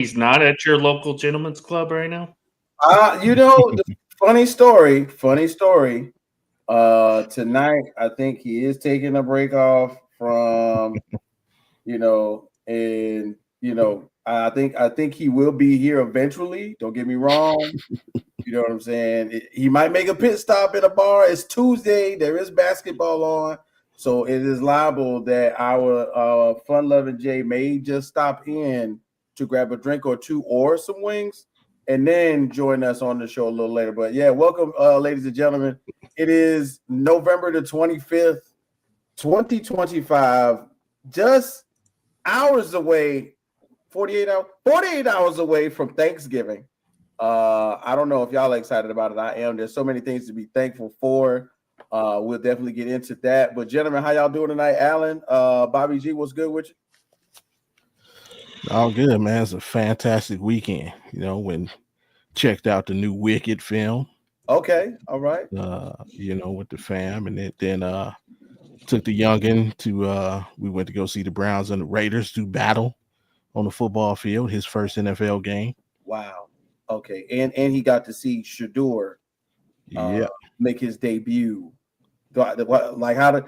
He's not at your local gentleman's club right now? The funny story. Tonight, I think he is taking a break off from, and I think he will be here eventually. Don't get me wrong. You know what I'm saying? He might make a pit stop at a bar. It's Tuesday. There is basketball on. So it is liable that our fun-loving Jay may just stop in to grab a drink or two or some wings and then join us on the show a little later. But yeah, welcome, ladies and gentlemen. It is November the 25th, 2025, just hours away, 48 hours away from Thanksgiving. I don't know if y'all are excited about it. I am. There's so many things to be thankful for. We'll definitely get into that. But gentlemen, how y'all doing tonight? Alan, Bobby G, what's good with you? All good, man. It's a fantastic weekend. When checked out the new Wicked film. Okay, all right. With the fam, and then took the youngin to we went to go see the Browns and the Raiders do battle on the football field, his first NFL game. Wow. Okay, and he got to see Shador make his debut. Like how to,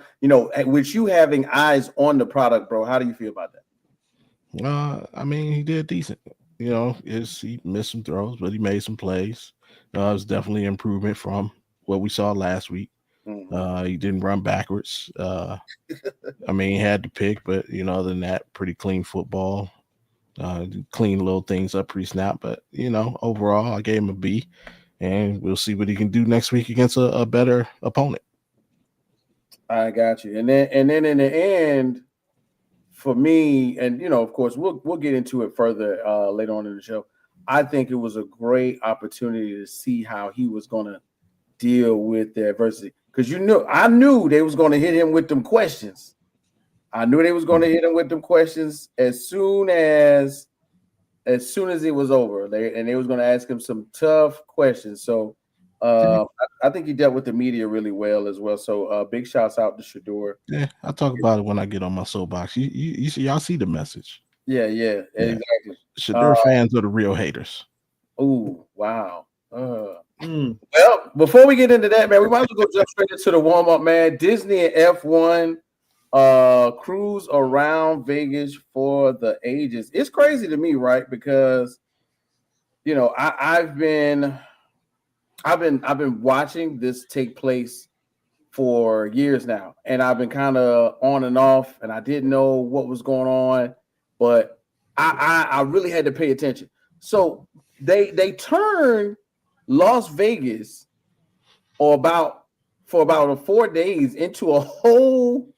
with you having eyes on the product, bro, how do you feel about that? I mean, he did decent. He missed some throws, but he made some plays. It was definitely an improvement from what we saw last week. Mm-hmm. He didn't run backwards. I mean, he had to pick, but other than that, pretty clean football. Clean little things up pre-snap, but overall, I gave him a B, and we'll see what he can do next week against a better opponent. I got you, and then in the end, for me, and of course, we'll get into it further later on in the show. I think it was a great opportunity to see how he was going to deal with the adversity, because I knew they was going to hit him with them questions. I knew they was going to hit him with them questions as soon as it was over. They was going to ask him some tough questions. So I think he dealt with the media really well as well. So big shouts out to Shador. Yeah, I'll talk about it when I get on my soapbox. You see, y'all see the message. Yeah, exactly. Shador fans are the real haters. Oh, wow. Well, before we get into that, man, we might as well go jump straight into the warm-up, man. Disney and F1 cruise around Vegas for the ages. It's crazy to me, right? Because I've been watching this take place for years now, and I've been kind of on and off, and I didn't know what was going on, but I really had to pay attention. So they turned Las Vegas for about 4 days into a whole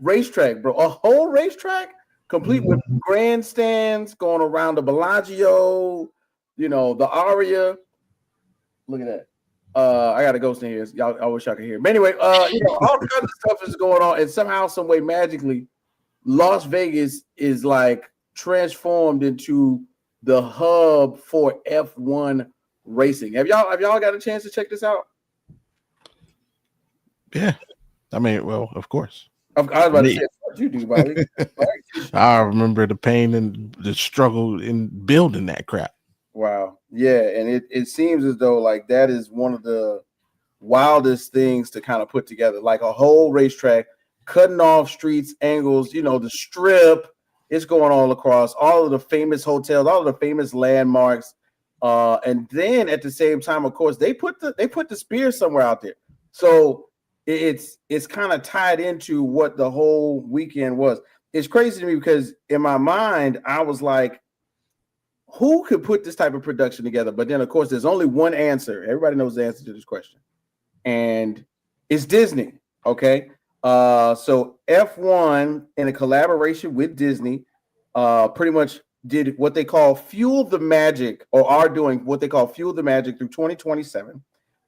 racetrack, bro. A whole racetrack complete with grandstands going around the Bellagio, the Aria. Look at that. I got a ghost in here. Y'all, I wish I could hear. But anyway, all kinds of stuff is going on, and somehow, some way, magically, Las Vegas is like transformed into the hub for F1 racing. Have y'all got a chance to check this out? Yeah, I mean, well, of course. I was about to say, what you do, Bobby? I remember the pain and the struggle in building that crap. Wow. Yeah, and it seems as though like that is one of the wildest things to kind of put together, like a whole racetrack, cutting off streets, angles, the strip. It's going all across all of the famous hotels, all of the famous landmarks. And then at the same time, of course, they put the spear somewhere out there. So it's kind of tied into what the whole weekend was. It's crazy to me because in my mind, I was like, who could put this type of production together? But then, of course, there's only one answer. Everybody knows the answer to this question. And it's Disney, okay? So F1, in a collaboration with Disney, pretty much did what they call Fuel the Magic, or are doing what they call Fuel the Magic through 2027.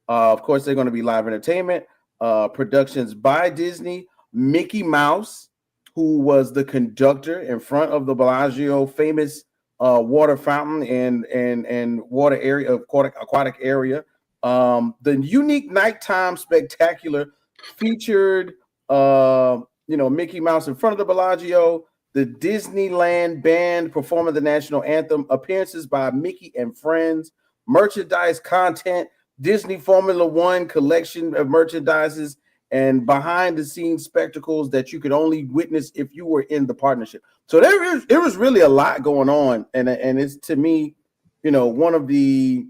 Of course, they're going to be live entertainment, productions by Disney. Mickey Mouse, who was the conductor in front of the Bellagio famous water fountain and water area, aquatic area. The unique nighttime spectacular featured Mickey Mouse in front of the Bellagio, the Disneyland band performing the national anthem, appearances by Mickey and friends, merchandise content, Disney Formula One collection of merchandises, and behind the scenes spectacles that you could only witness if you were in the partnership. So there was really a lot going on, and it's, to me, one of the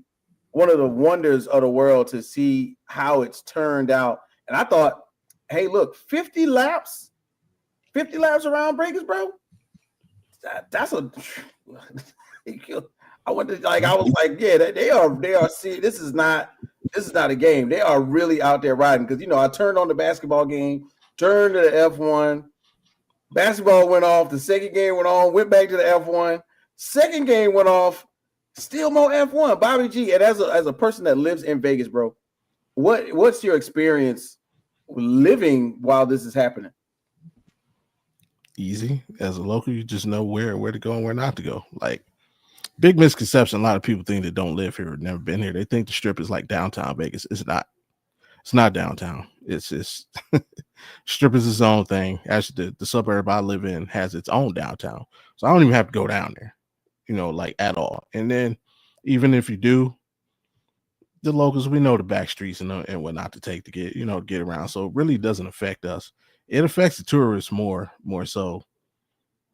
wonders of the world to see how it's turned out. And I thought, hey, look, 50 laps around Breakers, bro. That's a. I went to, I was like, yeah, they are. See, this is not a game. They are really out there riding, because I turned on the basketball game, turned to the F1. Basketball went off. The second game went on. Went back to the F1. Second game went off. Still more F1. Bobby G. And as a person that lives in Vegas, bro, what's your experience living while this is happening? Easy. As a local, you just know where to go and where not to go. Like, big misconception. A lot of people think that don't live here or never been here. They think the Strip is like downtown Vegas. It's not. It's not downtown. It's just Strip is its own thing. Actually, the suburb I live in has its own downtown, so I don't even have to go down there, like at all. And then even if you do, the locals, we know the back streets and what not to take to get around. So it really doesn't affect us. It affects the tourists more so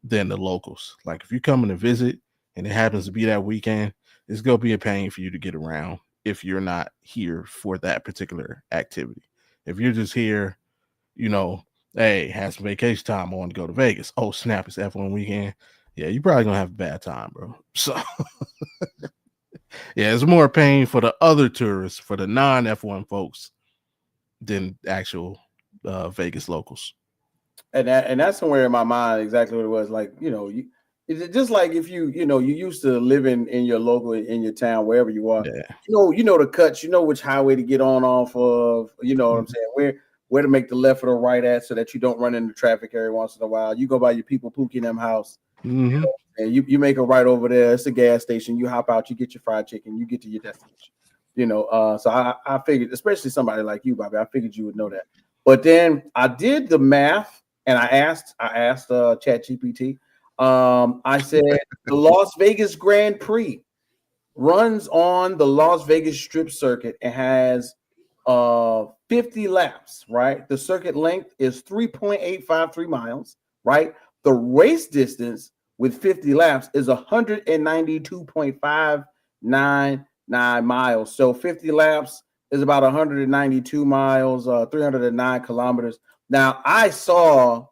than the locals. Like, if you're coming to visit and it happens to be that weekend, it's gonna be a pain for you to get around if you're not here for that particular activity. If you're just here, hey, have some vacation time, I want to go to Vegas. Oh snap, it's F1 weekend. Yeah, you're probably gonna have a bad time, bro. So yeah, it's more pain for the other tourists, for the non-F1 folks, than actual Vegas locals. And that's somewhere in my mind exactly what it was. Like, it's just like if you used to live in your local, in your town, wherever you are. Yeah. The cuts, which highway to get on off of, what I'm saying, where to make the left or the right at, so that you don't run into traffic every once in a while. You go by your people Pookie and them house, mm-hmm. And you make a right over there. It's a gas station. You hop out, you get your fried chicken, you get to your destination. So I figured, especially somebody like you, Bobby, I figured you would know that. But then I did the math, and I asked ChatGPT. I said the Las Vegas Grand Prix runs on the Las Vegas Strip circuit and has 50 laps, right? The circuit length is 3.853 miles, right? The race distance with 50 laps is 192.599 miles. So 50 laps is about 192 miles, 309 kilometers. Now, I saw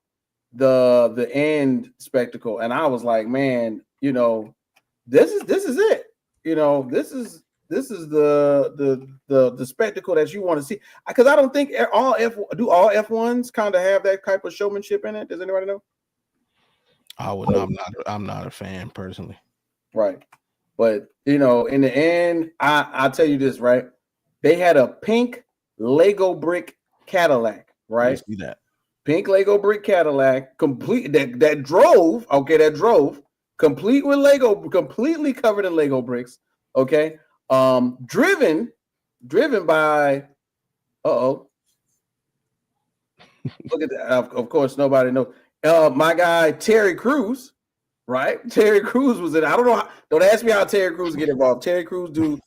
the end spectacle, and I was like, man, this is it. This is the spectacle that you want to see, because I don't think all F1s kind of have that type of showmanship in it. Does anybody know? I'm not a fan personally. Right. But in the end, I'll tell you this, right? They had a pink Lego brick Cadillac, right? See that. Pink Lego brick Cadillac, complete that drove complete with Lego, completely covered in Lego bricks. Okay. Driven by look at that. Of course, nobody knows. My guy Terry Crews, right? Terry Crews was in. I don't know. Don't ask me how Terry Crews get involved. Terry Crews do,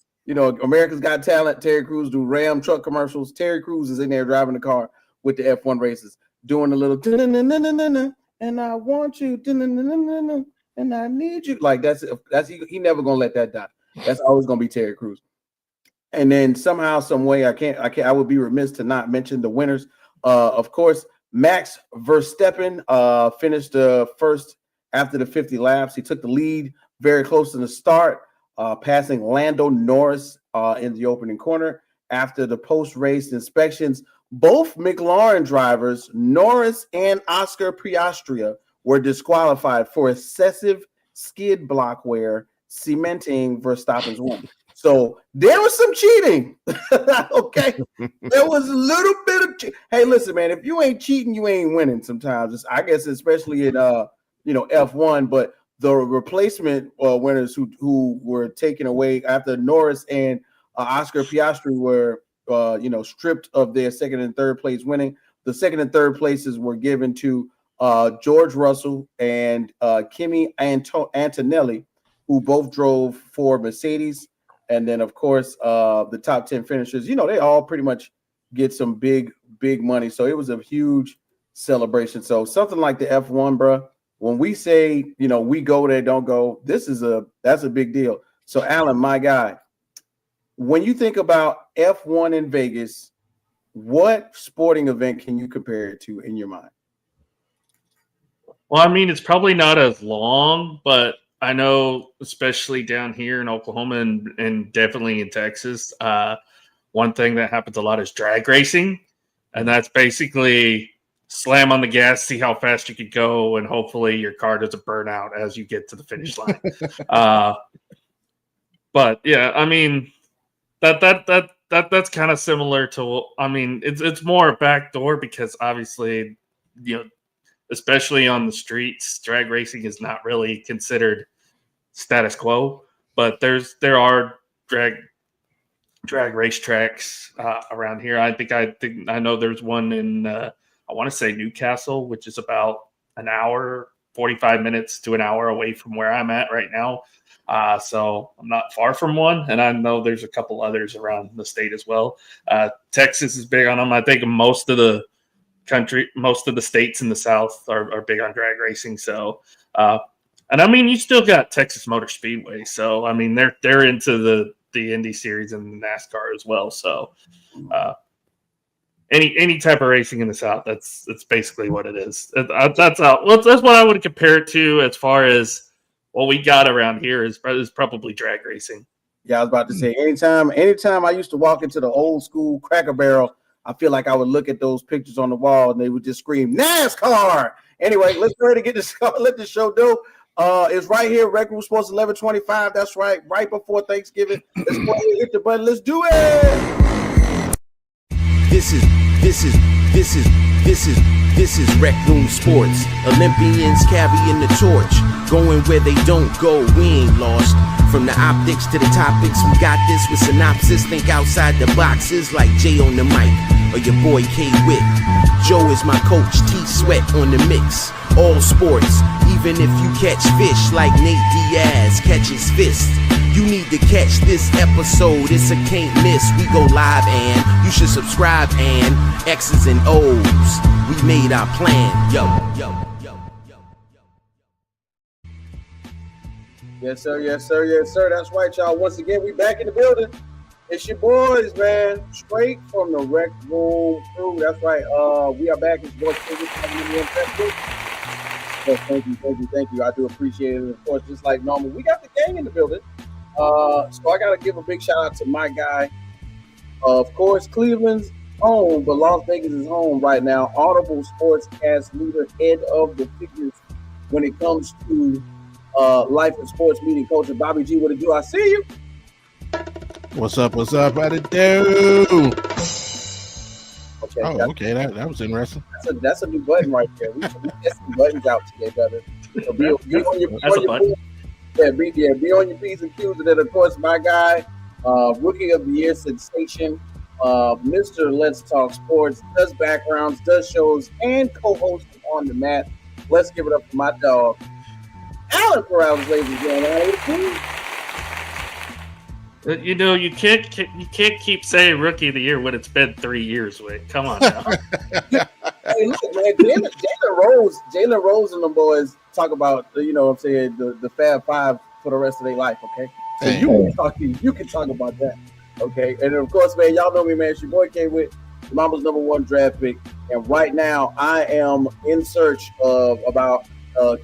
America's Got Talent. Terry Crews do Ram truck commercials. Terry Crews is in there driving the car with the F1 races, doing a little and I want you and I need you. Like that's he never gonna let that die. That's always gonna be Terry Crews. And then somehow, some way, I would be remiss to not mention the winners. Of course, Max Verstappen finished first after the 50 laps. He took the lead very close to the start, passing Lando Norris in the opening corner. After the post-race inspections, both McLaren drivers, Norris and Oscar Piastri, were disqualified for excessive skid block wear, cementing Verstappen's win. So there was some cheating. Okay. There was a little bit of hey, listen, man, if you ain't cheating, you ain't winning sometimes. I guess especially in F1, but the replacement winners who were taken away after Norris and Oscar Piastri were stripped of their second and third place winning. The second and third places were given to George Russell and Kimi Antonelli, who both drove for Mercedes. And then, of course, the top 10 finishers, they all pretty much get some big money. So it was a huge celebration. So something like the F1, bro, when we say, we go there, don't go, that's a big deal. So, Alan, my guy, when you think about F1 in Vegas, what sporting event can you compare it to in your mind? Well, I mean, it's probably not as long, but I know, especially down here in Oklahoma and definitely in Texas, one thing that happens a lot is drag racing. And that's basically slam on the gas, see how fast you could go, and hopefully your car doesn't burn out as you get to the finish line. But yeah, I mean, that's kind of similar to, I mean, it's more a backdoor because obviously, especially on the streets, drag racing is not really considered status quo, but there are drag race tracks around here. I think I know there's one in I want to say Newcastle, which is about an hour, 45 minutes to an hour away from where I'm at right now. So I'm not far from one, and I know there's a couple others around the state as well. Texas is big on them. I think most of the states in the South are big on drag racing. So, and I mean, you still got Texas Motor Speedway. So, I mean, they're into the Indy Series and the NASCAR as well. So, any type of racing in the South, that's basically what it is. That's what I would compare it to as far as what we got around here is probably drag racing. Yeah, I was about to say, anytime I used to walk into the old school Cracker Barrel, I feel like I would look at those pictures on the wall and they would just scream NASCAR. Anyway, let's go ahead and get this. Let the show do. It's right here, Rec Room Sports 1125. That's right before Thanksgiving. Let's go ahead and hit the button. Let's do it. This is Rec Room Sports. Olympians carrying the torch, going where they don't go. We ain't lost. From the optics to the topics, we got this with synopsis. Think outside the boxes like Jay on the mic or your boy K Witt. Joe is my coach, T Sweat on the mix. All sports, even if you catch fish like Nate Diaz catches fist. You need to catch this episode, it's a can't miss. We go live and you should subscribe and X's and O's. We made our plan, yo. Yes, sir. That's right, y'all. Once again, we back in the building. It's your boys, man. Straight from the Rec Room crew. That's right. We are back. It's boys. Yes, thank you. I do appreciate it. And of course, just like normal, we got the gang in the building. So I got to give a big shout out to my guy. Of course, Cleveland's home, but Las Vegas is home right now. Audible Sportscast leader, head of the figures when it comes to life and sports media culture. Bobby G, what it do? I see you. What's up? What it do? Okay, okay. That was interesting. That's a new button right there. We should get some buttons out today, brother. So be on your P's and Q's. And then, of course, my guy, Rookie of the Year sensation, Mr. Let's Talk Sports, does backgrounds, does shows, and co-hosts on the mat. Let's give it up for my dog, Alan Corrales, ladies and gentlemen. You can't keep saying Rookie of the Year when it's been 3 years. Wait, come on now. Hey, look, man, Jalen Rose and them boys talk about the Fab Five for the rest of their life. Okay, so you can talk about that. Okay, and of course, man, y'all know me, man. It's your boy K with Mama's #1 draft pick, and right now I am in search of about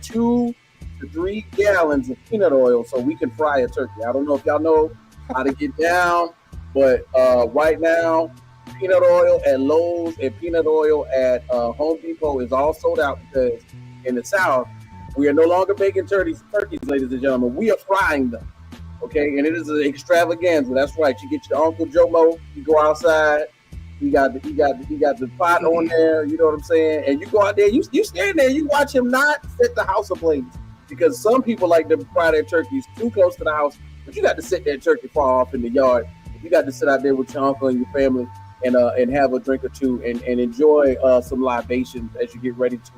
2 to 3 gallons of peanut oil so we can fry a turkey. I don't know if y'all know how to get down, but right now, peanut oil at Lowe's and peanut oil at Home Depot is all sold out because in the South, we are no longer baking turkeys, ladies and gentlemen. We are frying them, okay? And it is an extravaganza. That's right. You get your Uncle Jomo. You go outside. He got the pot on there. You know what I'm saying? And you go out there. You stand there. You watch him not set the house ablaze because some people like to fry their turkeys too close to the house. But you got to sit that turkey far off in the yard. You got to sit out there with your uncle and your family and have a drink or two and enjoy some libations as you get ready to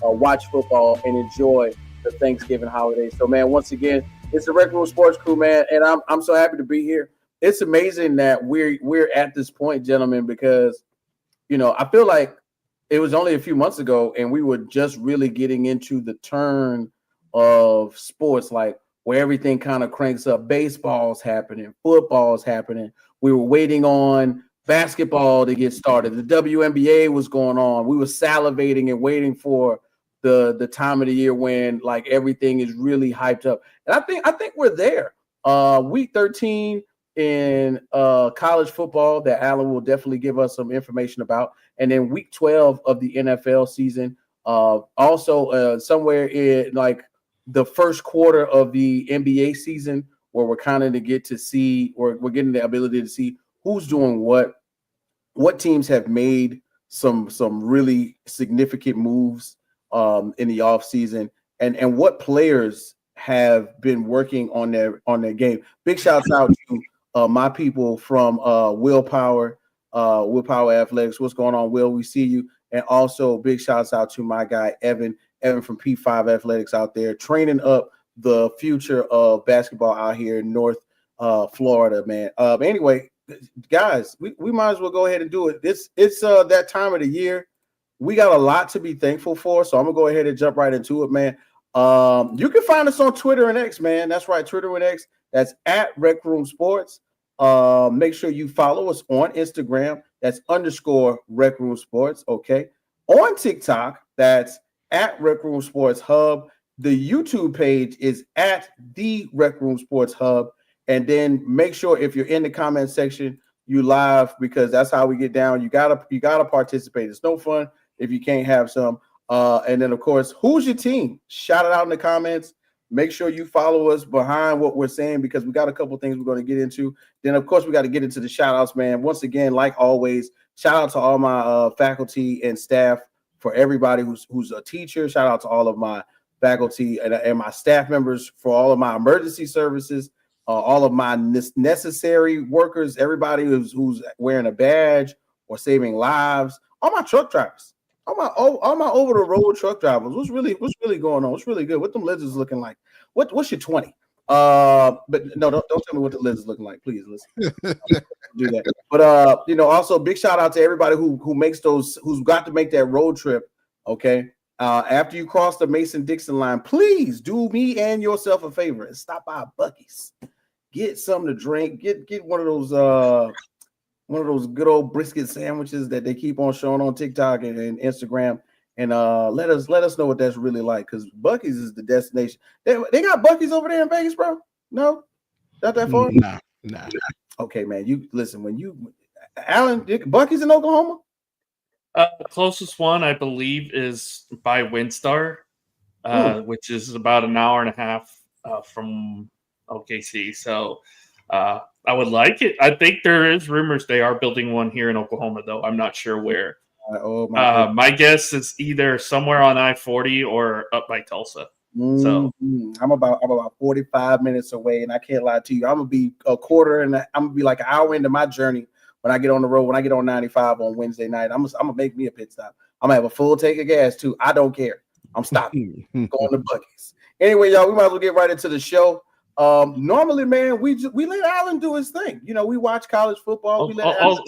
watch football, and enjoy the Thanksgiving holiday. So, man, once again, it's the Rec Room Sports Crew, man, and I'm so happy to be here. It's amazing that we're at this point, gentlemen, because I feel like it was only a few months ago, and we were just really getting into the turn of sports, like where everything kind of cranks up. Baseball's happening, football's happening. We were waiting on basketball to get started. The WNBA was going on. We were salivating and waiting for the time of the year when like everything is really hyped up. And I think we're there. Week 13 in college football that Alan will definitely give us some information about. And then week 12 of the NFL season. Also somewhere in like the first quarter of the NBA season where we're kind of to get to see, or we're getting the ability to see who's doing what teams have made some really significant moves in the offseason, and what players have been working on their game. Big shouts out to my people from Willpower Athletics. What's going on, Will? We see you. And also big shouts out to my guy Evan from P5 Athletics out there training up the future of basketball out here in North Florida, man. Anyway, guys, we might as well go ahead and do it. It's that time of the year. We got a lot to be thankful for, so I'm gonna go ahead and jump right into it, man. You can find us on Twitter and X, man. That's right, Twitter and X. That's at Rec Room Sports. Make sure you follow us on Instagram. That's _Rec Room Sports. Okay. On TikTok, that's at Rec Room Sports Hub. The YouTube page is at the Rec Room Sports Hub. And then make sure if you're in the comment section, you live, because that's how we get down. You gotta participate. It's no fun if you can't have some. And then of course, who's your team? Shout it out in the comments. Make sure you follow us behind what we're saying, because we got a couple things we're going to get into. Then of course we got to get into the shout outs, man. Once again, like always, shout out to all my faculty and staff, for everybody who's a teacher. Shout out to all of my faculty and my staff members, for all of my emergency services, all of my necessary workers, everybody who's wearing a badge or saving lives, all my truck drivers, all my over the road truck drivers. What's really going on? What's really good? What them lizards looking like? What's your 20? But no, don't tell me what the lizards looking like, please. Listen, do that. But also big shout out to everybody who makes those, who's got to make that road trip. Okay. After you cross the Mason-Dixon line, please do me and yourself a favor and stop by Buc-ee's. Get something to drink. Get one of those good old brisket sandwiches that they keep on showing on TikTok and Instagram, and let us know what that's really like, because Buc-ee's is the destination. They got Buc-ee's over there in Vegas, bro? No, not that far. Nah. Okay, man. You listen, when you Alan, Buc-ee's in Oklahoma. The closest one, I believe, is by Windstar, which is about an hour and a half from OKC. So I would like it. I think there is rumors they are building one here in Oklahoma, though. I'm not sure where. My guess is either somewhere on I-40 or up by Tulsa. So I'm about 45 minutes away, and I can't lie to you. I'm gonna be I'm gonna be like an hour into my journey when I get on the road. When I get on 95 on Wednesday night, I'm gonna make me a pit stop. I'm gonna have a full tank of gas too. I don't care. I'm stopping. Going to Buc-ee's. Anyway, y'all, we might as well get right into the show. Normally, man, we let Alan do his thing. We watch college football.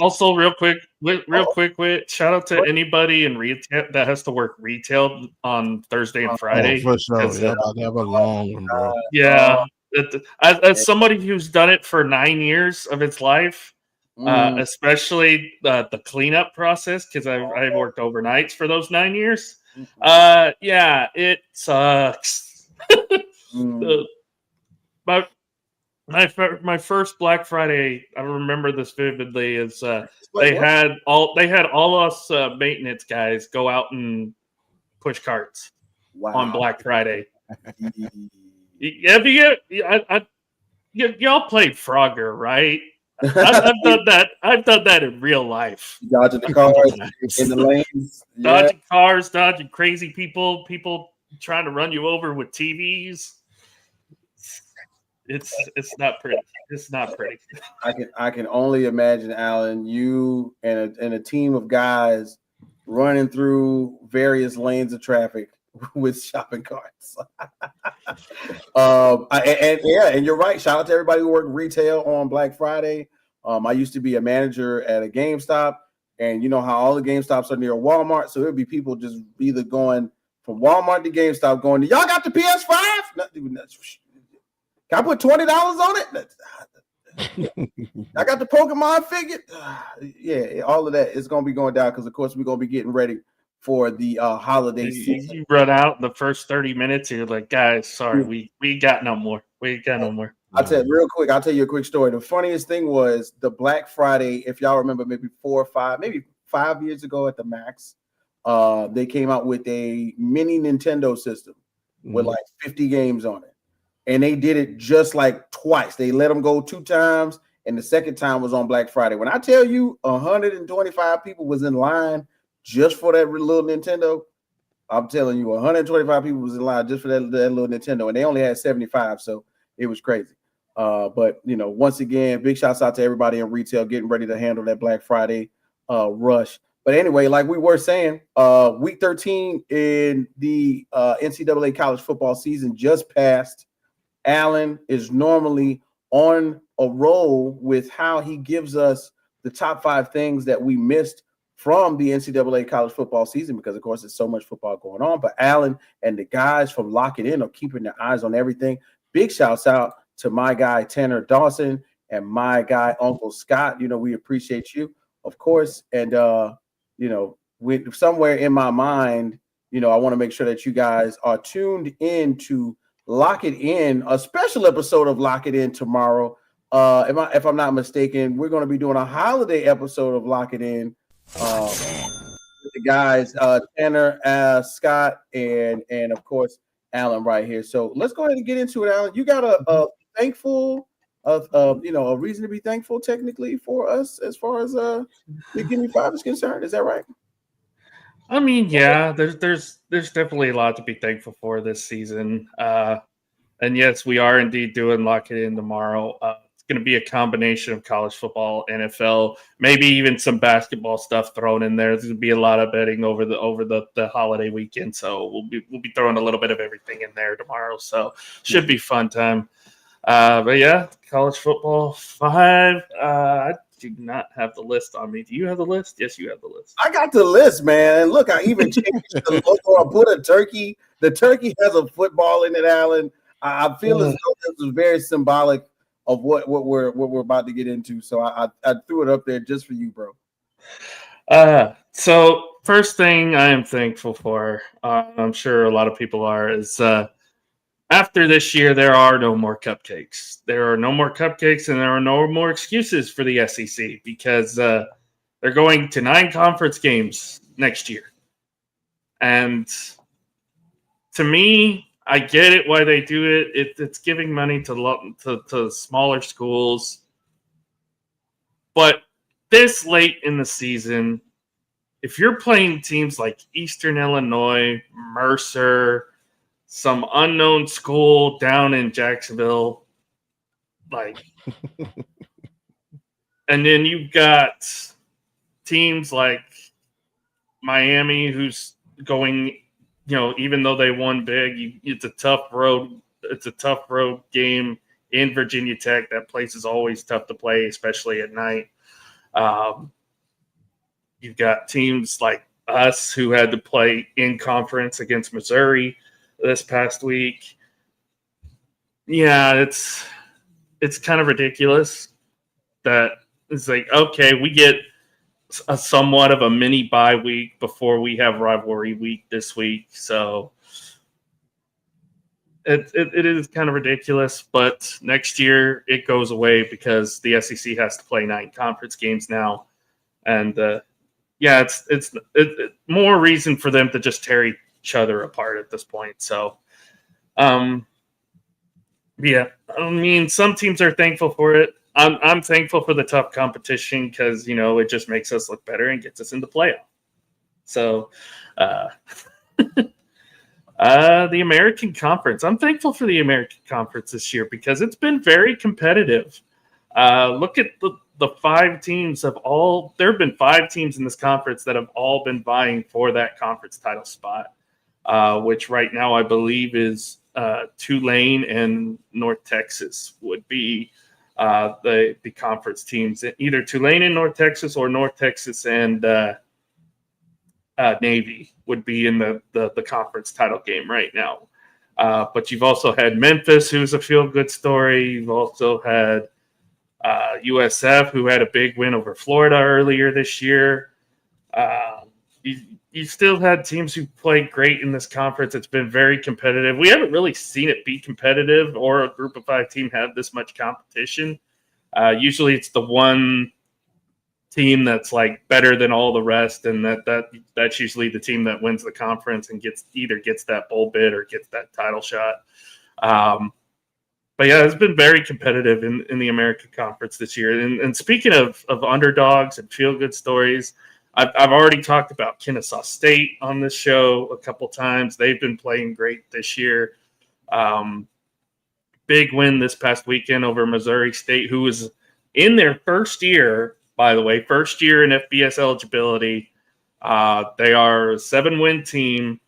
Also, real quick, shout out to anybody in retail that has to work retail on Thursday and Friday. For sure. I'll have a long one, bro. Yeah. As somebody who's done it for 9 years of its life, especially the cleanup process, because I worked overnights for those 9 years. Yeah, it sucks. But my first Black Friday, I remember this vividly, is they had all us maintenance guys go out and push carts on Black Friday. Y'all played Frogger, right? I've done that. I've done that in real life. Dodging the cars in the lanes, dodging cars, dodging crazy people trying to run you over with TVs. It's not pretty. It's not pretty. I can only imagine, Alan, you and a team of guys running through various lanes of traffic with shopping carts. And you're right. Shout out to everybody who worked retail on Black Friday. I used to be a manager at a GameStop, and you know how all the GameStops are near Walmart, so it would be people just either going from Walmart to GameStop, going to y'all got the PS5? Can I put $20 on it? I got the Pokemon figure. Yeah, all of that is going to be going down because, of course, we're going to be getting ready for the holiday season. You run out in the first 30 minutes, and you're like, guys, sorry, we got no more. We got no more. I'll tell you a quick story. The funniest thing was the Black Friday, if y'all remember, maybe 5 years ago at the Max, they came out with a mini Nintendo system with like 50 games on it. And they did it just like twice. They let them go 2 times, and the second time was on Black Friday. When I tell you 125 people was in line just for that little Nintendo, I'm telling you 125 people was in line just for that little Nintendo, and they only had 75, so it was crazy. But, you know, once again, big shouts out to everybody in retail getting ready to handle that Black Friday rush. But anyway, like we were saying, week 13 in the NCAA college football season just passed. Alan is normally on a roll with how he gives us the top 5 things that we missed from the NCAA college football season because, of course, there's so much football going on. But Alan and the guys from Lock It In are keeping their eyes on everything. Big shouts out to my guy, Tanner Dawson, and my guy, Uncle Scott. You know, we appreciate you, of course. And, you know, somewhere in my mind, you know, I want to make sure that you guys are tuned in to Lock It In, a special episode of Lock It In tomorrow. If I'm not mistaken, we're going to be doing a holiday episode of Lock It In with the guys, Tanner, Scott, and of course, Alan right here. So let's go ahead and get into it, Alan. You got a reason to be thankful technically for us as far as the Gimme 5 is concerned. Is that right? I mean, yeah, there's definitely a lot to be thankful for this season. And yes, we are indeed doing Lock It In tomorrow. It's going to be a combination of college football, NFL, maybe even some basketball stuff thrown in there. There's going to be a lot of betting over the holiday weekend, so we'll be throwing a little bit of everything in there tomorrow. So should be fun time. But yeah, college football 5. I do not have the list on me. Do you have the list? Yes, you have the list. I got the list, man. Look, I even changed the logo. I put a turkey. The turkey has a football in it, Alan. I feel as though this is very symbolic of what we're about to get into. So I threw it up there just for you, bro. So first thing I am thankful for, I'm sure a lot of people are, is after this year, there are no more cupcakes. There are no more cupcakes, and there are no more excuses for the SEC because they're going to 9 conference games next year. And to me, I get it why they do it. It's giving money to smaller schools. But this late in the season, if you're playing teams like Eastern Illinois, Mercer, some unknown school down in Jacksonville, like, and then you've got teams like Miami who's going, you know, even though they won big, it's a tough road game in Virginia Tech. That place is always tough to play, especially at night. You've got teams like us who had to play in conference against Missouri this past week. Yeah, it's kind of ridiculous that it's like, okay, we get a somewhat of a mini bye week before we have rivalry week this week. So it is kind of ridiculous, but next year it goes away because the SEC has to play 9 conference games now. And yeah, it's more reason for them to just tear each other apart at this point. So, yeah, I mean, some teams are thankful for it. I'm thankful for the tough competition because, you know, it just makes us look better and gets us into playoff. So, the American Conference. I'm thankful for the American Conference this year because it's been very competitive. Look at the 5 teams there have been 5 teams in this conference that have all been vying for that conference title spot. which right now I believe is Tulane and North Texas would be the conference teams. Either Tulane and North Texas or North Texas and Navy would be in the conference title game right now. But you've also had Memphis, who's a feel-good story. You've also had USF, who had a big win over Florida earlier this year. You still had teams who played great in this conference. It's been very competitive. We haven't really seen it be competitive or a group of 5 team have this much competition. Usually it's the one team that's like better than all the rest, and that's usually the team that wins the conference and gets that bowl bid or gets that title shot. But yeah, it's been very competitive in the American Conference this year. And speaking of underdogs and feel-good stories, I've already talked about Kennesaw State on this show a couple times. They've been playing great this year. Big win this past weekend over Missouri State, who was in their first year, by the way, first year in FBS eligibility. They are a 7-win team.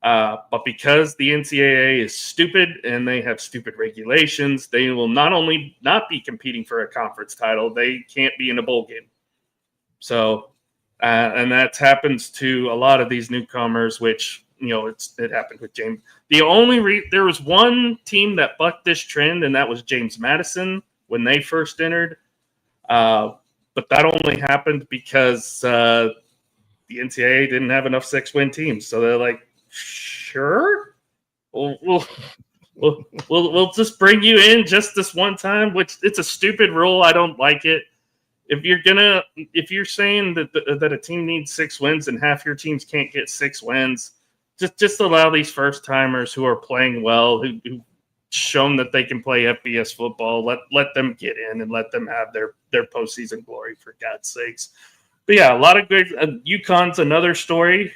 But because the NCAA is stupid and they have stupid regulations, they will not only not be competing for a conference title, they can't be in a bowl game. So, and that happens to a lot of these newcomers, which, it happened with James. There was one team that bucked this trend, and that was James Madison when they first entered. But that only happened because the NCAA didn't have enough 6-win teams. So they're like, sure, we'll just bring you in just this one time, which it's a stupid rule. I don't like it. If you're saying that a team needs 6 wins and half your teams can't get 6 wins, just allow these first timers who are playing well, who've shown that they can play FBS football, let them get in and let them have their postseason glory, for God's sakes. But yeah, a lot of great. UConn's another story.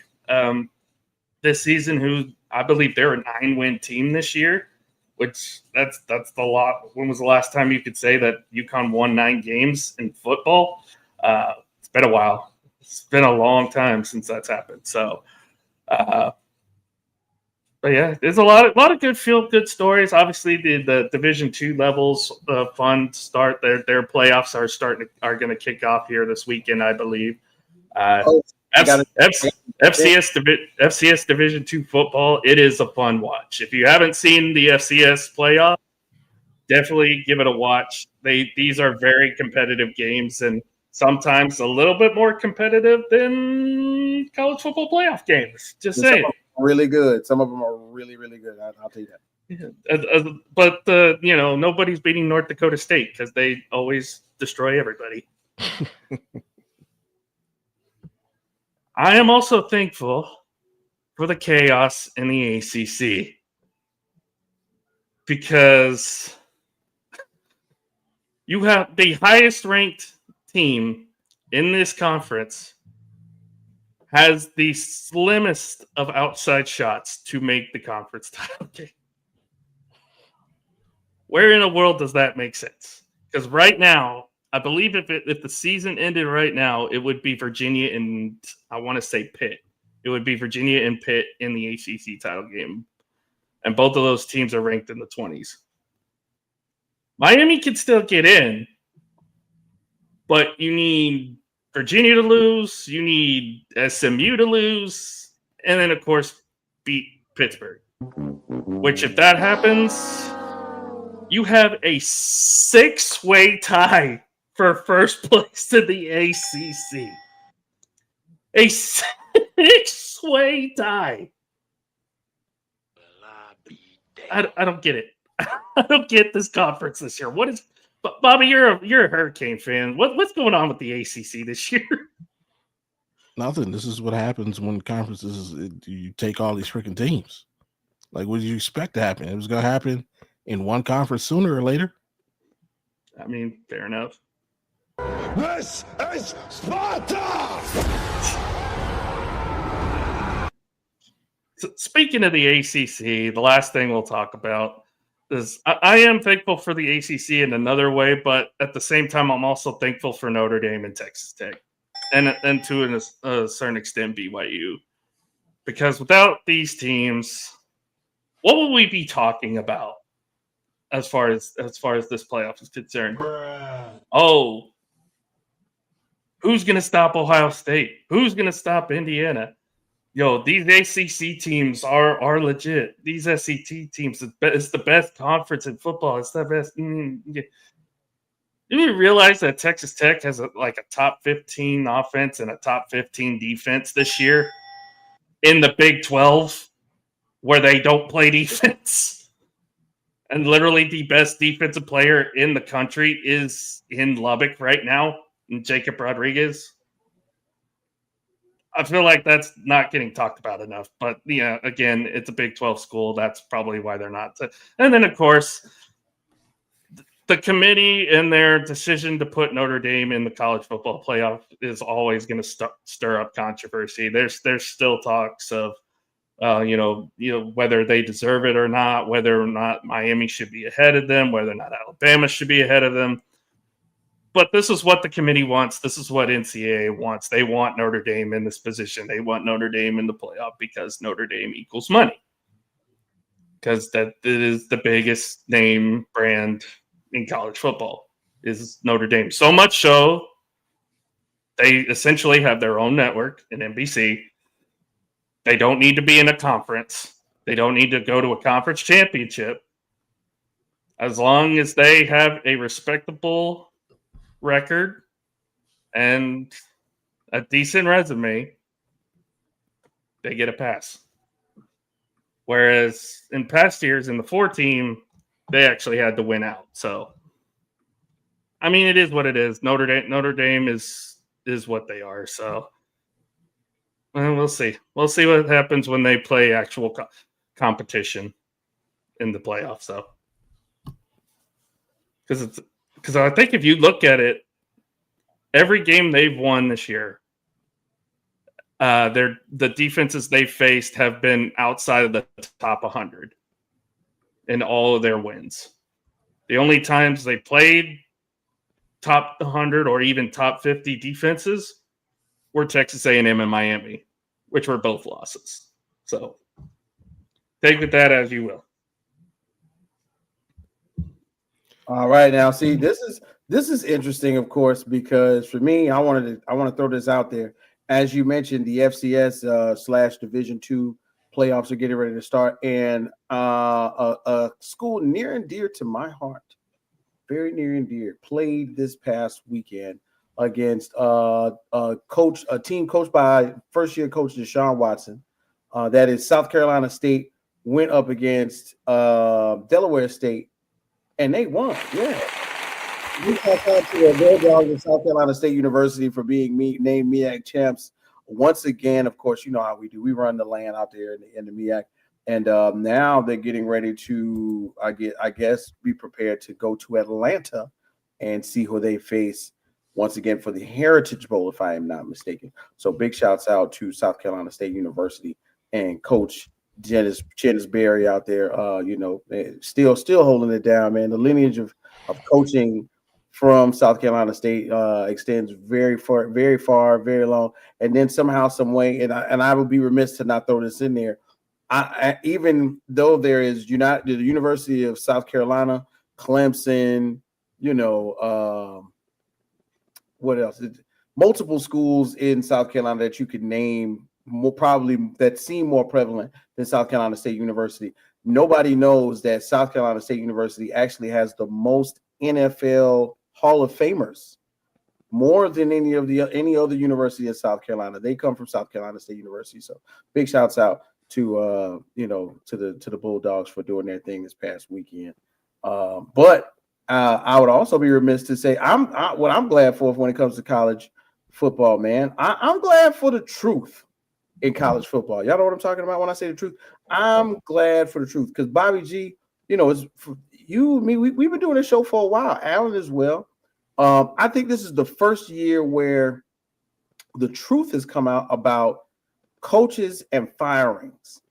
This season, who I believe they're a 9-win team this year, which that's the lot. When was the last time you could say that UConn won 9 games in football? It's been a while. It's been a long time since that's happened. So, but yeah, there's a lot of good feel-good stories. Obviously, the Division II levels fun start. Their playoffs are going to kick off here this weekend, I believe. FCS Division II football, it is a fun watch. If you haven't seen the FCS playoff, definitely give it a watch. These are very competitive games, and sometimes a little bit more competitive than college football playoff games. Just saying. Really good. Some of them are really, really good. I'll tell you that. Yeah. But nobody's beating North Dakota State because they always destroy everybody. I am also thankful for the chaos in the ACC because you have the highest ranked team in this conference has the slimmest of outside shots to make the conference title game. Where in the world does that make sense? Because right now, I believe if the season ended right now, it would be Virginia and I want to say Pitt. It would be Virginia and Pitt in the ACC title game. And both of those teams are ranked in the 20s. Miami can still get in, but you need Virginia to lose, you need SMU to lose, and then, of course, beat Pittsburgh. Which, if that happens, you have a 6-way tie for first place in the ACC. A 6-way tie. I don't get it. I don't get this conference this year. What is... Bobby, you're a Hurricane fan. What's going on with the ACC this year? Nothing. This is what happens when conferences, you take all these freaking teams. Like, what did you expect to happen? It was going to happen in one conference sooner or later. I mean, fair enough. This is Sparta! So, speaking of the ACC, the last thing we'll talk about is I am thankful for the ACC in another way, but at the same time, I'm also thankful for Notre Dame and Texas Tech, and to a certain extent BYU, Because without these teams, what will we be talking about as far as this playoff is concerned? Oh, who's going to stop Ohio State? Who's going to stop Indiana? Yo, these ACC teams are legit. These SEC teams, it's the best conference in football. It's the best. Do you realize that Texas Tech has a top 15 offense and a top 15 defense this year in the Big 12, where they don't play defense? And literally the best defensive player in the country is in Lubbock right now, Jacob Rodriguez. I feel like that's not getting talked about enough. But, yeah, again, it's a Big 12 school. That's probably why they're not. And then, of course, the committee and their decision to put Notre Dame in the college football playoff is always going to stir up controversy. There's still talks of, whether they deserve it or not, whether or not Miami should be ahead of them, whether or not Alabama should be ahead of them. But this is what the committee wants. This is what NCAA wants. They want Notre Dame in this position. They want Notre Dame in the playoff because Notre Dame equals money. Because that is the biggest name brand in college football is Notre Dame. So much so, they essentially have their own network in NBC. They don't need to be in a conference. They don't need to go to a conference championship. As long as they have a respectable record and a decent resume, they get a pass. Whereas in past years in the 4 team, they actually had to win out. So, I mean, it is what it is. Notre Dame is what they are. So, we'll see. We'll see what happens when they play actual competition in the playoffs. So, because I think if you look at it, every game they've won this year, the defenses they faced have been outside of the top 100 in all of their wins. The only times they played top 100 or even top 50 defenses were Texas A&M and Miami, which were both losses. So take with that as you will. All right, now see, this is interesting, of course, because for me, I want to throw this out there. As you mentioned, the FCS / Division II playoffs are getting ready to start, and a school near and dear to my heart, very near and dear, played this past weekend against a team coached by first-year coach Deshaun Watson. That is South Carolina State went up against Delaware State, and they won. Yeah. We shout out to the Bulldogs of South Carolina State University for being named MEAC champs once again. Of course, you know how we do. We run the land out there in the MEAC, and now they're getting ready to, I guess, be prepared to go to Atlanta and see who they face once again for the Heritage Bowl, if I am not mistaken. So big shouts out to South Carolina State University and Coach Dennis Berry out there. Still holding it down, man. The lineage of coaching from South Carolina State extends very far, very long. And then somehow, some way, and I would be remiss to not throw this in there. I even though there is the University of South Carolina, Clemson, what else? Multiple schools in South Carolina that you could name, probably that seem more prevalent than South Carolina State University. Nobody knows that South Carolina State University actually has the most NFL Hall of Famers, more than any other university in South Carolina. They come from South Carolina State University. So big shouts out to the Bulldogs for doing their thing this past weekend. But I would also be remiss to say what I'm glad for when it comes to college football, man. I'm glad for the truth in college football. Y'all know what I'm talking about when I say the truth. I'm glad for the truth because Bobby G, it's for you and me. We've been doing this show for a while. Alan as well. I think this is the first year where the truth has come out about coaches and firings.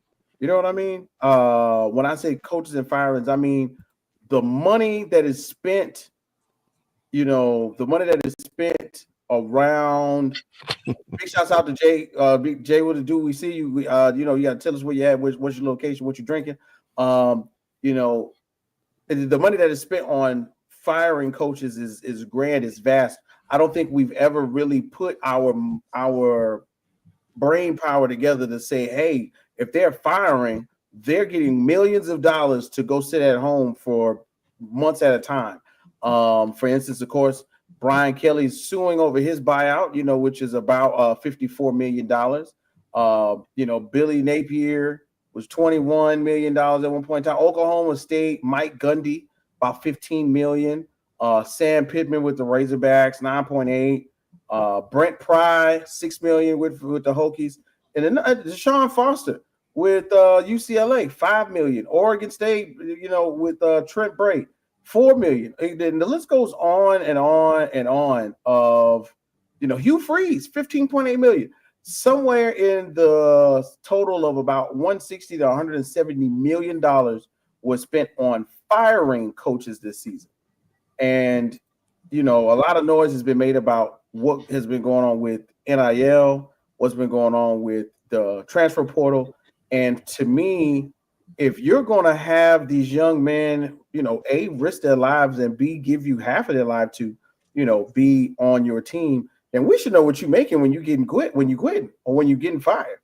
You know what I mean? When I say coaches and firings, I mean the money that is spent. The money that is spent around. Big shouts out to Jay. Jay, what to do? We see you. You got to tell us where you're at. What's your location? What you're drinking? The money that is spent on firing coaches is grand, is vast. I don't think we've ever really put our brain power together to say, hey, if they're firing, they're getting millions of dollars to go sit at home for months at a time. For instance, of course, Brian Kelly's suing over his buyout, which is about $54 million. Billy Napier was $21 million at one point in time. Oklahoma State, Mike Gundy, about $15 million. Sam Pittman with the Razorbacks, 9.8. Brent Pry, $6 million with the Hokies. And then Deshaun Foster with UCLA, $5 million. Oregon State, with Trent Bray, $4 million. And then the list goes on and on and on of, Hugh Freeze, $15.8 million. Somewhere in the total of about $160 to $170 million was spent on firing coaches this season. And, a lot of noise has been made about what has been going on with NIL, what's been going on with the transfer portal. And to me, if you're going to have these young men, A, risk their lives, and B, give you half of their life to, be on your team, then we should know what you're making when you're getting quit, or when you're getting fired.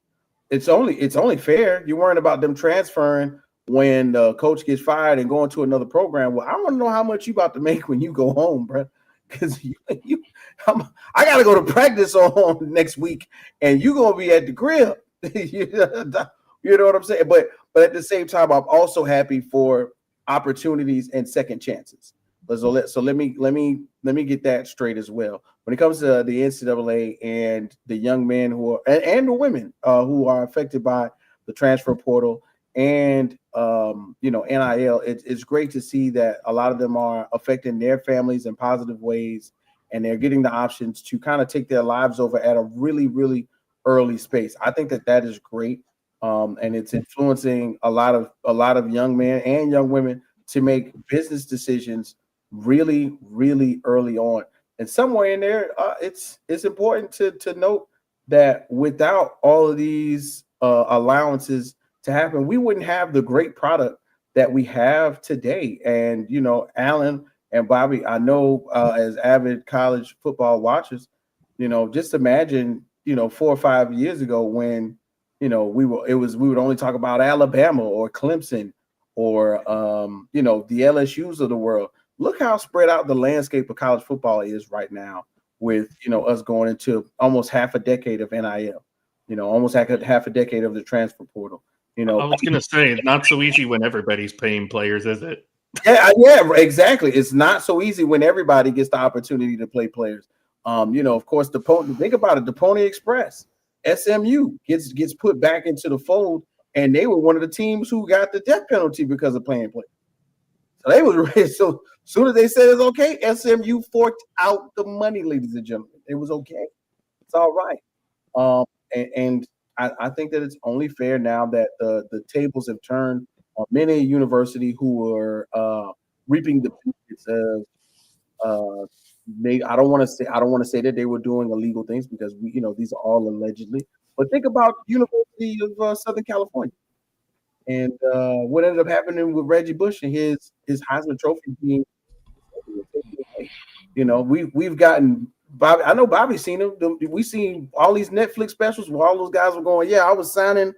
It's only fair. You're worrying about them transferring when the coach gets fired and going to another program. Well, I want to know how much you about to make when you go home, bro. Because I got to go to practice on next week, and you're gonna be at the crib. You know what I'm saying? But at the same time, I'm also happy for opportunities and second chances. So let me get that straight as well. When it comes to the NCAA and the young men who are and the women who are affected by the transfer portal and NIL, it's great to see that a lot of them are affecting their families in positive ways, and they're getting the options to kind of take their lives over at a really, really early space. I think that is great, and it's influencing a lot of young men and young women to make business decisions really, really early on. And somewhere in there, it's important to note that without all of these allowances to happen, we wouldn't have the great product that we have today. And, Alan and Bobby, I know as avid college football watchers, just imagine, 4 or 5 years ago when, we would only talk about Alabama or Clemson or, the LSUs of the world. Look how spread out the landscape of college football is right now with, us going into almost half a decade of NIL, almost half a decade of the transfer portal. I was going to say, not so easy when everybody's paying players, is it? Yeah, exactly. It's not so easy when everybody gets the opportunity to play players. Of course, think about it. The Pony Express, SMU gets put back into the fold, and they were one of the teams who got the death penalty because of playing players. So they was ready. So soon as they said it's okay, SMU forked out the money, ladies and gentlemen. It was okay. It's all right. And I think that it's only fair now that the tables have turned on many universities who are reaping the benefits of. I don't want to say that they were doing illegal things because these are all allegedly. But think about University of Southern California and what ended up happening with Reggie Bush and his Heisman Trophy being. We've gotten. Bobby, I know Bobby's seen them. We've seen all these Netflix specials where all those guys were going, yeah, I was signing,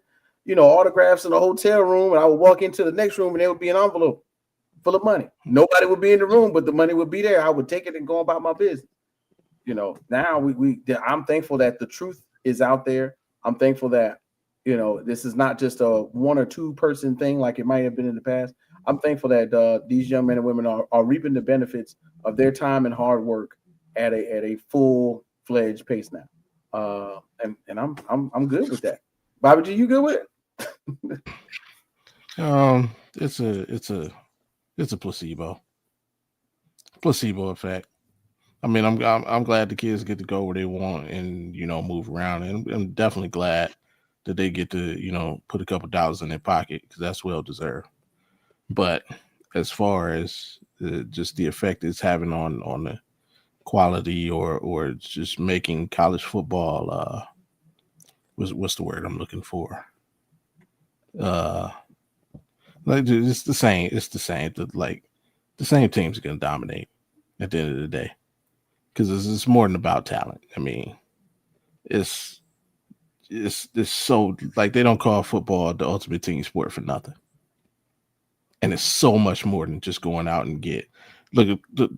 autographs in a hotel room, and I would walk into the next room and there would be an envelope full of money. Nobody would be in the room, but the money would be there. I would take it and go about my business. Now I'm thankful that the truth is out there. I'm thankful that, this is not just a 1 or 2 person thing like it might have been in the past. I'm thankful that these young men and women are reaping the benefits of their time and hard work at a full-fledged pace now, and I'm good with that. Bobby G, you good with it? It's a placebo effect. I mean, I'm glad the kids get to go where they want and move around, and I'm definitely glad that they get to put a couple dollars in their pocket because that's well deserved. But as far as just the effect it's having on quality or just making college football what's the word I'm looking for? Like it's the same. It's the same. Like the same teams are gonna dominate at the end of the day because it's more than about talent. I mean, it's so like they don't call football the ultimate team sport for nothing, and it's so much more than just going out and get. Look at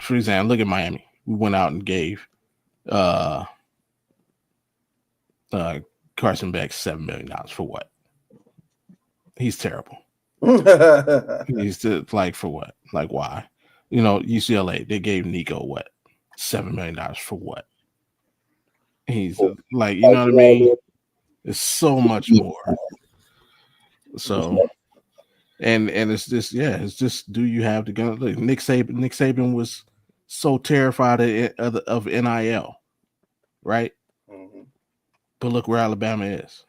for example, look at Miami. We went out and gave Carson Beck $7 million for what? He's terrible. He's like for what? Like why? You know, UCLA they gave Nico what? $7 million for what? He's like, you know what I mean? It's so much more. So, and it's just it's just do you have the gun? Look, Nick Saban was so terrified of NIL, right? Mm-hmm. But look where Alabama is,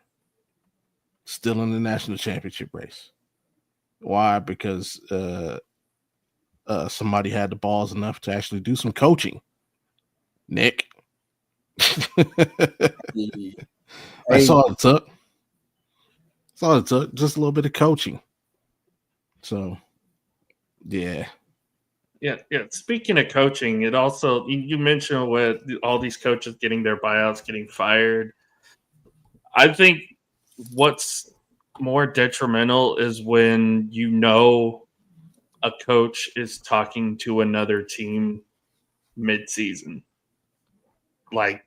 still in the national championship race. Why? Because somebody had the balls enough to actually do some coaching. Nick, That's all it took. That's all it took. Just a little bit of coaching. So, yeah. Yeah. Speaking of coaching, it also you mentioned with all these coaches getting their buyouts, getting fired. I think what's more detrimental is when you know a coach is talking to another team mid-season. Like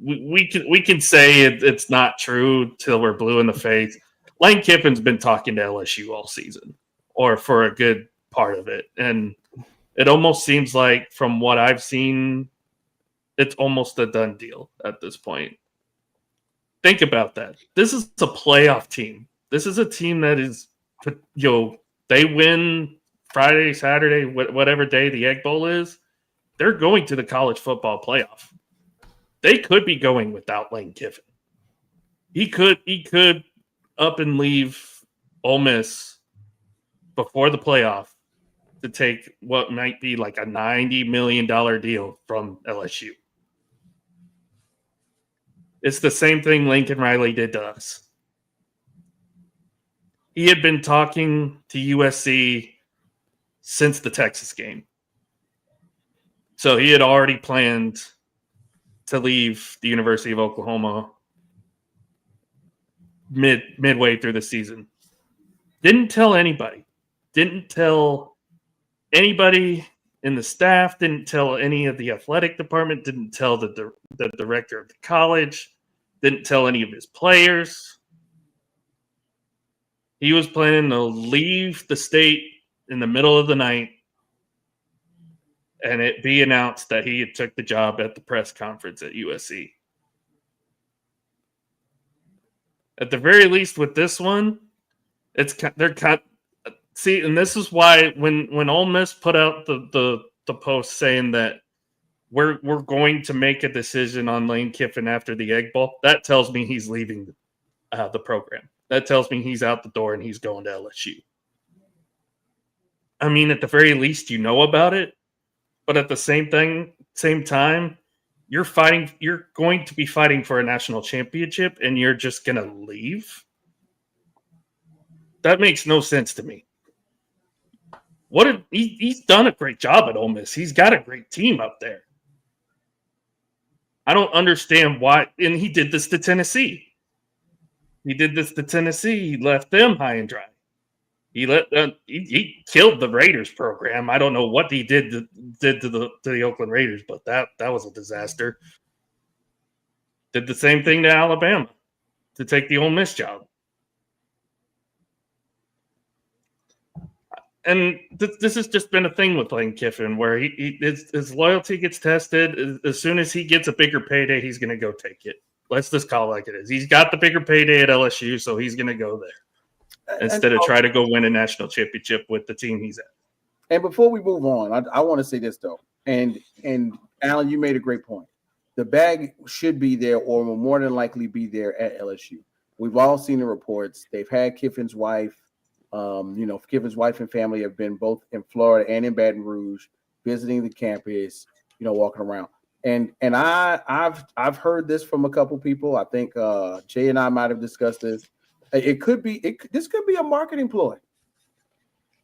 we can say it's not true till we're blue in the face. Lane Kiffin's been talking to LSU all season, or for a good part of it, and it almost seems like, from what I've seen, it's almost a done deal at this point. Think about that. This is a playoff team. This is a team that is, they win Friday, Saturday, whatever day the Egg Bowl is. They're going to the college football playoff. They could be going without Lane Kiffin. He could up and leave Ole Miss before the playoff to take what might be like a $90 million deal from LSU. It's the same thing Lincoln Riley did to us. He had been talking to USC since the Texas game. So he had already planned to leave the University of Oklahoma midway through the season. Didn't tell anybody. Didn't tell anybody in the staff. Didn't tell any of the athletic department. Didn't tell the director of the college. Didn't tell any of his players. He was planning to leave the state in the middle of the night and it be announced that he had took the job at the press conference at USC. At the very least, with this one, see, and this is why when Ole Miss put out the post saying that we're going to make a decision on Lane Kiffin after the Egg Bowl, that tells me he's leaving the program. That tells me he's out the door and he's going to LSU. I mean, at the very least, you know about it, but at the same time, you're going to be fighting for a national championship, and you're just going to leave? That makes no sense to me. He's done a great job at Ole Miss. He's got a great team up there. I don't understand why, and he did this to Tennessee. He left them high and dry. He killed the Raiders program. I don't know what he did to the Oakland Raiders, but that was a disaster. Did the same thing to Alabama to take the Ole Miss job. And this has just been a thing with Lane Kiffin, where his loyalty gets tested. As soon as he gets a bigger payday, he's going to go take it. Let's just call it like it is. He's got the bigger payday at LSU, so he's going to go there instead of try to go win a national championship with the team he's at. And before we move on, I want to say this, though. And Alan, you made a great point. The bag should be there, or will more than likely be there at LSU. We've all seen the reports. They've had Kiffin's wife. Kiffin's wife and family have been both in Florida and in Baton Rouge visiting the campus. walking around. And I've heard this from a couple people. I think Jay and I might have discussed this. This could be a marketing ploy.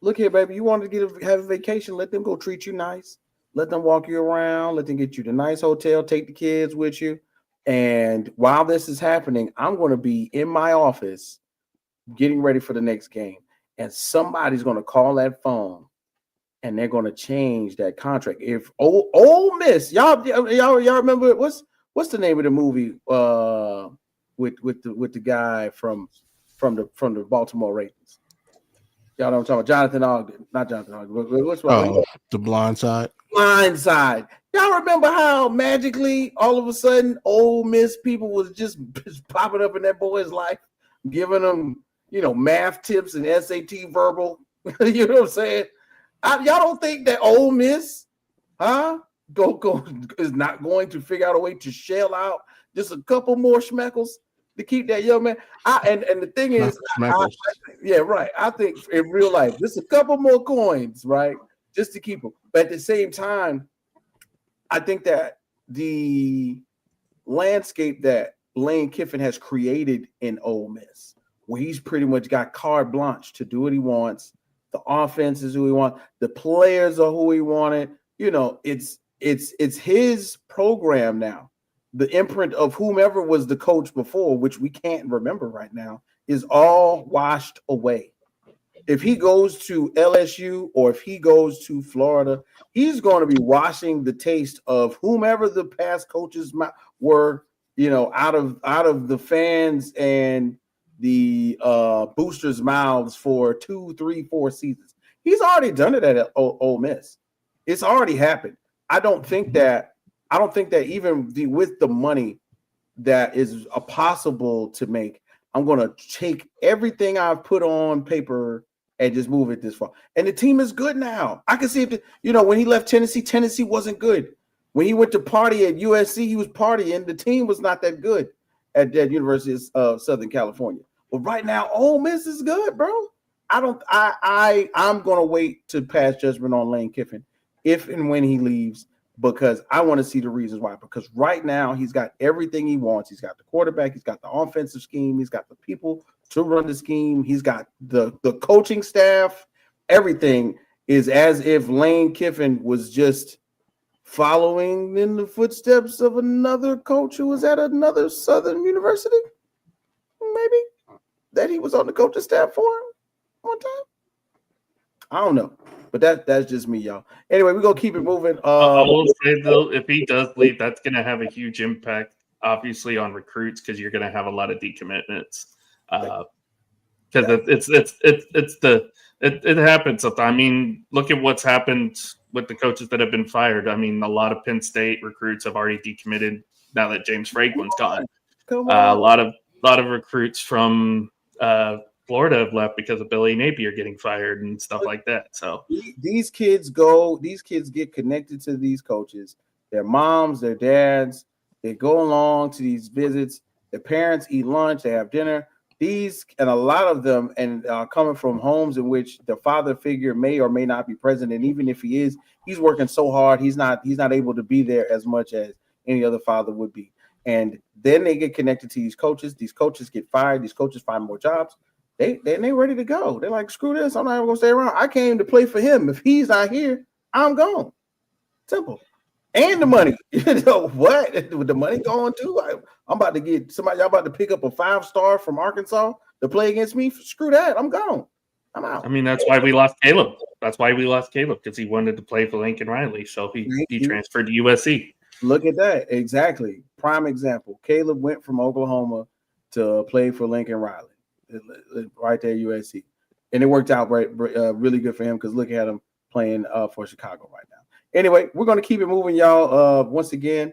Look here, baby. You want to have a vacation? Let them go treat you nice. Let them walk you around. Let them get you the nice hotel. Take the kids with you. And while this is happening, I'm going to be in my office getting ready for the next game. And somebody's going to call that phone, and they're going to change that contract. If Ole Miss, y'all remember what's the name of the movie with the guy from the Baltimore Ravens? Y'all know what I'm talking about. Jonathan Ogden. Not Jonathan Ogden. What's wrong? The Blind Side. Blind Side. Y'all remember how magically all of a sudden Ole Miss people was just popping up in that boy's life, giving him, math tips and SAT verbal. You know what I'm saying? Y'all don't think that Ole Miss, is not going to figure out a way to shell out just a couple more schmeckles to keep that young man? And the thing is, I think in real life, just a couple more coins, right, just to keep them. But at the same time, I think that the landscape that Lane Kiffin has created in Ole Miss, where he's pretty much got carte blanche to do what he wants. The offense is who he wants. The players are who he wanted. It's his program now. The imprint of whomever was the coach before, which we can't remember right now, is all washed away. If he goes to LSU or if he goes to Florida, he's going to be washing the taste of whomever the past coaches were, out of the fans and the boosters' mouths for 2, 3, 4 seasons. He's already done it at Ole Miss. It's already happened. I don't think that even with the money that is possible to make, I'm going to take everything I've put on paper and just move it this far. And the team is good now. I can see if when he left Tennessee wasn't good. When he went to party at USC, he was partying. The team was not that good at that University of Southern California. But right now, Ole Miss is good, bro. I'm going to wait to pass judgment on Lane Kiffin if and when he leaves, because I want to see the reasons why. Because right now, he's got everything he wants. He's got the quarterback. He's got the offensive scheme. He's got the people to run the scheme. He's got the coaching staff. Everything is as if Lane Kiffin was just following in the footsteps of another coach who was at another Southern university, maybe, that he was on the coaching staff for one time. I don't know, but that's just me, y'all. Anyway, we're gonna keep it moving. I will say though, if he does leave, that's gonna have a huge impact, obviously, on recruits, because you're gonna have a lot of decommitments. Because it happens sometimes. I mean, look at what's happened with the coaches that have been fired. I mean, a lot of Penn State recruits have already decommitted now that James Franklin's gone. A lot of recruits from Florida have left because of Billy Napier getting fired and stuff like that. So these kids get connected to these coaches, their moms, their dads. They go along to these visits. Their parents eat lunch. They have dinner. And a lot of them, and coming from homes in which the father figure may or may not be present, and even if he is, he's working so hard, he's not able to be there as much as any other father would be. And then they get connected to these coaches. These coaches get fired. These coaches find more jobs. They're ready to go. They're like, screw this. I'm not even gonna stay around. I came to play for him. If he's not here, I'm gone. Simple. And the money, what? With the money going too? I'm about to get somebody. Y'all about to pick up a 5-star from Arkansas to play against me? Screw that. I'm gone. I'm out. I mean, that's why we lost Caleb. Because he wanted to play for Lincoln Riley, so he transferred to USC. Look at that. Exactly. Prime example. Caleb went from Oklahoma to play for Lincoln Riley, right there at USC, and it worked out really good for him, because look at him playing for Chicago right now. Anyway, we're going to keep it moving, y'all. Once again,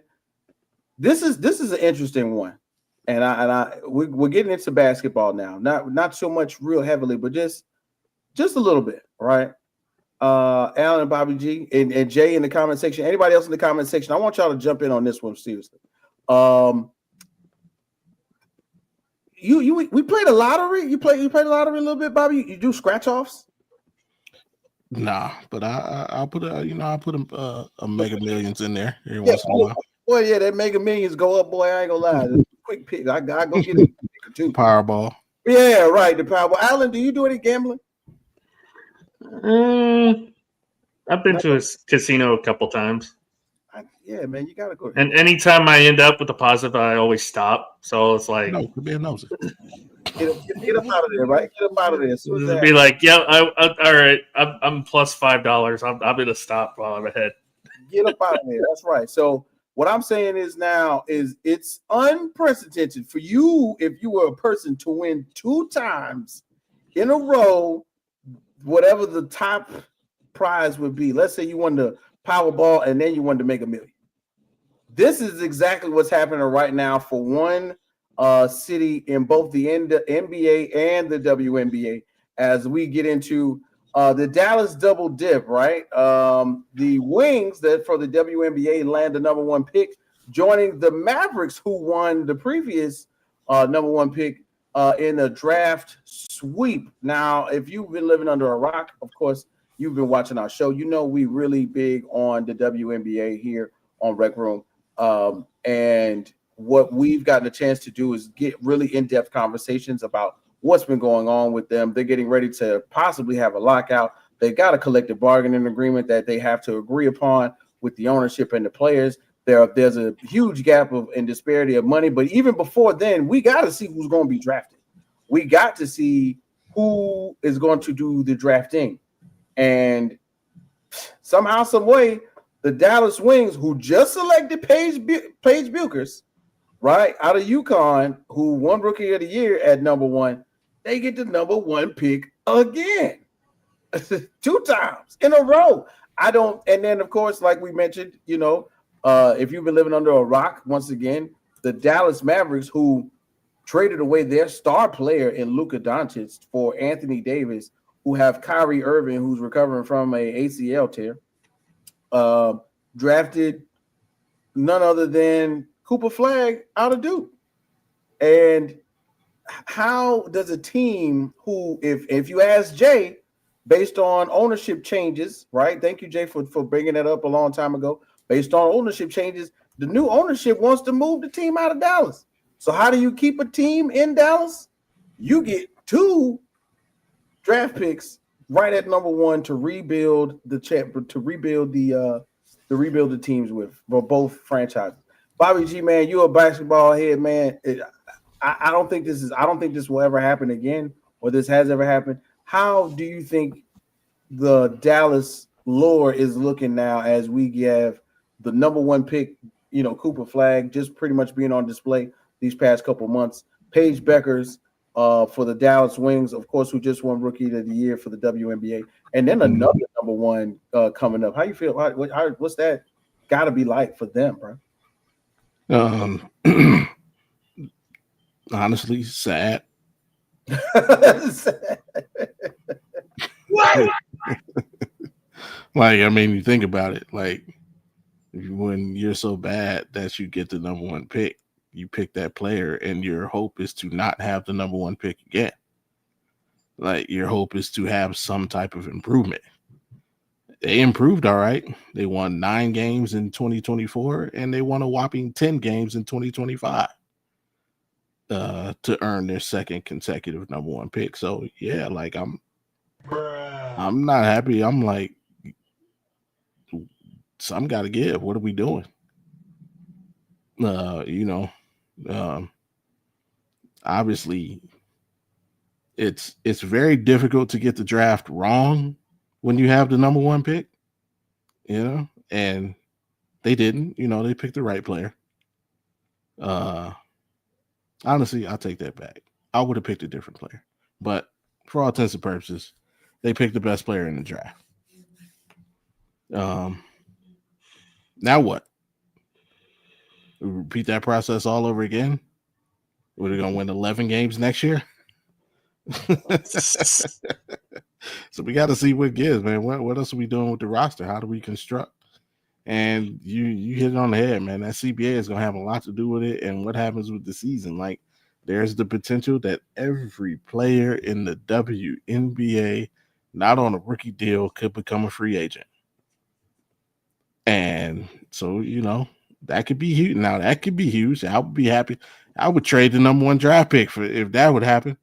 this is an interesting one, and we're getting into basketball now. Not so much real heavily, but just a little bit, right? Alan and Bobby G and Jay in the comment section. Anybody else in the comment section? I want y'all to jump in on this one seriously. We played a lottery. You played a lottery a little bit, Bobby. You do scratch offs. Nah, but I'll put I'll put a Mega Millions in there every Yeah, once in a while. boy, yeah, that Mega Millions go up, boy. I ain't gonna lie. Quick pick. I go get a pick or two. Powerball. Yeah, right. The Powerball. Alan, do you do any gambling? I've been to a casino a couple times. Yeah, man, you gotta go. And anytime I end up with a positive, I always stop. So it's like, No, being nosy. Get up out of there, right? Get up out of there. As soon as just that be like, yeah, all right, I'm plus $5. I'm gonna stop while I'm ahead. get up out of there. That's right. So what I'm saying is now is it's unprecedented for you if you were a person to win 2 times in a row, whatever the top prize would be. Let's say you won the Powerball and then you wanted to make $1 million. This is exactly what's happening right now for one city in both the NBA and the WNBA as we get into the Dallas double dip, right? The Wings that for the WNBA land the number 1 pick, joining the Mavericks who won the previous number 1 pick in a draft sweep. Now, if you've been living under a rock, of course, you've been watching our show. You know we really big on the WNBA here on Rec Room. And what we've gotten a chance to do is get really in-depth conversations about what's been going on with them. They're getting ready to possibly have a lockout. They got a collective bargaining agreement that they have to agree upon with the ownership and the players. There's a huge gap in disparity of money, but even before then, we got to see who's going to be drafted. We got to see who is going to do the drafting. And somehow, some way, the Dallas Wings, who just selected Paige Buchers, right, out of UConn, who won Rookie of the Year at number 1, they get the number 1 pick again. 2 times in a row. And then, of course, like we mentioned, if you've been living under a rock, once again, the Dallas Mavericks, who traded away their star player in Luka Doncic for Anthony Davis, who have Kyrie Irving, who's recovering from a ACL tear, drafted none other than Cooper Flagg out of Duke. And how does a team who, if you ask Jay, based on ownership changes, right? Thank you, Jay, for bringing that up a long time ago. Based on ownership changes, the new ownership wants to move the team out of Dallas. So how do you keep a team in Dallas? You get 2 draft picks right at number 1 to rebuild the teams with for both franchises. Bobby G, man, you're a basketball head, man. I don't think this will ever happen again, or this has ever happened. How do you think the Dallas lore is looking now as we have the number 1 pick, Cooper Flagg just pretty much being on display these past couple months? Paige Buchers for the Dallas Wings, of course, who just won Rookie of the Year for the WNBA, and then another number 1 coming up. How you feel? What's that got to be like for them, bro? Honestly, sad. Like, I mean, you think about it, like when you're so bad that you get the number 1 pick, you pick that player and your hope is to not have the number 1 pick again. Like, your hope is to have some type of improvement. They improved all right. They won 9 games in 2024 and they won a whopping 10 games in 2025 to earn their 2nd consecutive number 1 pick. So yeah, like I'm not happy. I'm like, some got to give. What are we doing? Obviously it's very difficult to get the draft wrong when you have the number 1 pick, and they didn't, they picked the right player. Honestly, I'll take that back. I would have picked a different player, but for all intents and purposes, they picked the best player in the draft. Now what? We repeat that process all over again? We're going to win 11 games next year? So we got to see what gives, man. What else are we doing with the roster? How do we construct? And you hit it on the head, man. That CBA is going to have a lot to do with it and what happens with the season. Like, there's the potential that every player in the WNBA not on a rookie deal, could become a free agent. And so, that could be huge. Now, that could be huge. I would be happy. I would trade the number 1 draft pick for if that would happen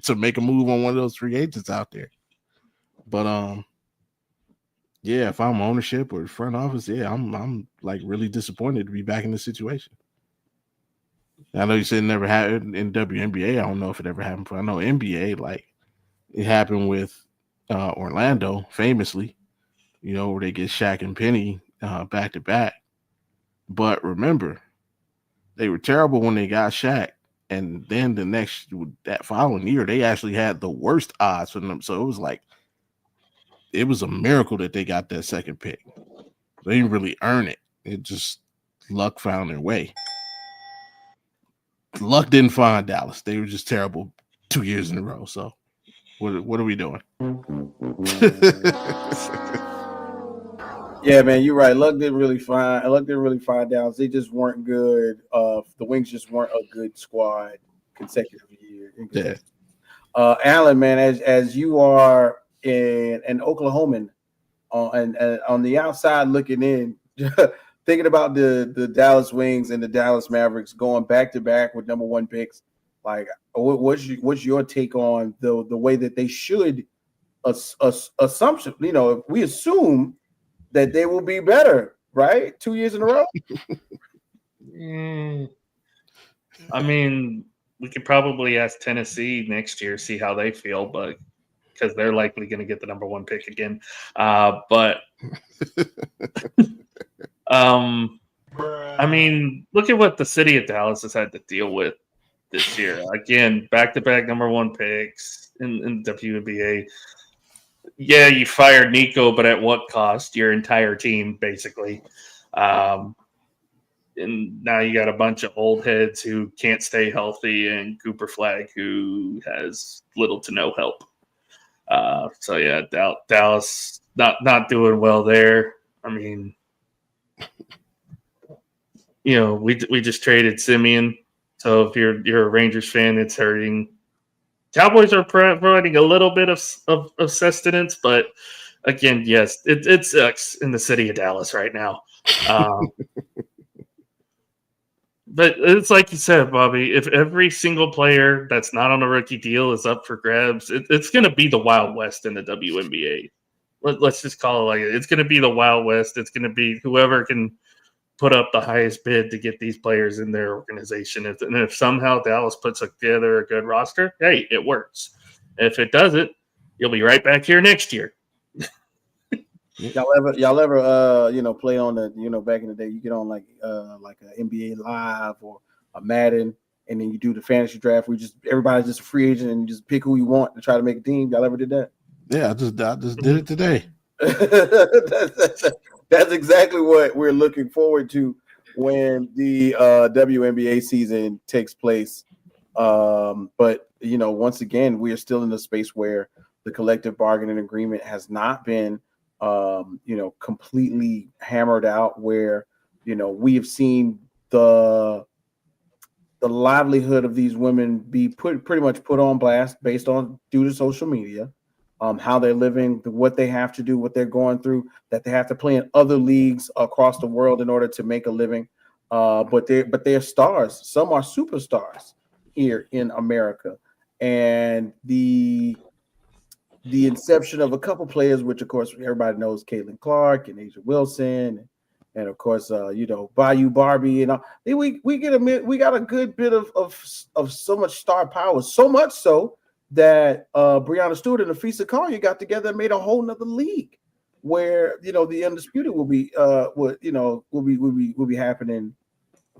to make a move on one of those free agents out there. But yeah, if I'm ownership or front office, yeah, I'm like really disappointed to be back in this situation. I know you said it never happened in WNBA. I don't know if it ever happened, but I know NBA, like it happened with Orlando, famously, where they get Shaq and Penny back to back. But remember, they were terrible when they got Shaq, and then that following year, they actually had the worst odds for them. So it was a miracle that they got that second pick. They didn't really earn it. It just luck found their way. Luck didn't find Dallas. They were just terrible 2 years in a row. So what are we doing? Yeah, man, you're right. Luck didn't really find Dallas. They just weren't good. The Wings just weren't a good squad consecutive year. Yeah. Alan, man, as you are an Oklahoman, and on the outside looking in, thinking about the Dallas Wings and the Dallas Mavericks going back to back with number 1 picks, like what's your take on the way that they should assumption? If we assume that they will be better, right? 2 years in a row. I mean, we could probably ask Tennessee next year, see how they feel, but because they're likely going to get the number 1 pick again. But I mean, look at what the city of Dallas has had to deal with this year. Again, back-to-back number 1 picks in WNBA. Yeah, you fired Nico, but at what cost? Your entire team, basically. And now you got a bunch of old heads who can't stay healthy, and Cooper Flag, who has little to no help. So yeah, Dallas not doing well there. I mean, we just traded Simeon, so if you're a Rangers fan, it's hurting. Cowboys are providing a little bit of sustenance, but again, yes, it sucks in the city of Dallas right now. But it's like you said, Bobby, if every single player that's not on a rookie deal is up for grabs, it's going to be the Wild West in the WNBA. Let's just call it like it. It's going to be the Wild West. It's going to be whoever can put up the highest bid to get these players in their organization. And if somehow Dallas puts together a good roster, hey, it works. If it doesn't, you'll be right back here next year. Y'all ever play on the back in the day, you get on like an NBA Live or a Madden, and then you do the fantasy draft where everybody's just a free agent and you just pick who you want to try to make a team. Y'all ever did that? Yeah, I just did it today. That's exactly what we're looking forward to when the WNBA season takes place. But once again, we are still in the space where the collective bargaining agreement has not been completely hammered out, where we have seen the livelihood of these women be pretty much put on blast due to social media. How they're living, what they have to do, what they're going through, that they have to play in other leagues across the world in order to make a living. But they're stars. Some are superstars here in America. And the inception of a couple players, which of course everybody knows, Caitlin Clark and Asia Wilson, and of course Bayou Barbie, and all. We got a good bit of so much star power, so much so that Breonna Stewart and Afisa Collier got together and made a whole nother league where the Undisputed will be happening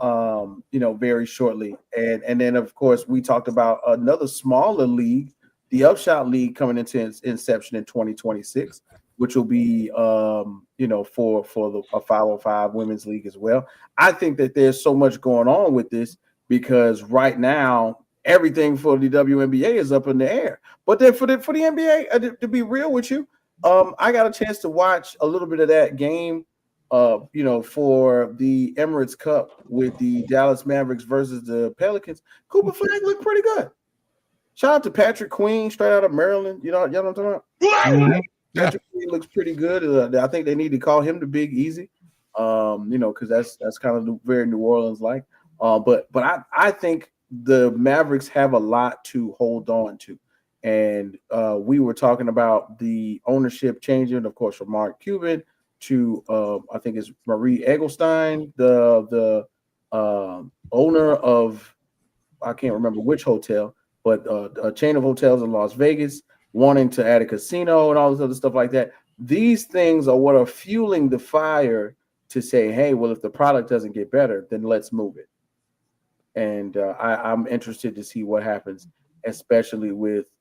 very shortly. And then of course we talked about another smaller league, the Upshot League, coming into its inception in 2026, which will be for a 505 women's league as well. I think that there's so much going on with this because right now everything for the WNBA is up in the air. But then for the NBA, to be real with you, I got a chance to watch a little bit of that game, for the Emirates Cup with the Dallas Mavericks versus the Pelicans. Cooper Flag looked pretty good. Shout out to Patrick Queen, straight out of Maryland. You know what I'm talking about? Mhm. Yeah. Patrick Queen looks pretty good. I think they need to call him the Big Easy. Because that's kind of very New Orleans like. But I think the Mavericks have a lot to hold on to. And we were talking about the ownership changing, of course, from Mark Cuban to I think it's Marie Egelstein, the owner of, I can't remember which hotel, but a chain of hotels in Las Vegas, wanting to add a casino and all this other stuff like that. These things are what are fueling the fire to say, hey, well, if the product doesn't get better, then let's move it. And I'm interested to see what happens, especially with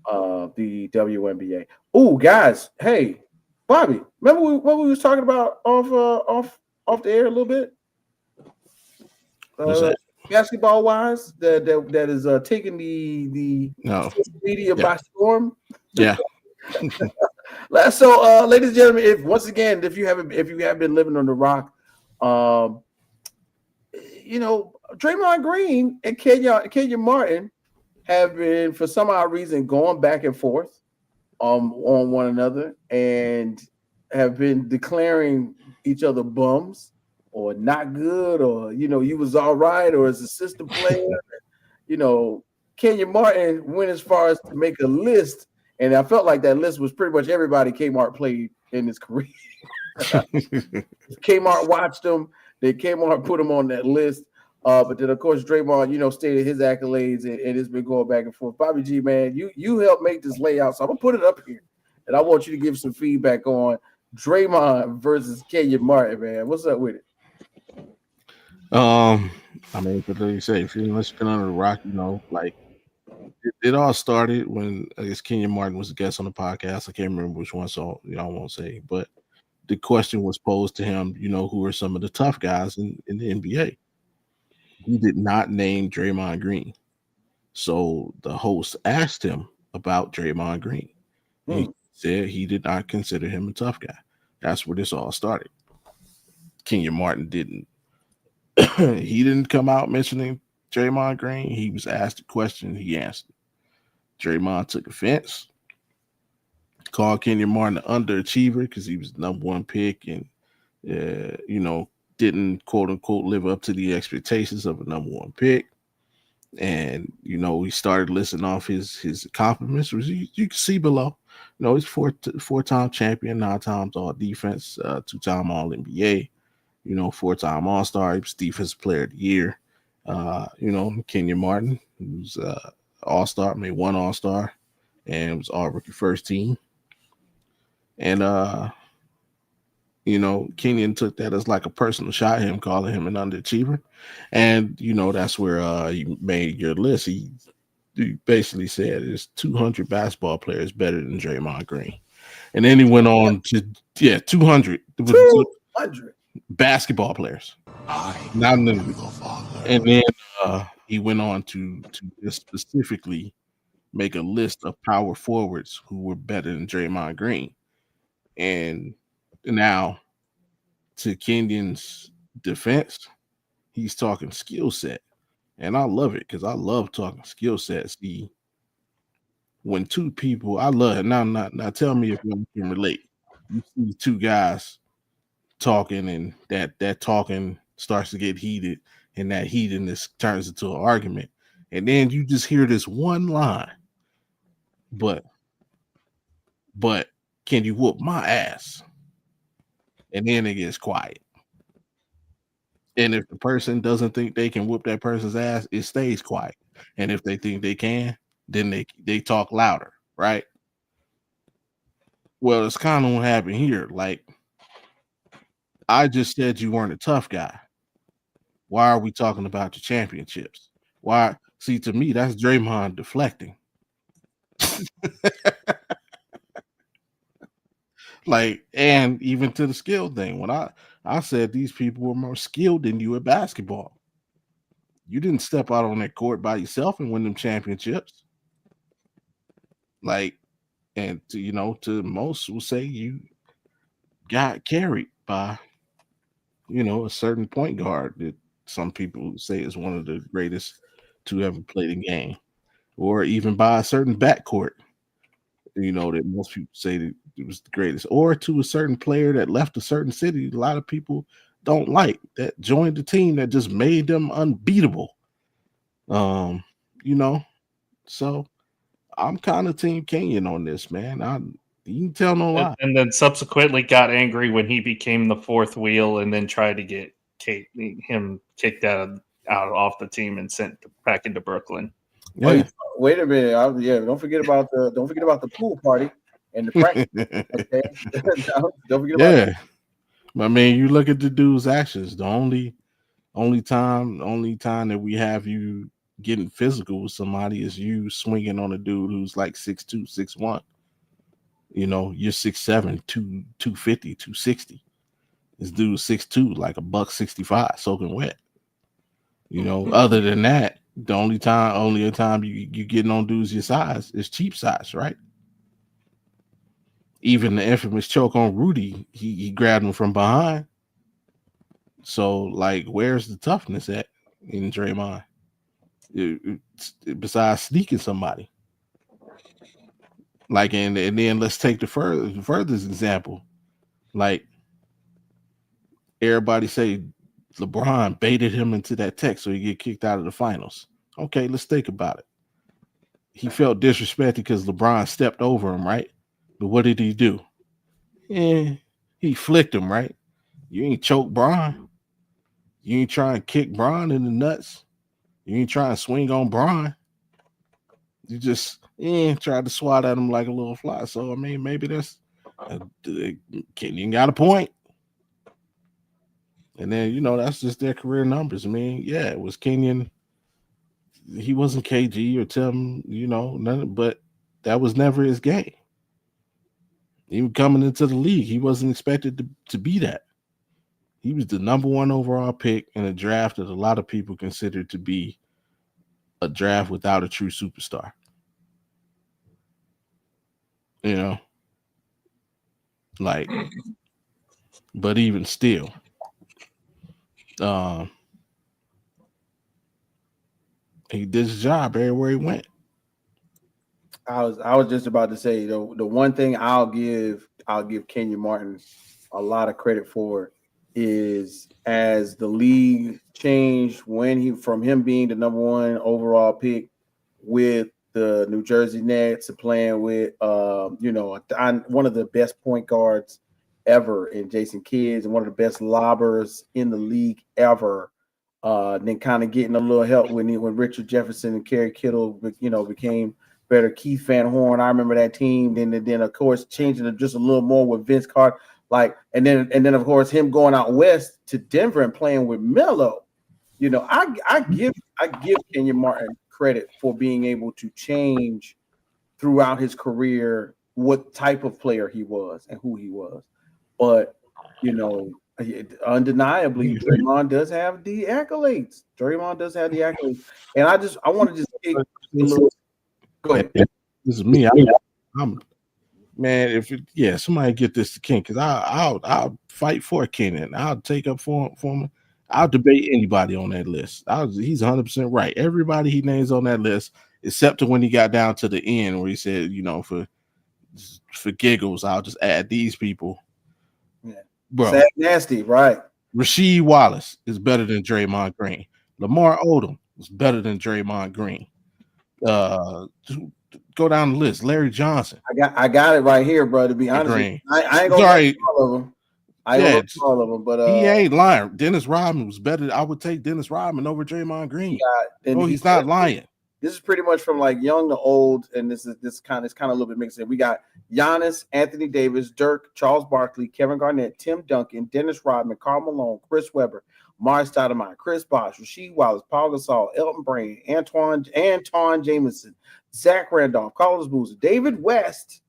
the WNBA. Oh, guys, hey, Bobby, remember what we was talking about off the air a little bit? What's that? Basketball wise, that is taking the social media by storm. Yeah. So, ladies and gentlemen, if you have been living on the rock, Draymond Green and Kenya Martin have been, for some odd reason, going back and forth on one another and have been declaring each other bums or not good, or you was all right, or as a system player. Kenya Martin went as far as to make a list, and I felt like that list was pretty much everybody Kmart played in his career. Kmart watched him. Then Kmart put him on that list. But then, of course, Draymond, stated his accolades, and it's been going back and forth. Bobby G, man, you helped make this layout, so I'm going to put it up here. And I want you to give some feedback on Draymond versus Kenya Martin, man. What's up with it? I mean, but like you say, if you're been under the rock, like it all started when I guess Kenya Martin was a guest on the podcast. I can't remember which one, so I won't say. But the question was posed to him, who are some of the tough guys in the NBA? He did not name Draymond Green. So the host asked him about Draymond Green. He said he did not consider him a tough guy. That's where this all started. Kenya Martin didn't. He didn't come out mentioning Draymond Green. He was asked a question. He answered. Draymond took offense, called Kenya Martin an underachiever because he was the number one pick and, didn't, quote unquote, live up to the expectations of a number one pick. And, he started listing off his accomplishments, which you can see below. He's four-time champion, 9 times all defense, 2-time all NBA. 4-time All-Star. He was Defensive Player of the Year. Kenya Martin, who's All-Star, made 1 All-Star, and was All-Rookie First Team. And Kenyon took that as like a personal shot, him calling him an underachiever. And that's where you made your list. He basically said there's 200 basketball players better than Draymond Green. And then he went on to 200. 200 basketball players. Not in the And then he went on to just specifically make a list of power forwards who were better than Draymond Green. And now, to Kenyon's defense, he's talking skill set. And I love it because I love talking skill sets. When two people, I love it. Now tell me if you can relate. You see 2 guys talking, and that talking starts to get heated, and that heatedness turns into an argument. And then you just hear this one line, but can you whoop my ass? And then it gets quiet. And if the person doesn't think they can whoop that person's ass, it stays quiet. And if they think they can, then they talk louder, right? Well, it's kind of what happened here. Like, I just said you weren't a tough guy. Why are we talking about your championships? Why? See, to me, that's Draymond deflecting. Like, and even to the skill thing, when I said these people were more skilled than you at basketball. You didn't step out on that court by yourself and win them championships. Like, and to most will say you got carried by, a certain point guard that some people say is one of the greatest to ever play the game. or even by a certain backcourt, that most people say that it was the greatest, or to a certain player that left a certain city a lot of people don't like, that joined the team that just made them unbeatable. Um, so I'm kind of Team Kenyon on this, man. You can tell no lie. And then subsequently got angry when he became the fourth wheel, and then tried to get him kicked out off the team and sent back into Brooklyn. Yeah. Wait a minute. Don't forget about the pool party and the practice. Okay? Don't forget about that. I mean, you look at the dude's actions. The only time that we have you getting physical with somebody is you swinging on a dude who's like 6'2", 6'1". You're 6'7", 250, 260. This dude's 6'2", like $165, soaking wet. Other than that, the only time you getting on dudes your size is cheap size, right? Even the infamous choke on Rudy, he grabbed him from behind. So, like, where's the toughness at in Draymond? Besides sneaking somebody. Like, and then let's take the furthest example. Like, everybody say LeBron baited him into that text so he get kicked out of the finals. Okay, let's think about it. He felt disrespected because LeBron stepped over him, right? But what did he do? He flicked him, right? You ain't choke Bron. You ain't trying to kick Bron in the nuts. You ain't trying to swing on Bron. You just tried to swat at him like a little fly. So, I mean, maybe that's Kenyon got a point. And then, that's just their career numbers. I mean, yeah, it was Kenyon. He wasn't KG or Tim, none, but that was never his game. Even coming into the league, he wasn't expected to be that. He was the number 1 overall pick in a draft that a lot of people considered to be a draft without a true superstar. Like, but even still, he did his job everywhere he went. I was just about to say the one thing I'll give Kenyon Martin a lot of credit for is, as the league changed from him being the number 1 overall pick with the New Jersey Nets and playing with one of the best point guards ever in Jason Kidd and one of the best lobbers in the league ever. Then kind of getting a little help when Richard Jefferson and Kerry Kittle became better. Keith Van Horn, I remember that team. Then of course changing it just a little more with Vince Carter. And then of course him going out west to Denver and playing with Melo. I give Kenyon Martin credit for being able to change throughout his career what type of player he was and who he was. But undeniably, Draymond does have the accolades. And I want to just take a little. Go ahead. This is me. I'm man. Somebody get this to Ken, because I'll fight for Kenyon. I'll take up for him. I'll debate anybody on that list. He's 100% right. Everybody he names on that list, except to when he got down to the end where he said, for giggles, I'll just add these people. Yeah. Bro, Sad nasty, right? Rasheed Wallace is better than Draymond Green. Lamar Odom is better than Draymond Green. Go down the list. Larry Johnson. I got it right here, bro. To be honest, I ain't gonna go all of them. I ain't gonna all of them, but he ain't lying. Dennis Rodman was better. I would take Dennis Rodman over Draymond Green. He's not lying. This is pretty much from like young to old, and it's kind of a little bit mixed in. We got Giannis, Anthony Davis, Dirk, Charles Barkley, Kevin Garnett, Tim Duncan, Dennis Rodman, Karl Malone, Chris Webber, Mars Stoudemire, Chris Bosh, Rasheed Wallace, Paul Gasol, Elton Brand, Antoine Jameson, Zach Randolph, Carlos Boozer, David West, ?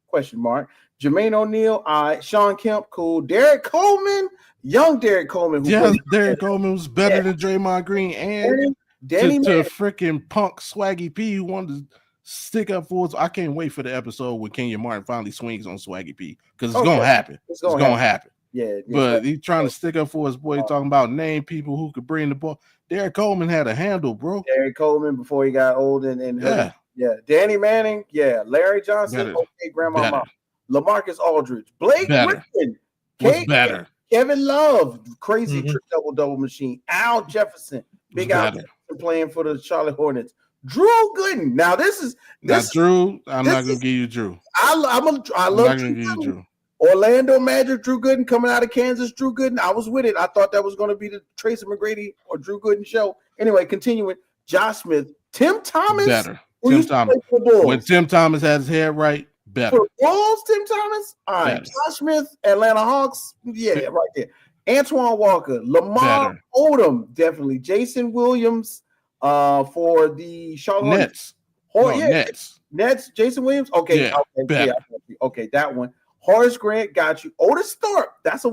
Jermaine O'Neal, Sean Kemp, cool. Derek Coleman, young Derek Coleman. Derek Coleman was better than Draymond Green, and Danny to freaking punk Swaggy P who wanted to stick up for us. I can't wait for the episode where Kenyon Martin finally swings on Swaggy P, because it's gonna happen. It's gonna happen. Yeah, but he's trying to stick up for his boy, talking about name people who could bring the ball. Derek Coleman had a handle, bro. Derek Coleman before he got old and hurt. Yeah. Danny Manning. Yeah. Larry Johnson. Better. Okay, Grandma Better. Mom. LaMarcus Aldridge. Blake Better. Griffin. What's better? Kevin Love. Crazy Mhm. double machine. Al Jefferson. Big Al Better. Jefferson playing for the Charlotte Hornets. Drew Gooden. Now Drew. I'm not this gonna is- give you Drew. I I'm love not Drew gonna give you Gooden. Drew. Orlando Magic, Drew Gooden coming out of Kansas, Drew Gooden. I was with it. I thought that was going to be the Tracy McGrady or Drew Gooden show. Anyway, continuing. Josh Smith, Tim Thomas. Better. Who Tim used to Thomas. play for the Bulls. When Tim Thomas had his head right, better. For the Bulls, Tim Thomas. All right. Better. Josh Smith, Atlanta Hawks. Yeah, right there. Antoine Walker, Lamar Better. Odom, definitely. Jason Williams for the Charlotte Nets. Hornets. No, Nets. Nets, Jason Williams. Okay, Yeah, better. Okay, that one. Horace Grant got you. Otis Thorpe. That's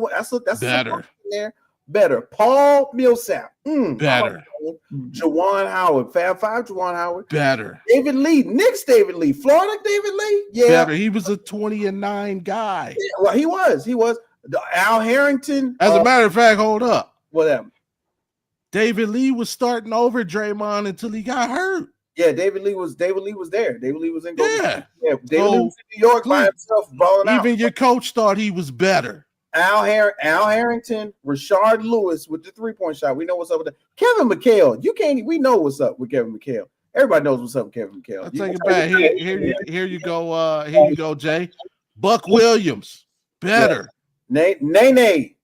Better. there. Better. Paul Millsap. Better. Jawan Howard. Fab Five. Jawan Howard. Better. David Lee. Knicks David Lee. Florida David Lee. Yeah. Better. He was a 20-9 guy. Yeah, well, he was. Al Harrington. As a matter of fact, hold up. Whatever. David Lee was starting over Draymond until he got hurt. Yeah, David Lee was there. David Lee was in Golden Yeah. State. Yeah, David Lee was in New York by himself, balling out. Even your coach thought he was better. Al Harrington, Rashard Lewis with the 3-point shot. We know what's up with that. Kevin McHale. We know what's up with Kevin McHale. Everybody knows what's up with Kevin McHale. I'll take it back. Here you go. Here you go, Jay. Buck Williams. Better. Yeah. Nene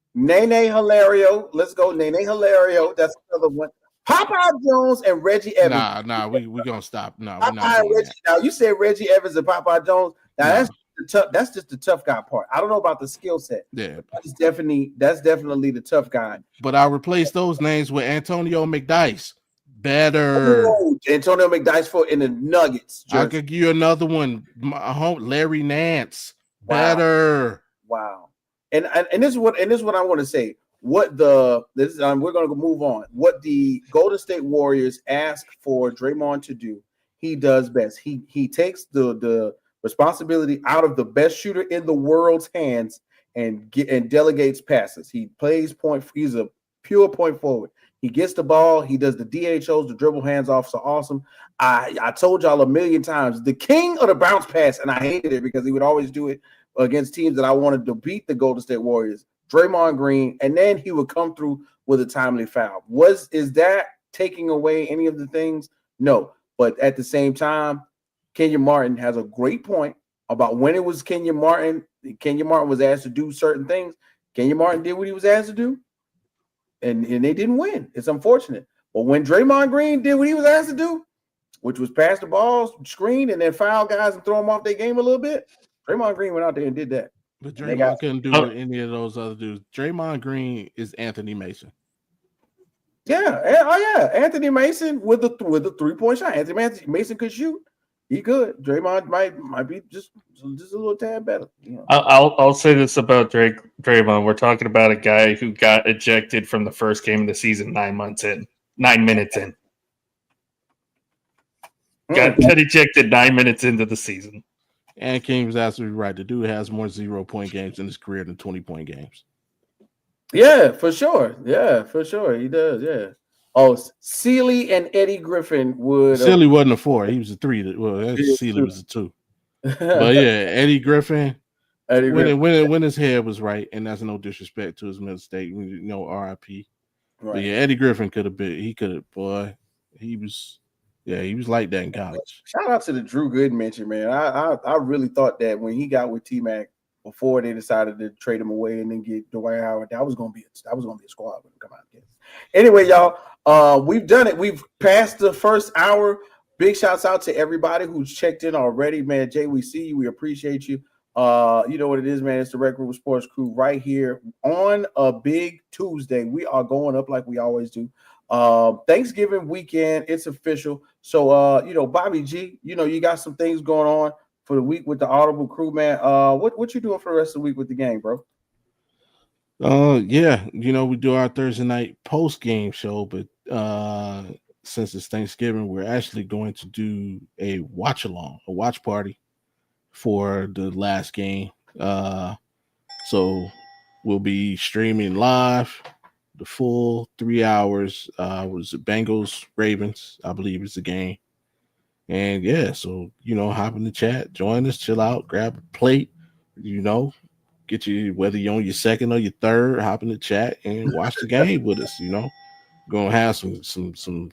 Hilario. Let's go. Nene Hilario. That's another one. Popeye Jones and Reggie Evans. Nah, we gonna stop. No, we're not doing that. Now you said Reggie Evans and Popeye Jones. Now that's just the tough guy part. I don't know about the skill set. Yeah, that's definitely the tough guy. But I replaced those names with Antonio McDyess. Better. Oh, Antonio McDyess in the Nuggets. Jersey. I could give you another one. Larry Nance. Better. Wow. And this is what I want to say. We're going to move on. What the Golden State Warriors ask for Draymond to do, he does best. He takes the responsibility out of the best shooter in the world's hands and delegates passes. He plays point. He's a pure point forward. He gets the ball. He does the DHOs, the dribble hands off. So awesome. I told y'all a million times, the king of the bounce pass, and I hated it because he would always do it against teams that I wanted to beat the Golden State Warriors. Draymond Green, and then he would come through with a timely foul. Is that taking away any of the things? No, but at the same time, Kenyon Martin has a great point about when it was Kenyon Martin. Kenyon Martin was asked to do certain things. Kenyon Martin did what he was asked to do, and they didn't win. It's unfortunate. But when Draymond Green did what he was asked to do, which was pass the ball, screen, and then foul guys and throw them off their game a little bit, Draymond Green went out there and did that. But Draymond couldn't do any of those other dudes. Draymond Green is Anthony Mason. Yeah. Oh yeah. Anthony Mason with the 3-point shot. Anthony Mason could shoot. He could. Draymond might be just a little tad better. You know? I'll say this about Draymond. We're talking about a guy who got ejected from the first game of the season 9 minutes in. Got ejected 9 minutes into the season. And King was absolutely right. The dude has more 0-point games in his career than 20-point games. Yeah, for sure. Yeah, for sure. He does. Yeah. Oh, Sealy and Eddie Griffin would. Sealy wasn't a 4. He was a 3. Well, Sealy was a 2. But yeah, Eddie Griffin. When his head was right, and that's no disrespect to his mistake. RIP. Right. But yeah, Eddie Griffin could have been. He could have. Boy, he was. Yeah, he was like that in college. Shout out to the Drew Gooden mention, man. I really thought that when he got with T-Mac before they decided to trade him away and then get Dwight Howard, that was gonna be a squad when he come out again. Anyway, y'all, we've done it. We've passed the first hour. Big shouts out to everybody who's checked in already, man. Jay, we see you. We appreciate you. You know what it is, man. It's the Rec Room Sports Crew right here on a big Tuesday. We are going up like we always do. Thanksgiving weekend, it's official. So Bobby G, you got some things going on for the week with the Audible crew, man. What you doing for the rest of the week with the game, bro? Yeah, we do our Thursday night post game show, but since it's Thanksgiving, we're actually going to do a watch along, a watch party for the last game. So we'll be streaming live the full 3 hours. Was it Bengals Ravens? I believe it's the game. And yeah, so hop in the chat, join us, chill out, grab a plate, get you, whether you're on your second or your third, hop in the chat and watch the game with us. Gonna have some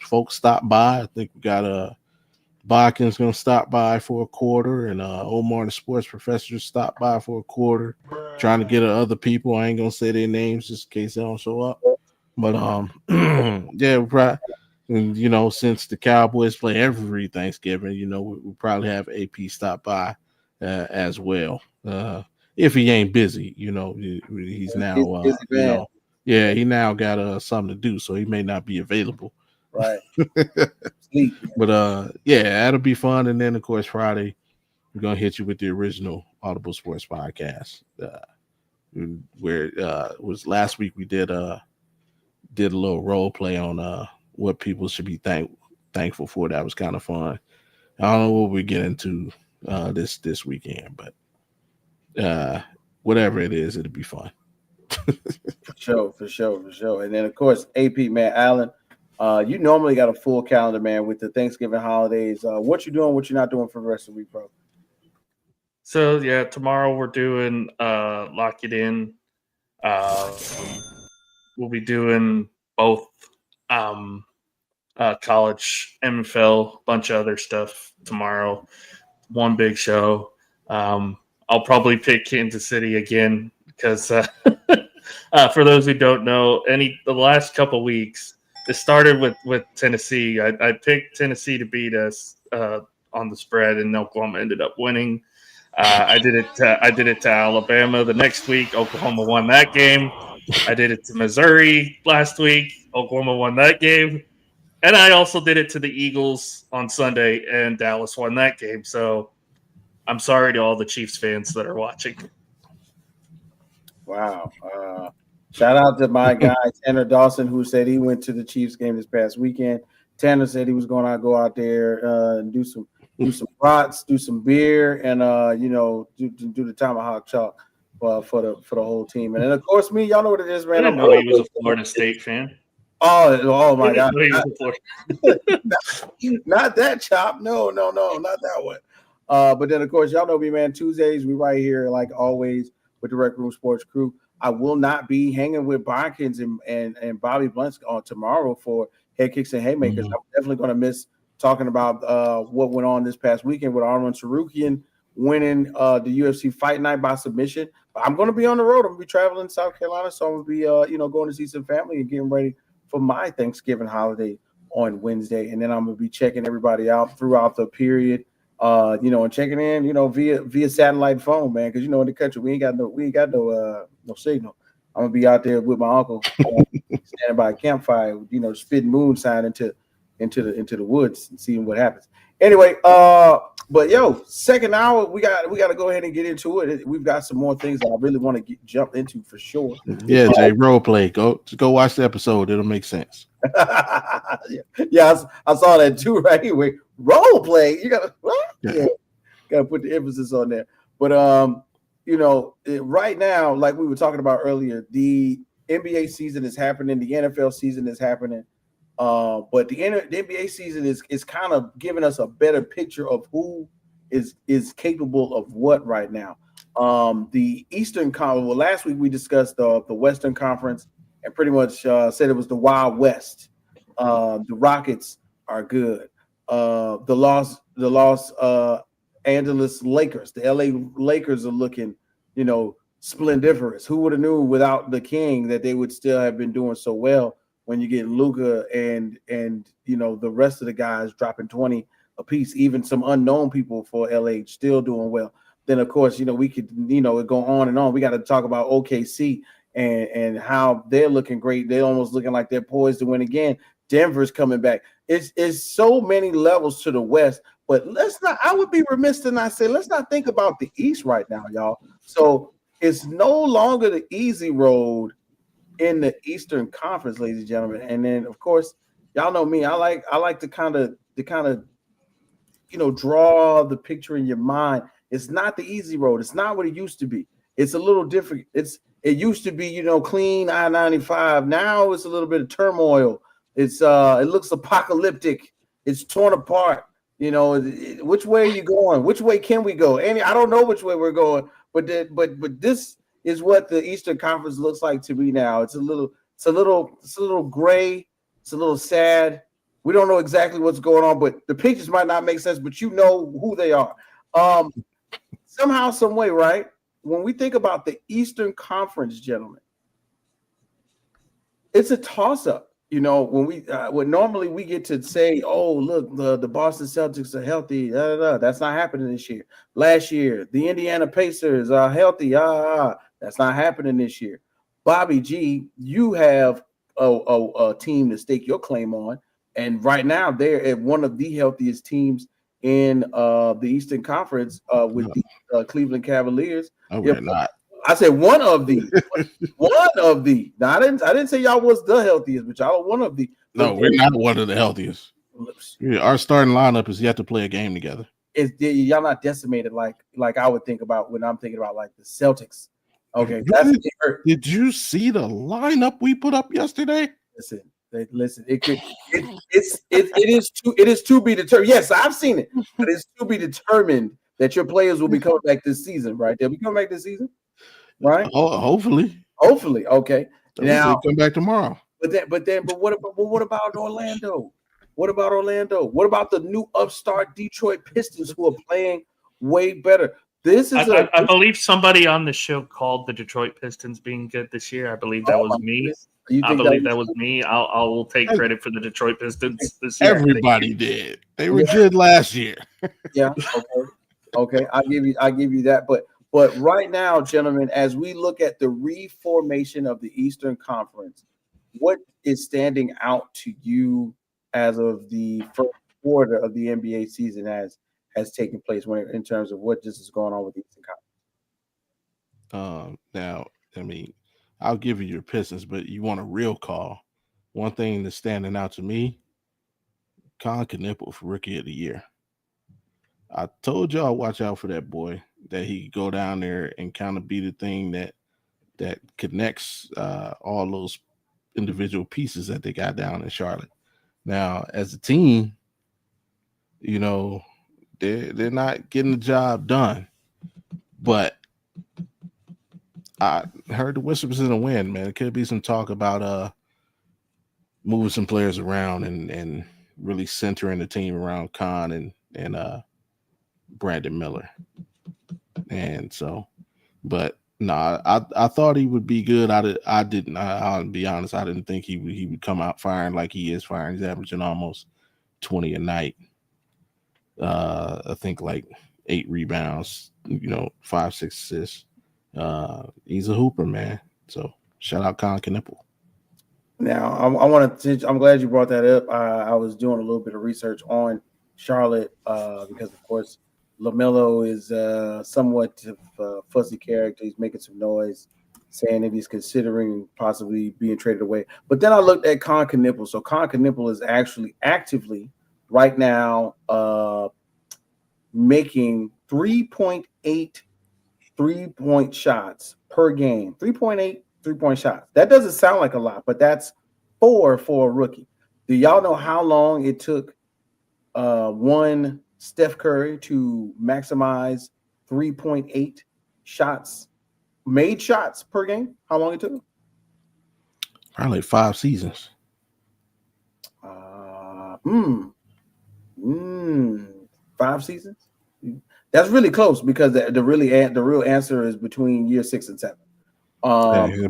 folks stop by. I think we got Bodkin's gonna stop by for a quarter, and Omar the sports professor stop by for a quarter, trying to get other people. I ain't gonna say their names just in case they don't show up. But yeah, we probably, and since the Cowboys play every Thanksgiving, we probably have AP stop by as well. If he ain't busy, he's now yeah, he now got something to do, so he may not be available. Right. But yeah, that'll be fun. And then of course Friday, we're gonna hit you with the original Audible Sports Podcast. Where was last week we did a little role play on what people should be thankful for. That was kind of fun. I don't know what we get into this weekend, but whatever it is, it'll be fun. For sure. And then of course, AP man, Allen, you normally got a full calendar, man, with the Thanksgiving holidays. What you doing, what you're not doing for the rest of the week, bro? So yeah, tomorrow we're doing Lock It In. We'll be doing both college, NFL, bunch of other stuff tomorrow. One big show. I'll probably pick Kansas City again because for those who don't know, the last couple weeks, it started with Tennessee. I picked Tennessee to beat us on the spread, and Oklahoma ended up winning. I did it to Alabama the next week. Oklahoma won that game. I did it to Missouri last week. Oklahoma won that game. And I also did it to the Eagles on Sunday, and Dallas won that game. So I'm sorry to all the Chiefs fans that are watching. Wow. Shout out to my guy, Tanner Dawson, who said he went to the Chiefs game this past weekend. Tanner said he was going to go out there and do some brats, do some beer, and do the tomahawk chalk for the whole team. And then of course me, y'all know what it is, man. I didn't know he was a Florida State fan. Oh my God! Not that chop. No, not that one. But then of course y'all know me, man. Tuesdays we right here like always with the Rec Room Sports crew. I will not be hanging with Bodkins and Bobby Blunt on tomorrow for Head Kicks and Haymakers. I'm definitely going to miss talking about what went on this past weekend with Arman Sarukian winning the UFC Fight Night by submission. But I'm going to be on the road. I'm going to be traveling to South Carolina, so I'm going to be going to see some family and getting ready for my Thanksgiving holiday on Wednesday. And then I'm going to be checking everybody out throughout the period. And checking in, via satellite phone, man, because in the country we ain't got no signal. I'm gonna be out there with my uncle, standing by a campfire, spitting moonshine into the woods and seeing what happens. Anyway, but second hour we got to go ahead and get into it. We've got some more things that I really want to jump into for sure. Yeah, Jay, role play. Go watch the episode. It'll make sense. Yeah, I saw that too. Right, anyway, role play. You gotta put the emphasis on that. But right now, like we were talking about earlier, the NBA season is happening. The NFL season is happening. But the NBA season is kind of giving us a better picture of who is capable of what right now. The Eastern Conference. Well, last week we discussed the Western Conference and pretty much said it was the Wild West. The Rockets are good. The Los Angeles Lakers, the LA Lakers are looking, splendiferous. Who would have knew without the King that they would still have been doing so well when you get Luka and the rest of the guys dropping 20 apiece, even some unknown people for LA still doing well. Then of course, we could, go on and on. We got to talk about OKC and how they're looking great. They're almost looking like they're poised to win again. Denver's coming back. It's so many levels to the West, but I would be remiss to not say, let's not think about the East right now, y'all. So it's no longer the easy road in the Eastern Conference, ladies and gentlemen. And then of course, y'all know me, I like to kind of draw the picture in your mind. It's not the easy road. It's not what it used to be. It's a little different. It used to be, clean I-95. Now it's a little bit of turmoil. It looks apocalyptic. It's torn apart. You know, which way are you going? Which way can we go? And I don't know which way we're going, but this is what the Eastern Conference looks like to me now. It's a little gray. It's a little sad. We don't know exactly what's going on, but the pictures might not make sense, but you know who they are. Somehow, some way, right? When we think about the Eastern Conference, gentlemen, it's a toss-up. You know, when normally we get to say, oh, look, the Boston Celtics are healthy. That's not happening this year. Last year, the Indiana Pacers are healthy. That's not happening this year. Bobby G, you have a team to stake your claim on. And right now, they're at one of the healthiest teams in the Eastern Conference with the Cleveland Cavaliers. No, we're not. I said one of the. One of the. Now, I didn't say y'all was the healthiest, but y'all are one of the. No, we're not one of the healthiest. Our starting lineup is yet to play a game together. Y'all not decimated like I would think about when I'm thinking about like the Celtics. Okay, did you see the lineup we put up yesterday? Listen. It is to be determined. Yes, I've seen it, but it's to be determined that your players will be coming back this season, right? They'll be coming back this season, right? Hopefully. Okay. Now come back tomorrow. But what about Orlando? What about Orlando? What about the new upstart Detroit Pistons who are playing way better? I believe somebody on the show called the Detroit Pistons being good this year. I believe that was me. I believe that was me. I will take credit for the Detroit Pistons this year. Everybody did. They were good last year. Yeah. Okay. I'll give you that. But right now, gentlemen, as we look at the reformation of the Eastern Conference, what is standing out to you as of the first quarter of the NBA season has taken place in terms of what just is going on with the Eastern Conference? Now, I mean, I'll give you your Pistons, but you want a real call. One thing that's standing out to me, Colin Knippel for Rookie of the Year. I told y'all watch out for that boy, that he could go down there and kind of be the thing that connects all those individual pieces that they got down in Charlotte. Now, as a team, you know, they're not getting the job done, but I heard the whispers in the wind, man. It could be some talk about moving some players around and really centering the team around Khan and Brandon Miller. And so, but no, I thought he would be good. I'll be honest, I didn't think he would come out firing like he is firing. He's averaging almost 20 a night. I think like 8 rebounds, 5, 6 assists. He's a hooper, man. So shout out Colin Knippel. Now I'm glad you brought that up. I was doing a little bit of research on Charlotte because of course LaMelo is somewhat of a fuzzy character. He's making some noise saying that he's considering possibly being traded away. But then I looked at Colin Knippel. So Colin Knippel is actually actively right now making 3.8 3-point shots per game. 3.8 3-point shots. That doesn't sound like a lot, but that's 4 for a rookie. Do y'all know how long it took one Steph Curry to maximize 3.8 made shots per game? How long it took? Probably 5 seasons. 5 seasons? That's really close because the real answer is between year 6 and 7.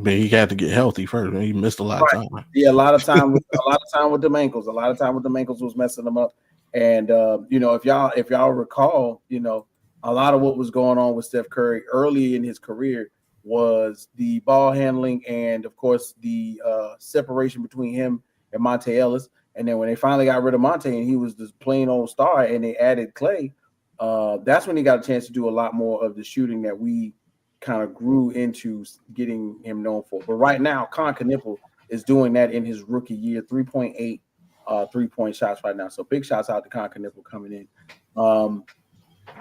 He had to get healthy first. He missed a lot of time. Yeah, a lot of time with them ankles. A lot of time with them ankles was messing them up. And if y'all recall, a lot of what was going on with Steph Curry early in his career was the ball handling and of course the separation between him and Monte Ellis. And then when they finally got rid of Monte and he was this plain old star and they added Clay, that's when he got a chance to do a lot more of the shooting that we kind of grew into getting him known for. But right now, Colin Knippel is doing that in his rookie year, 3.8 3-point shots right now. So big shouts out to Colin Knippel coming in.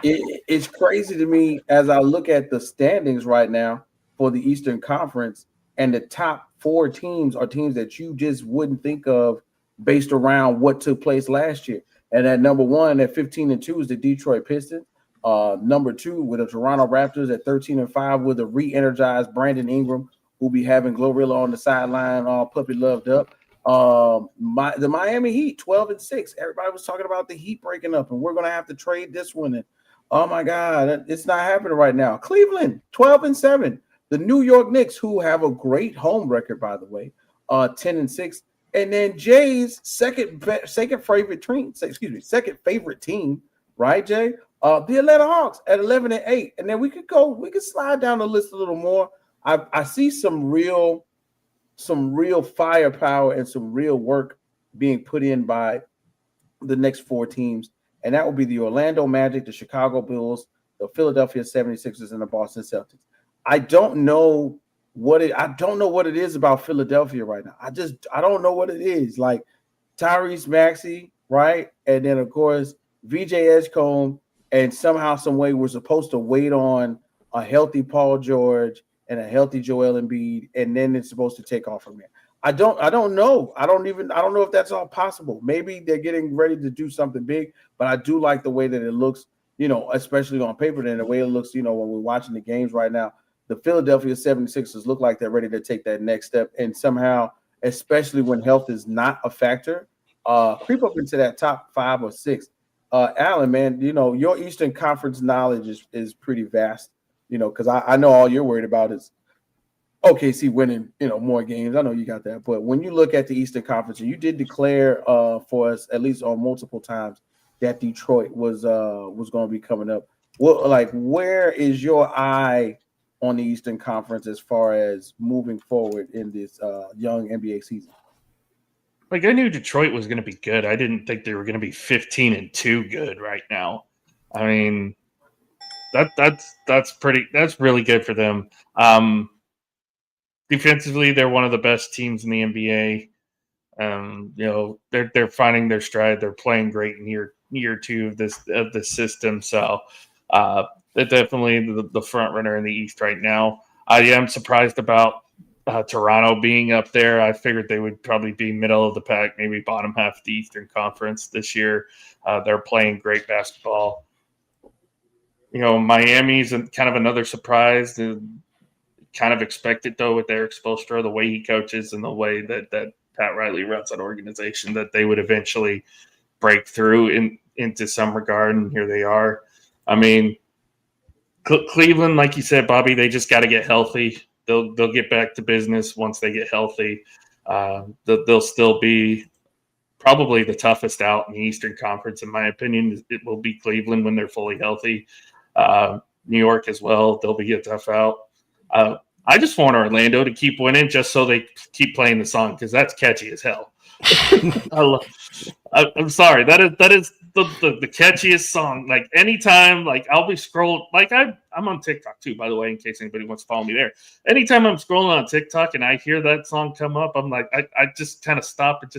It's crazy to me as I look at the standings right now for the Eastern Conference, and the top 4 teams are teams that you just wouldn't think of based around what took place last year. And at number 1 at 15-2 is the Detroit Pistons. Number 2 with the Toronto Raptors at 13-5 with a re-energized Brandon Ingram, who'll be having Glorilla on the sideline, all puppy loved up. The Miami Heat 12-6. Everybody was talking about the Heat breaking up, and we're gonna have to trade this one. And oh my God, it's not happening right now. Cleveland 12-7. The New York Knicks, who have a great home record, by the way, 10-6. And then Jay's second favorite team, right, Jay? The Atlanta Hawks at 11-8. And then we could slide down the list a little more. I see some real firepower and some real work being put in by the next 4 teams. And that will be the Orlando Magic, the Chicago Bulls, the Philadelphia 76ers, and the Boston Celtics. I don't know what it is about Philadelphia right now. I don't know what it is. Like Tyrese Maxey, right? And then of course VJ Edgecombe, and somehow, some way, we're supposed to wait on a healthy Paul George and a healthy Joel Embiid, and then it's supposed to take off from there. I don't know. I don't know if that's all possible. Maybe they're getting ready to do something big, but I do like the way that it looks, especially on paper, and the way it looks, when we're watching the games right now. The Philadelphia 76ers look like they're ready to take that next step, and somehow, especially when health is not a factor, creep up into that top 5 or 6. Alan, man, your Eastern Conference knowledge is pretty vast, because I know all you're worried about is OKC winning, more games. I know you got that. But when you look at the Eastern Conference, and you did declare for us, at least on multiple times, that Detroit was going to be coming up. Well, where is your eye on the Eastern Conference as far as moving forward in this young NBA season? I knew Detroit was going to be good. I didn't think they were going to be 15-2 good right now. I mean, that's really good for them. Defensively, they're one of the best teams in the NBA. They're finding their stride. They're playing great in year 2 of the system. So they're definitely the front runner in the East right now. I am surprised about Toronto being up there. I figured they would probably be middle of the pack, maybe bottom half of the Eastern Conference this year. They're playing great basketball. Miami's kind of another surprise. Kind of expected, though, with Eric Spoelstra, the way he coaches and the way that Pat Riley runs that organization, that they would eventually break through into some regard, and here they are. I mean, Cleveland, like you said, Bobby, they just got to get healthy. They'll get back to business once they get healthy. They'll still be probably the toughest out in the Eastern Conference, in my opinion. It will be Cleveland when they're fully healthy. New York as well. They'll be a tough out. I just want Orlando to keep winning just so they keep playing the song, because that's catchy as hell. I'm sorry. That is the catchiest song. Like anytime, I'll be scrolling. I'm on TikTok too, by the way, in case anybody wants to follow me there. Anytime I'm scrolling on TikTok and I hear that song come up, I'm like, I just kind of stop and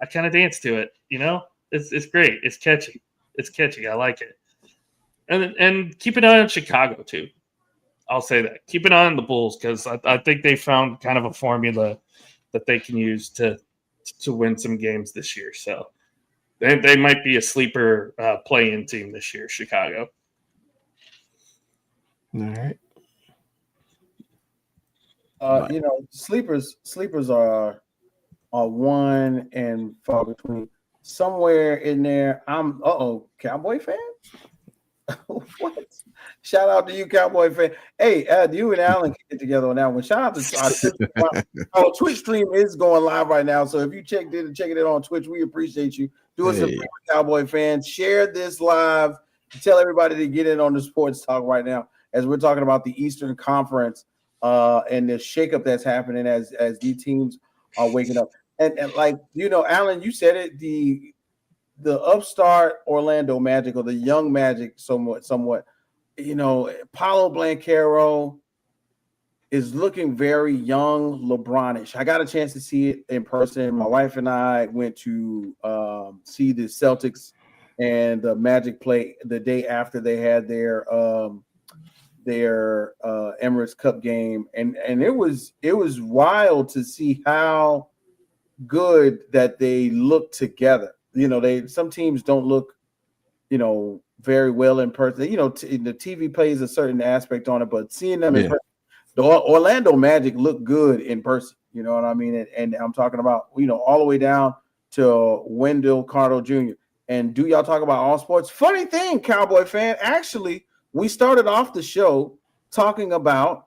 I kind of dance to it. It's great. It's catchy. It's catchy. I like it. And keep an eye on Chicago too. I'll say that. Keep an eye on the Bulls, because I think they found kind of a formula that they can use to win some games this year. So they might be a sleeper play-in team this year, Chicago. All right. Sleepers are 1 and far between. Somewhere in there, I'm Cowboy fan. What? Shout out to you, Cowboy fan. Hey, you and Alan can get together on that one. Shout out to our Twitch stream is going live right now. So if you checking it on Twitch, we appreciate you. Do us a favor, Cowboy fans. Share this live. Tell everybody to get in on the sports talk right now, as we're talking about the Eastern Conference and the shakeup that's happening as the teams are waking up. And Alan, you said it, the upstart Orlando Magic, or the young Magic somewhat, Paolo Banchero is looking very young, LeBronish. I got a chance to see it in person. My wife and I went to see the Celtics and the Magic play the day after they had their Emirates Cup game, and it was wild to see how good that they look together. some teams don't look, very well in person. The TV plays a certain aspect on it, but seeing them in person, the Orlando Magic look good in person. You know what I mean? And I'm talking about, all the way down to Wendell Carter Jr. And do y'all talk about all sports? Funny thing, Cowboy fan, actually, we started off the show talking about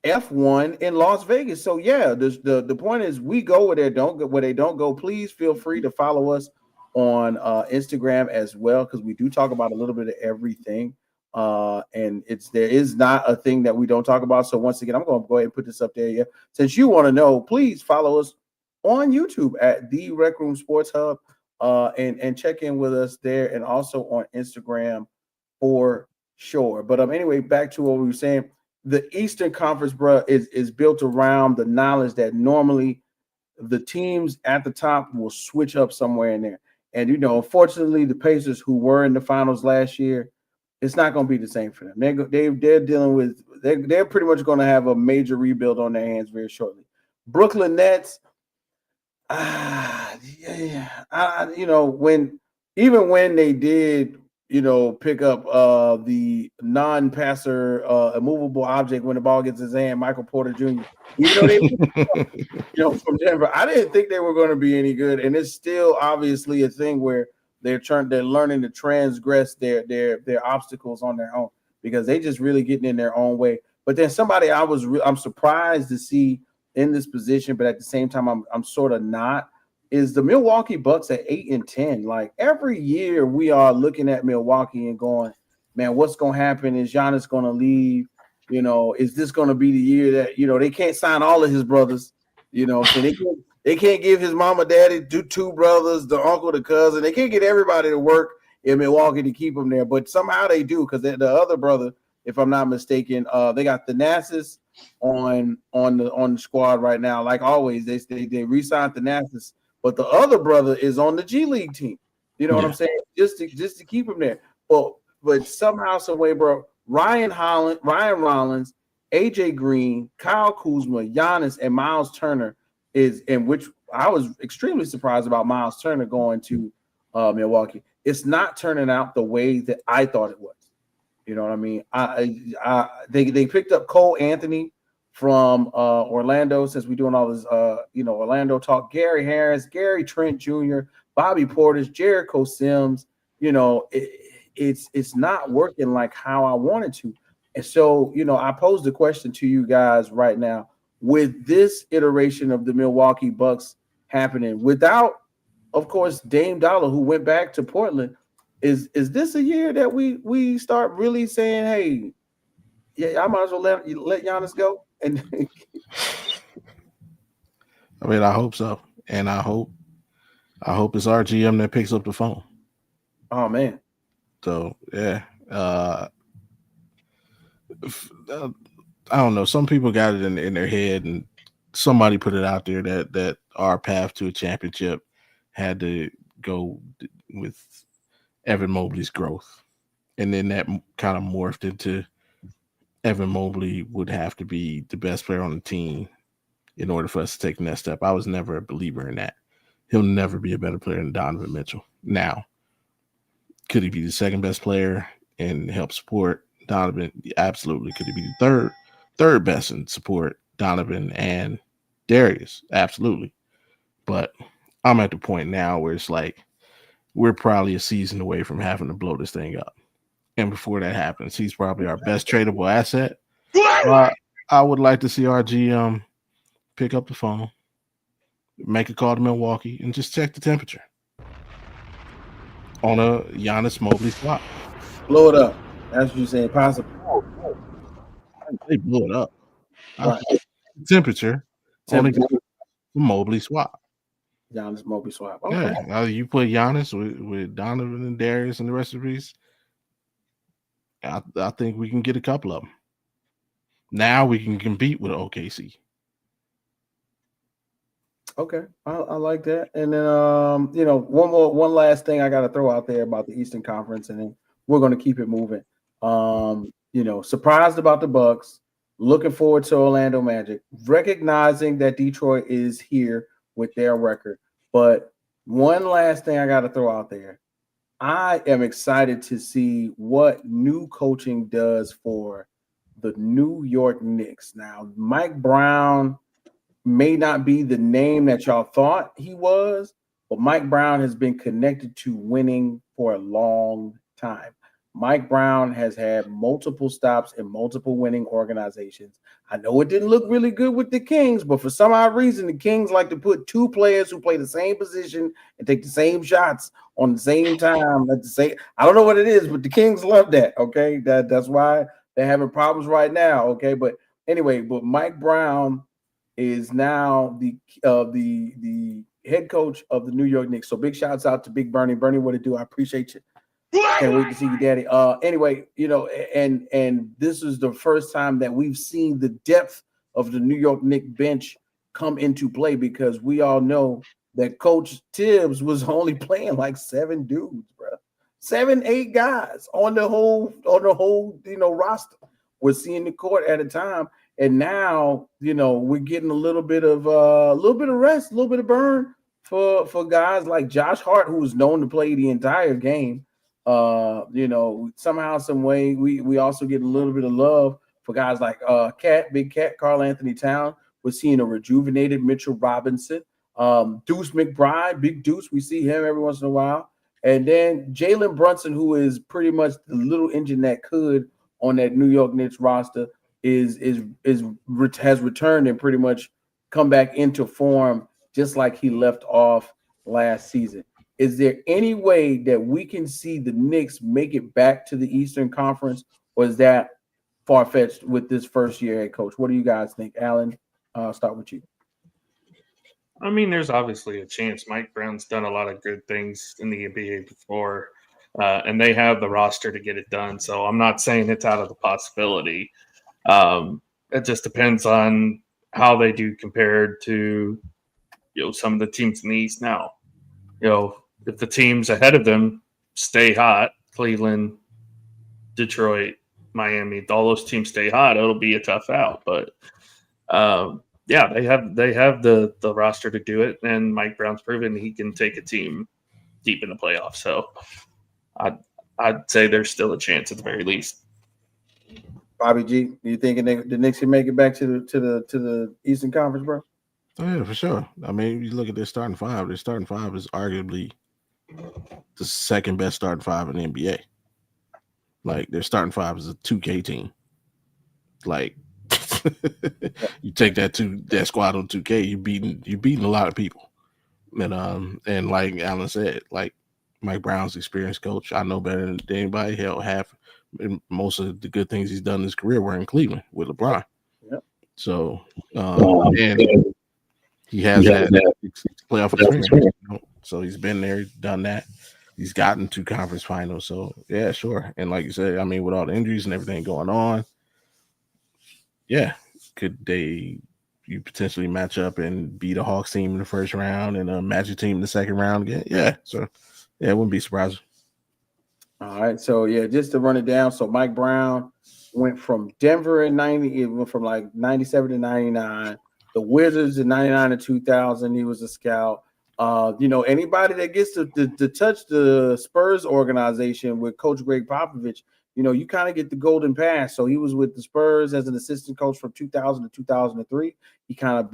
F1 in Las Vegas. So yeah, the point is we go where they don't go. Please feel free to follow us on Instagram as well, because we do talk about a little bit of everything. And there is not a thing that we don't talk about. So once again, I'm going to go ahead and put this up there. Yeah, since you want to know, please follow us on YouTube at the Rec Room Sports Hub, and check in with us there, and also on Instagram for sure. But anyway, back to what we were saying. The Eastern Conference, bro, is built around the knowledge that normally the teams at the top will switch up somewhere in there. And unfortunately, the Pacers, who were in the finals last year, it's not going to be the same for them. They're dealing with they're pretty much going to have a major rebuild on their hands very shortly. Brooklyn Nets, when they did, pick up the non-passer immovable object when the ball gets his hand, Michael Porter Jr. Even though from Denver, I didn't think they were going to be any good, and it's still obviously a thing where they're learning to transgress their obstacles on their own, because they just really getting in their own way. But then somebody I'm surprised to see in this position, but at the same time I'm sort of not, is the Milwaukee Bucks at 8-10. Like every year we are looking at Milwaukee and going, man, what's going to happen? Is Giannis going to leave? Is this going to be the year that, they can't sign all of his brothers, so they can't give his mama, daddy, two brothers, the uncle, the cousin. They can't get everybody to work in Milwaukee to keep them there, but somehow they do, because the other brother, if I'm not mistaken, they got Thanasis on the squad right now. Like always, they re-signed Thanasis, but the other brother is on the G League team. You know what I'm saying? Just to keep him there. But somehow, some way, bro. Ryan Rollins, AJ Green, Kyle Kuzma, Giannis, and Miles Turner which I was extremely surprised about Miles Turner going to Milwaukee. It's not turning out the way that I thought it was. You know what I mean? They picked up Cole Anthony from Orlando, since we're doing all this Orlando talk. Gary Harris, Gary Trent Jr., Bobby Portis, Jericho Sims. It's not working like how I wanted to. And so, I posed the question to you guys right now. With this iteration of the Milwaukee Bucks happening, without, of course, Dame Dollar, who went back to Portland, is this a year that we start really saying, hey, yeah, I might as well let Giannis go? And I mean, I hope so, and I hope it's our GM that picks up the phone. Oh man. So yeah, I don't know. Some people got it in their head, and somebody put it out there that our path to a championship had to go with Evan Mobley's growth, and then that kind of morphed into Evan Mobley would have to be the best player on the team in order for us to take the next step. I was never a believer in that. He'll never be a better player than Donovan Mitchell. Now, could he be the second best player and help support Donovan? Absolutely. Could he be the third best and support Donovan and Darius? Absolutely. But I'm at the point now where it's like we're probably a season away from having to blow this thing up. And before that happens, he's probably our best tradable asset. I would like to see our GM pick up the phone, make a call to Milwaukee, and just check the temperature on a Giannis Mobley swap. Blow it up. That's what you're saying. Possible. They blow it up. Right. Temperature on a Mobley swap. Giannis Mobley swap. Okay. Yeah. Now you put Giannis with Donovan and Darius and the rest of these. I think we can get a couple of them. Now we can compete with OKC. Okay, I like that. And then one last thing I got to throw out there about the Eastern Conference, and then we're going to keep it moving. Surprised about the Bucks. Looking forward to Orlando Magic. Recognizing that Detroit is here with their record, but One last thing I got to throw out there. I am excited to see what new coaching does for the New York Knicks. Now, Mike Brown may not be the name that y'all thought he was, but Mike Brown has been connected to winning for a long time. Mike Brown has had multiple stops in multiple winning organizations. I know it didn't look really good with the Kings, but for some odd reason, the Kings like to put two players who play the same position and take the same shots on the same time at the same. I don't know what it is, but the Kings love that. Okay, that's why they're having problems right now. Okay, but anyway, but Mike Brown is now the head coach of the New York Knicks. So big shouts out to Big Bernie. Bernie, what it do? I appreciate you. Can't wait to see you, Daddy. Anyway, and this is the first time that we've seen the depth of the New York Knicks bench come into play, because we all know that Coach Tibbs was only playing like 7 dudes, bro. 7, 8 guys on the whole roster. We're seeing the court at a time, and now we're getting a little bit of rest, a little bit of burn for guys like Josh Hart, who was known to play the entire game. Somehow, some way, we also get a little bit of love for guys like Big Cat, Karl Anthony Towns. We're seeing a rejuvenated Mitchell Robinson, Deuce McBride, Big Deuce. We see him every once in a while, and then Jalen Brunson, who is pretty much the little engine that could on that New York Knicks roster, has returned and pretty much come back into form, just like he left off last season. Is there any way that we can see the Knicks make it back to the Eastern Conference, or is that far-fetched with this first year head coach? What do you guys think? Alan, I'll start with you. I mean, there's obviously a chance. Mike Brown's done a lot of good things in the NBA before, and they have the roster to get it done. So I'm not saying it's out of the possibility. It just depends on how they do compared to some of the teams in the East now. If the teams ahead of them stay hot, Cleveland, Detroit, Miami, all those teams stay hot, it'll be a tough out. But they have the roster to do it, and Mike Brown's proven he can take a team deep in the playoffs. So I'd say there's still a chance at the very least. Bobby G, do you think the Knicks can make it back to the Eastern Conference, bro? Oh, yeah, for sure. I mean, you look at their starting five. Their starting five is arguably the second best starting five in the NBA. Like, their starting five is a 2K team. Like, you take that squad on 2K, you're beating a lot of people. And like Alan said, like, Mike Brown's experienced coach. I know better than anybody. He'll have most of the good things he's done in his career were in Cleveland with LeBron. Yep. So, and he has that playoff experience. So he's been there, done that. He's gotten to conference finals. So, yeah, sure. And like you said, I mean, with all the injuries and everything going on, yeah, could you potentially match up and beat a Hawks team in the first round and a Magic team in the second round again? Yeah. So, yeah, it wouldn't be surprising. All right. So, yeah, just to run it down. So, Mike Brown went from Denver in 90, it went from like 97 to 99. The Wizards in 99 to 2000, he was a scout. Anybody that gets to touch the Spurs organization with Coach Greg Popovich, you kind of get the golden pass. So he was with the Spurs as an assistant coach from 2000 to 2003. He kind of,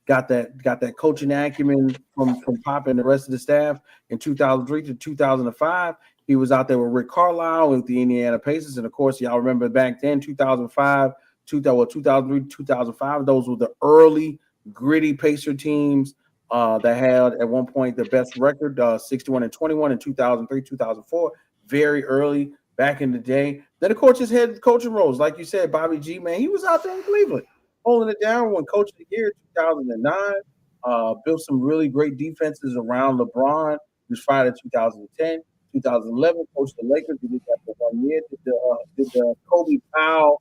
got that coaching acumen from Pop and the rest of the staff. In 2003 to 2005, he was out there with Rick Carlisle with the Indiana Pacers. And, of course, y'all remember back then, 2005, 2003, 2005, those were the early gritty Pacer teams that had at one point the best record, 61-21 in 2003, 2004, very early back in the day. Then the coaches had coaching roles. Like you said, Bobby G, man, he was out there in Cleveland holding it down, won Coach of the Year 2009, built some really great defenses around LeBron. He was fired in 2010. 2011, coached the Lakers. He did that for 1 year. Did the Kobe Powell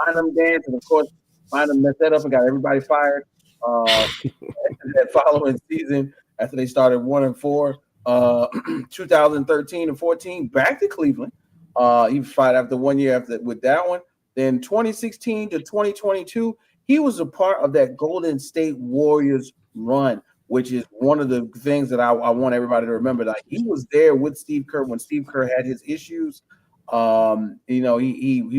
Bynum dance, and of course, Bynum messed that up and got everybody fired. That following season, after they started 1-4, 2013 and 14, back to Cleveland. He was fired after 1 year with that one. Then 2016 to 2022, he was a part of that Golden State Warriors run which is one of the things that I want everybody to remember. Like he was there with Steve Kerr when Steve Kerr had his issues. He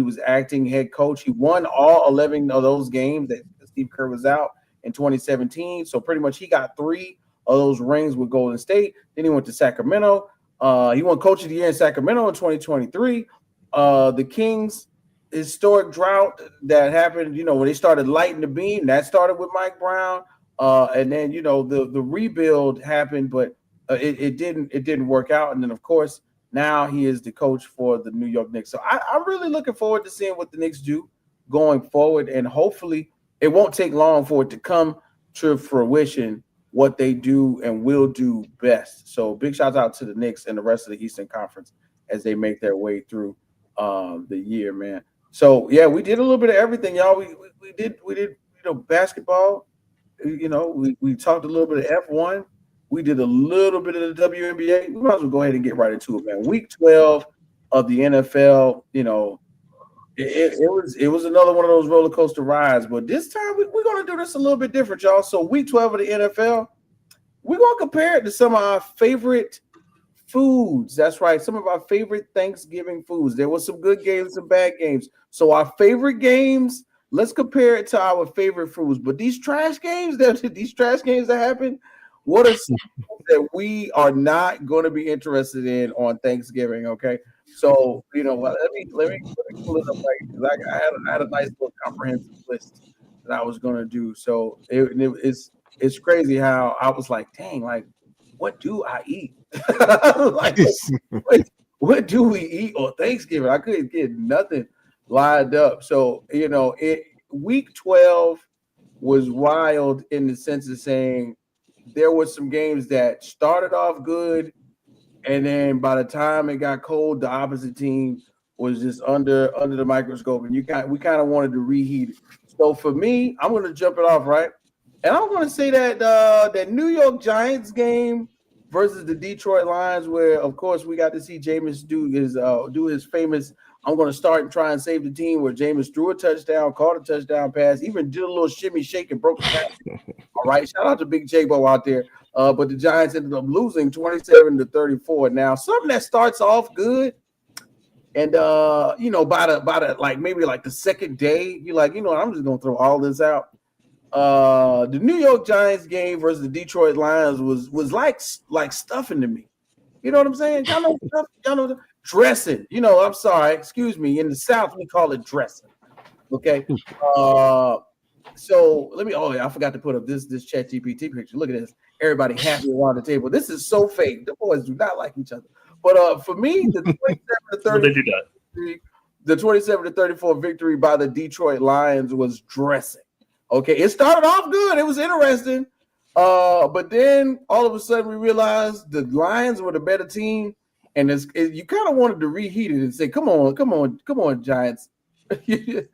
was acting head coach. He won all 11 of those games that Steve Kerr was out in 2017. So pretty much he got 3 of those rings with Golden State. Then he went to Sacramento. He won Coach of the Year in Sacramento in 2023. The Kings' historic drought that happened, when they started lighting the beam, that started with Mike Brown. And then the rebuild happened, but it didn't work out. And then of course now he is the coach for the New York Knicks. So I'm really looking forward to seeing what the Knicks do going forward, and hopefully it won't take long for it to come to fruition what they do and will do best. So big shout out to the Knicks and the rest of the Eastern Conference as they make their way through the year, man. So yeah, we did a little bit of everything, y'all. We did basketball. We talked a little bit of F1. We did a little bit of the WNBA. We might as well go ahead and get right into it, man. Week 12 of the NFL, it was another one of those roller coaster rides, but this time we're going to do this a little bit different, y'all. So week 12 of the NFL, we're going to compare it to some of our favorite foods. That's right, some of our favorite Thanksgiving foods. There were some good games, some bad games. So our favorite games, let's compare it to our favorite foods. But these trash games that happen, what are some that we are not going to be interested in on Thanksgiving? Okay. So, let me pull it up right, because I had a nice little comprehensive list that I was going to do. So it's crazy how I was like, dang, like, what do I eat? Like, what do we eat on Thanksgiving? I couldn't get nothing lined up. So, week 12 was wild in the sense of saying there were some games that started off good, and then by the time it got cold, the opposite team was just under the microscope, and we kind of wanted to reheat it. So for me, I'm going to jump it off, right? And I'm going to say that that New York Giants game versus the Detroit Lions, where of course we got to see Jameis do his famous "I'm going to start and try and save the team," where Jameis threw a touchdown, caught a touchdown pass, even did a little shimmy shake and broke the pass. All right, shout out to Big J-Bo out there. But the Giants ended up losing 27-34. Now, something that starts off good, and by the like maybe like the second day, you're like, I'm just gonna throw all this out. The New York Giants game versus the Detroit Lions was like stuffing to me. You know what I'm saying? Y'all know stuff, dressing. I'm sorry, excuse me. In the South, we call it dressing. Okay. So let me. Oh yeah, I forgot to put up this ChatGPT picture. Look at this. Everybody happy around the table. This is so fake. The boys do not like each other. But for me, the 27-34 victory by the Detroit Lions was dressing. Okay, it started off good. It was interesting. But then all of a sudden we realized the Lions were the better team, and you kind of wanted to reheat it and say, "Come on, Giants, do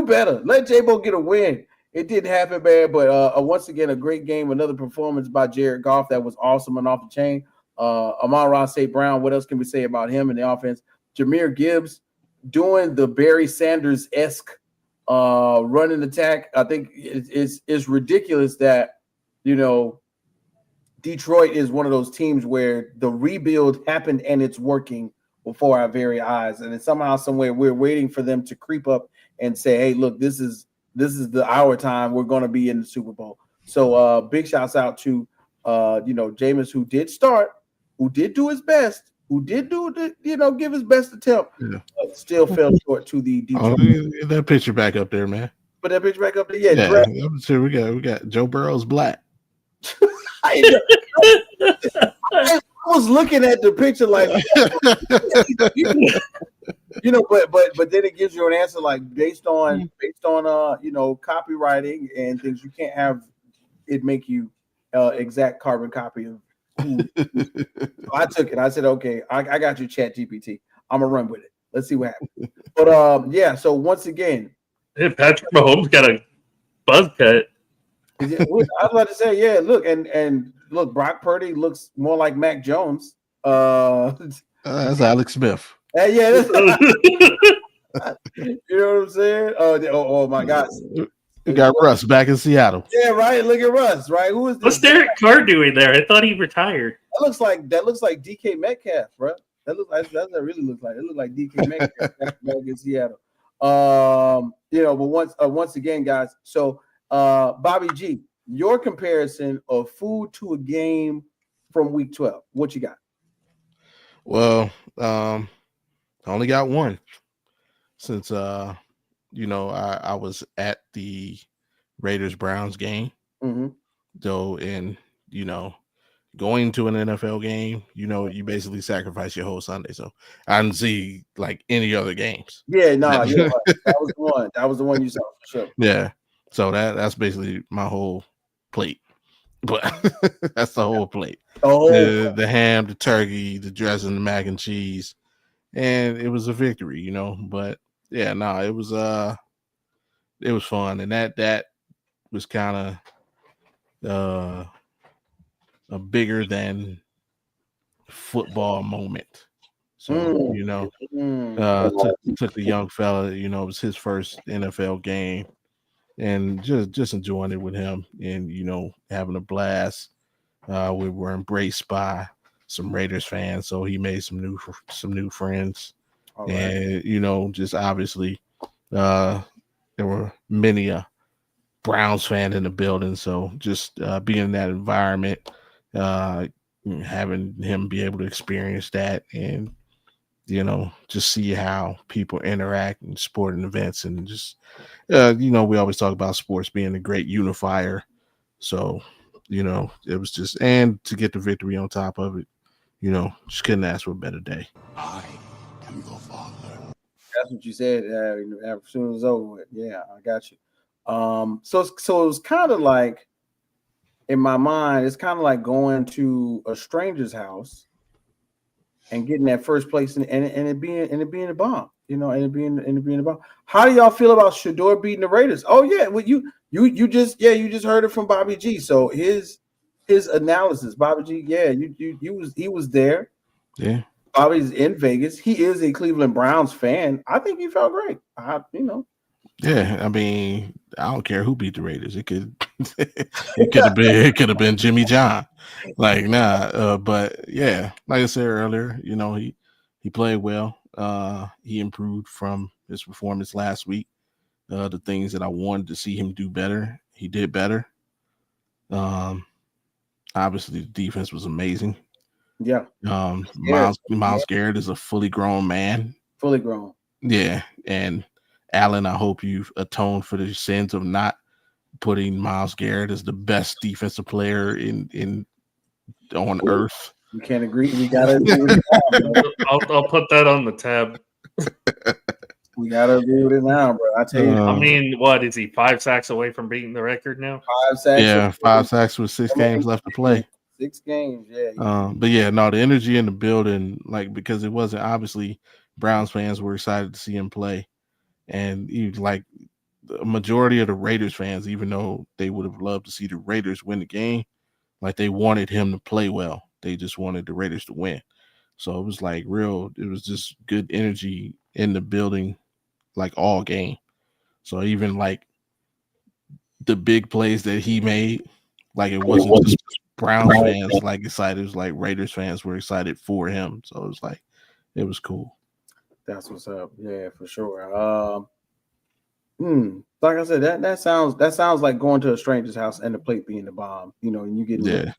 better. Let J-Bo get a win." It didn't happen, man. But once again, a great game. Another performance by Jared Goff that was awesome and off the chain. Amon-Ra St. Brown. What else can we say about him in the offense? Jahmyr Gibbs doing the Barry Sanders-esque running attack. I think it's ridiculous that Detroit is one of those teams where the rebuild happened and it's working before our very eyes, and then somehow, somewhere, we're waiting for them to creep up and say, "Hey, look, this is our time. We're going to be in the Super Bowl." So big shouts out to Jameis, who did start, who did do his best, who did give his best attempt, but still fell short to the Detroit. Get that picture back up there, man. Put that picture back up there. Yeah. I'm sure we got Joe Burrow's black. I was looking at the picture like, but then it gives you an answer like based on copywriting and things. You can't have it make you exact carbon copy of who. So I took it. I said, okay, I got you, ChatGPT. I'm gonna run with it. Let's see what happens. But so once again, hey, Patrick Mahomes got a buzz cut. I was about to say, yeah. Look, and look, Brock Purdy looks more like Mac Jones. That's Alex Smith. Yeah. You know what I'm saying? Oh my God. You got Russ back in Seattle. Yeah, right. Look at Russ, right? Who is this? What's Derek Carr doing there? I thought he retired. That looks like DK Metcalf, bro. That's what it really looks like. It looks like DK Metcalf back in Seattle. But once again, guys. So, Bobby G, your comparison of food to a game from Week 12. What you got? Well, I only got one since I was at the Raiders-Browns game. Mm-hmm. So, and going to an NFL game, you basically sacrifice your whole Sunday. So I didn't see like any other games. Yeah, no, right. That was the one. That was the one you saw for sure. Yeah. So that's basically my whole plate. But that's the whole plate. The ham, the turkey, the dressing, the mac and cheese. And it was a victory, But yeah, no, it was fun. And that was kind of a bigger than football moment. So, took the young fella, it was his first NFL game, and just enjoying it with him and, having a blast. We were embraced by some Raiders fans, so he made some new friends. Right. And, just obviously there were many Browns fan in the building. So just being in that environment, having him be able to experience that and, just see how people interact in sporting events and just, we always talk about sports being a great unifier. So, it was just, and to get the victory on top of it, just couldn't ask for a better day. I am your father. That's what you said as soon as it's over with. Yeah, I got you. So it was kind of like, in my mind, it's kind of like going to a stranger's house and getting that first place and it being a bomb, and it being a bomb. How do y'all feel about Shador beating the Raiders? Oh yeah, well you just heard it from Bobby G. So his analysis, Bobby G. Yeah, he was there. Yeah. Bobby's in Vegas. He is a Cleveland Browns fan. I think he felt great. Yeah, I mean, I don't care who beat the Raiders. It could have been Jimmy John. Like, but yeah, like I said earlier, he played well. He improved from his performance last week. The things that I wanted to see him do better, he did better. Obviously the defense was amazing. Yeah. Myles Garrett is a fully grown man. Fully grown. Yeah, and Allen, I hope you've atoned for the sins of not putting Myles Garrett as the best defensive player on earth. You can't agree. We gotta agree with it now, I'll put that on the tab. We gotta agree with it now, bro. I tell you. I mean, what is he? 5 sacks away from beating the record now? 5 sacks. Yeah, 5 sacks with 6 games left to play. 6 games, yeah. But yeah, no, the energy in the building, like, because it wasn't, obviously Browns fans were excited to see him play. And like the majority of the Raiders fans, even though they would have loved to see the Raiders win the game, like they wanted him to play well. They just wanted the Raiders to win. So it was like it was just good energy in the building, like all game. So even like the big plays that he made, like it wasn't just Browns fans like excited. It was like Raiders fans were excited for him. So it was like, it was cool. That's what's up. Yeah, for sure. Like I said, that sounds like going to a stranger's house and the plate being the bomb. And you get the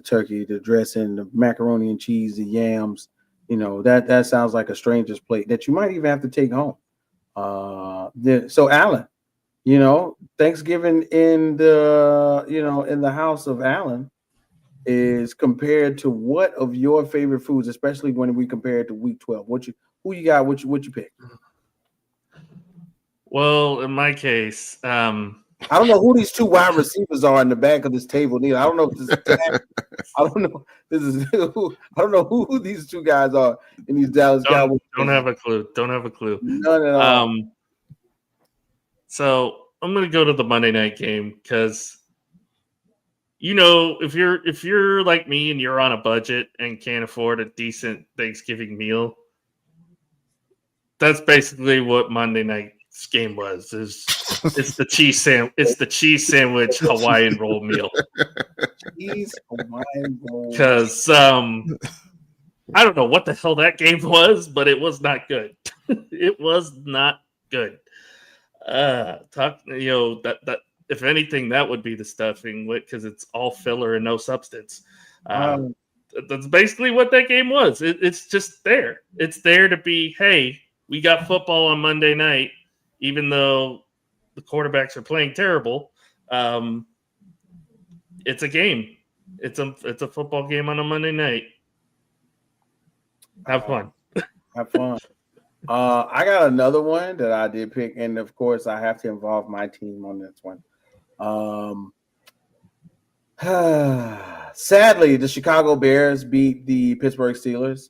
turkey, the dressing, the macaroni and cheese, the yams. That sounds like a stranger's plate that you might even have to take home. So Alan, Thanksgiving in the house of Alan is compared to what of your favorite foods, especially when we compare it to Week 12? Who you got? What you pick? Well, in my case, I don't know who these 2 wide receivers are in the back of this table. Neither. I don't know if this is. I don't know. I don't know who these 2 guys are in these Dallas Cowboys. Don't have a clue. Don't have a clue. None at all. So I'm gonna go to the Monday night game because, if you're like me and you're on a budget and can't afford a decent Thanksgiving meal, that's basically what Monday night's this game was. It's the cheese sandwich Hawaiian roll meal. Cheese Hawaiian roll. Because I don't know what the hell that game was, but it was not good. It was not good. That if anything, that would be the stuffing, because it's all filler and no substance. That's basically what that game was. It's just there. It's there to be, hey, we got football on Monday night, even though the quarterbacks are playing terrible. It's a game. It's a football game on a Monday night. Have fun. Have fun. I got another one that I did pick, and of course, I have to involve my team on this one. Sadly, the Chicago Bears beat the Pittsburgh Steelers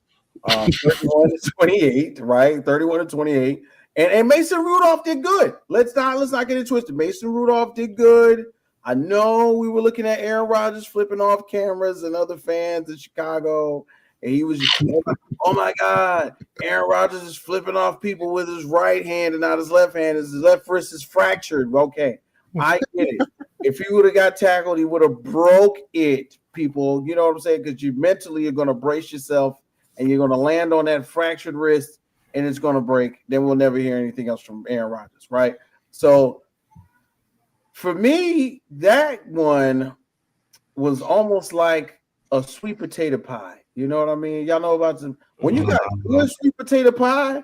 31-28, right? 31-28. And Mason Rudolph did good. Let's not get it twisted. Mason Rudolph did good. I know we were looking at Aaron Rodgers flipping off cameras and other fans in Chicago, and he was just, oh my God, Aaron Rodgers is flipping off people with his right hand and not his left hand. His left wrist is fractured. Okay, I get it. If he would have got tackled, he would have broke it, people. You know what I'm saying? Because you mentally are going to brace yourself and you're going to land on that fractured wrist and it's going to break. Then we'll never hear anything else from Aaron Rodgers, right? So for me, that one was almost like a sweet potato pie. You know what I mean? Y'all know about some when you got good sweet potato pie,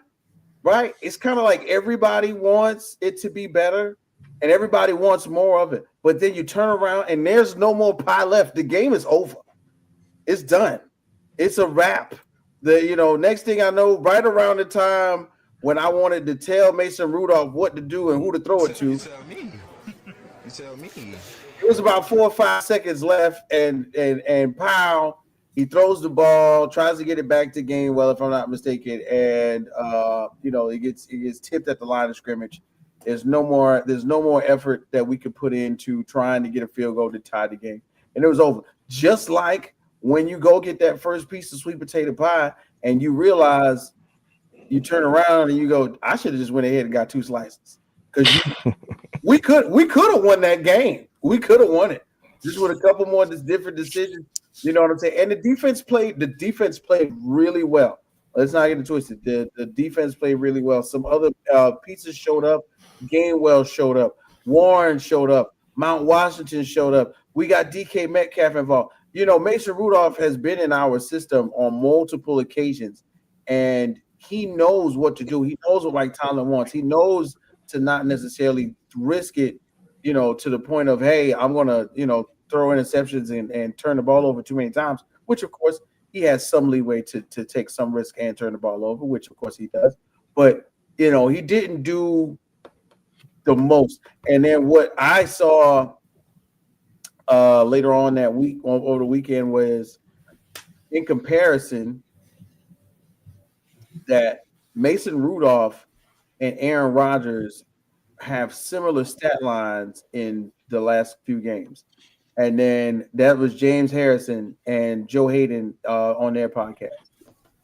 right? It's kind of like everybody wants it to be better and everybody wants more of it. But then you turn around and there's no more pie left. The game is over. It's done. It's a wrap. Next thing I know, right around the time when I wanted to tell Mason Rudolph what to do and who to throw it to. You tell me. It was about 4 or 5 seconds left, and pow, he throws the ball, tries to get it back to Gainwell, if I'm not mistaken, and it gets tipped at the line of scrimmage. There's no more effort that we could put into trying to get a field goal to tie the game, and it was over. Just like when you go get that first piece of sweet potato pie, and you realize you turn around and you go, I should have just went ahead and got 2 slices because we could have won that game. We could have won it just with a couple more different decisions. You know what I'm saying? And the defense played really well. Let's not get it twisted. The defense played really well. Some other pieces showed up. Gainwell showed up. Warren showed up. Mount Washington showed up. We got DK Metcalf involved. Mason Rudolph has been in our system on multiple occasions, and he knows what to do. He knows what Mike Tomlin wants. He knows to not necessarily risk it, to the point of, hey, I'm going to, throw interceptions and turn the ball over too many times, which, of course, he has some leeway to take some risk and turn the ball over, which, of course, he does. But, he didn't do the most. And then what I saw later on that week, over the weekend, was in comparison that Mason Rudolph and Aaron Rodgers have similar stat lines in the last few games. And then that was James Harrison and Joe Hayden on their podcast.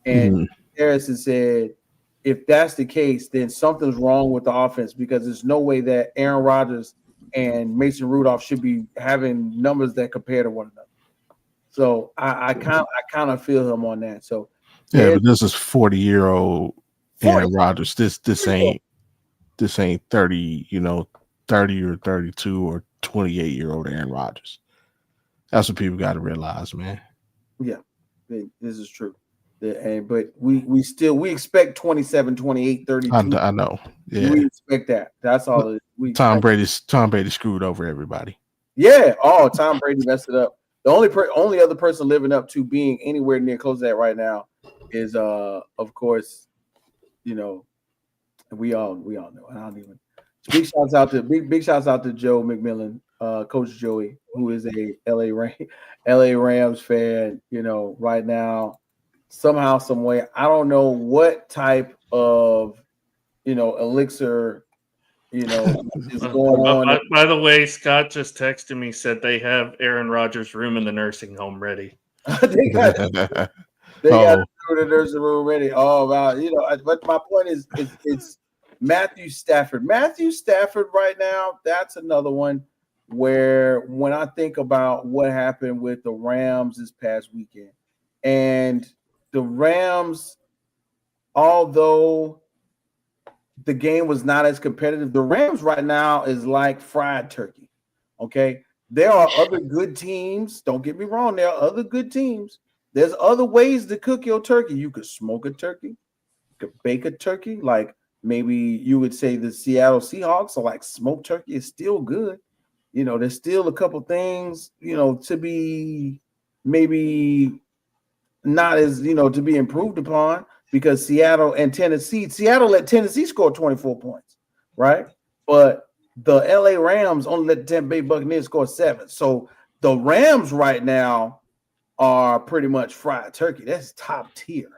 And Harrison said, if that's the case, then something's wrong with the offense, because there's no way that Aaron Rodgers and Mason Rudolph should be having numbers that compare to one another. So I kind of feel him on that. So yeah, but this is 40-year-old Aaron Rodgers. This ain't 30, 30 or 32 or 28-year-old Aaron Rodgers. That's what people got to realize, man. Yeah, this is true. But we expect 27, 28, 32. I know. Yeah. We expect that. That's all. Tom Brady screwed over everybody. Yeah. Oh, Tom Brady messed it up. The only other person living up to being anywhere near close to that right now is of course, we all know. And I don't even big shouts out to Joe McMillan, Coach Joey, who is a LA Rams fan, right now. Somehow, some way, I don't know what type of, elixir, is going on. By the way, Scott just texted me, said they have Aaron Rodgers' room in the nursing home ready. They got the nursing room ready. Oh, wow. But my point is, it's Matthew Stafford right now, that's another one where when I think about what happened with the Rams this past weekend, and the Rams, although the game was not as competitive, the Rams right now is like fried turkey. Okay. There are other good teams. Don't get me wrong. There are other good teams. There's other ways to cook your turkey. You could smoke a turkey. You could bake a turkey. Like maybe you would say the Seattle Seahawks are like smoked turkey is still good. You know, there's still a couple things, you know, to be maybe not as, you know, to be improved upon because Seattle let Tennessee score 24 points, right? But the LA Rams only let the Tampa Bay Buccaneers score 7. So the Rams right now are pretty much fried turkey. That's top tier.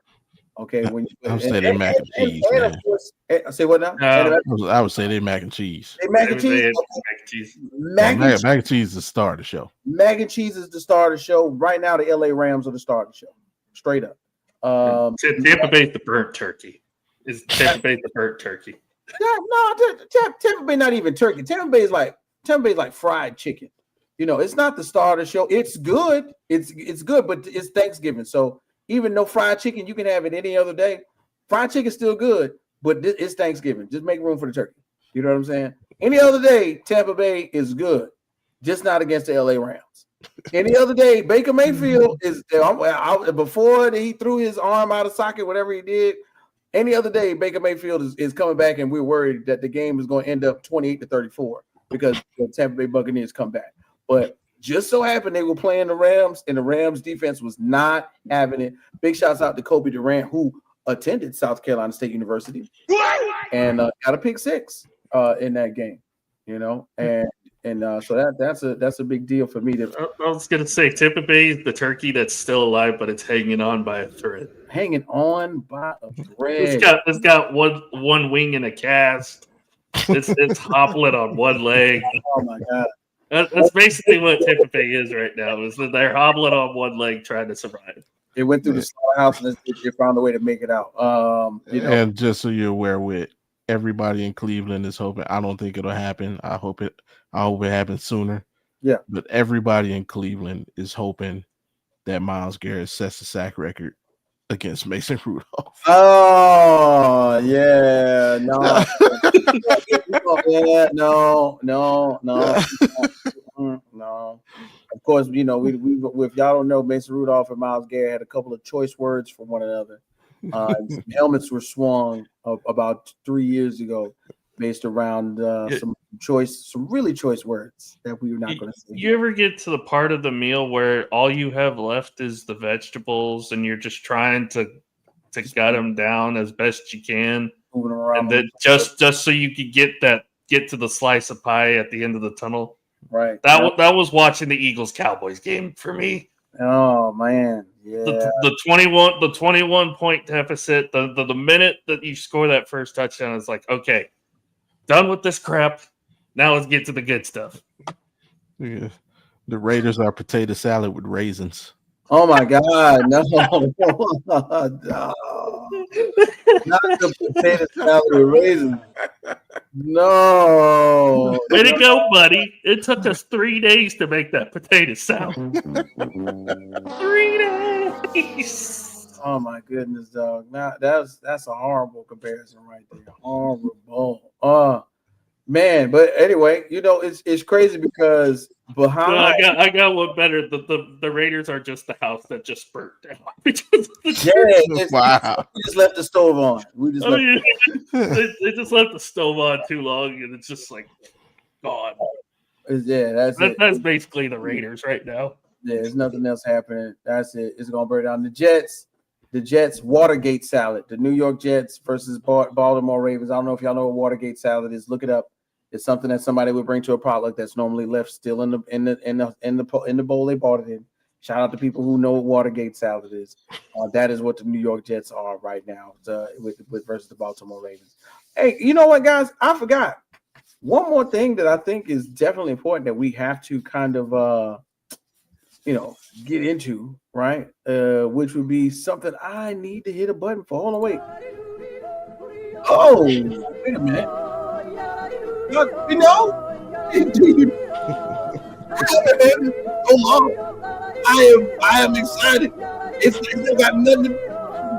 Okay, when I would say they're mac and cheese. And of course, say what now? I would say they're mac and cheese. They mac and cheese. Mac and cheese. Mac and cheese is the star of the show. Mac and cheese is the star of the show. Right now, the LA Rams are the star of the show. Straight up. Tampa Bay's the burnt turkey. Is Tampa Bay the burnt turkey? No, Tampa Bay not even turkey. Tampa Bay is like fried chicken. You know, it's not the star of the show. It's good. It's good, but it's Thanksgiving. So even though fried chicken, you can have it any other day. Fried chicken's still good, but it's Thanksgiving. Just make room for the turkey. You know what I'm saying? Any other day, Tampa Bay is good, just not against the LA Rams. Any other day, Baker Mayfield is before he threw his arm out of socket, whatever he did. Any other day, Baker Mayfield is coming back, and we're worried that the game is going to end up 28-34 because the Tampa Bay Buccaneers come back. But just so happened they were playing the Rams, and the Rams defense was not having it. Big shouts out to Kobe Durant, who attended South Carolina State University and got a pick 6 in that game. You know, so that's a big deal for me. I was gonna say Tampa Bay is the turkey that's still alive, but it's hanging on by a thread. Hanging on by a thread. It's got one wing and a cast. It's hobbling on one leg. Oh my god. That's basically what Tampa Bay is right now. Is that they're hobbling on one leg trying to survive. They went through the slaughterhouse and they found a way to make it out. You know. And just so you're aware, with everybody in Cleveland is hoping. I don't think it'll happen. I hope it happens sooner. Yeah. But everybody in Cleveland is hoping that Myles Garrett sets the sack record against Mason Rudolph. Oh yeah, no, yeah, no. Of course, you know, we if y'all don't know, Mason Rudolph and Myles Garrett had a couple of choice words for one another. Helmets were swung about 3 years ago, based around some really choice words that we were not going to say. You ever get to the part of the meal where all you have left is the vegetables, and you're just trying to gut them down as best you can, moving around, and then just so you could get to the slice of pie at the end of the tunnel? Right. That was watching the Eagles Cowboys game for me. Oh man, yeah. The 21 point deficit. The minute that you score that first touchdown, it's like, okay, done with this crap. Now let's get to the good stuff. Yeah. The Raiders are potato salad with raisins. Oh my God, no. Not the potato salad with raisins. No. Way to go, buddy. It took us 3 days to make that potato salad. 3 days. Oh my goodness, dog. Now that's a horrible comparison right there. Horrible. Man, but anyway, you know, it's crazy because behind I got one better. The Raiders are just the house that just burnt down. Wow. We just left the stove on. They just left the stove on too long, and it's just like gone. Yeah, that's basically the Raiders right now. Yeah, there's nothing else happening. That's it. It's gonna burn down. The Jets Watergate salad. The New York Jets versus Baltimore Ravens. I don't know if y'all know what Watergate salad is. Look it up. It's something that somebody would bring to a potluck that's normally left still in the bowl they bought it in. Shout out to people who know what Watergate salad is. That is what the New York Jets are right now with versus the Baltimore Ravens. Hey, you know what, guys? I forgot one more thing that I think is definitely important that we have to kind of get into, right? Which would be something I need to hit a button for. Hold on, wait. Oh, wait a minute. You know, so long. I am excited. It's still got nothing to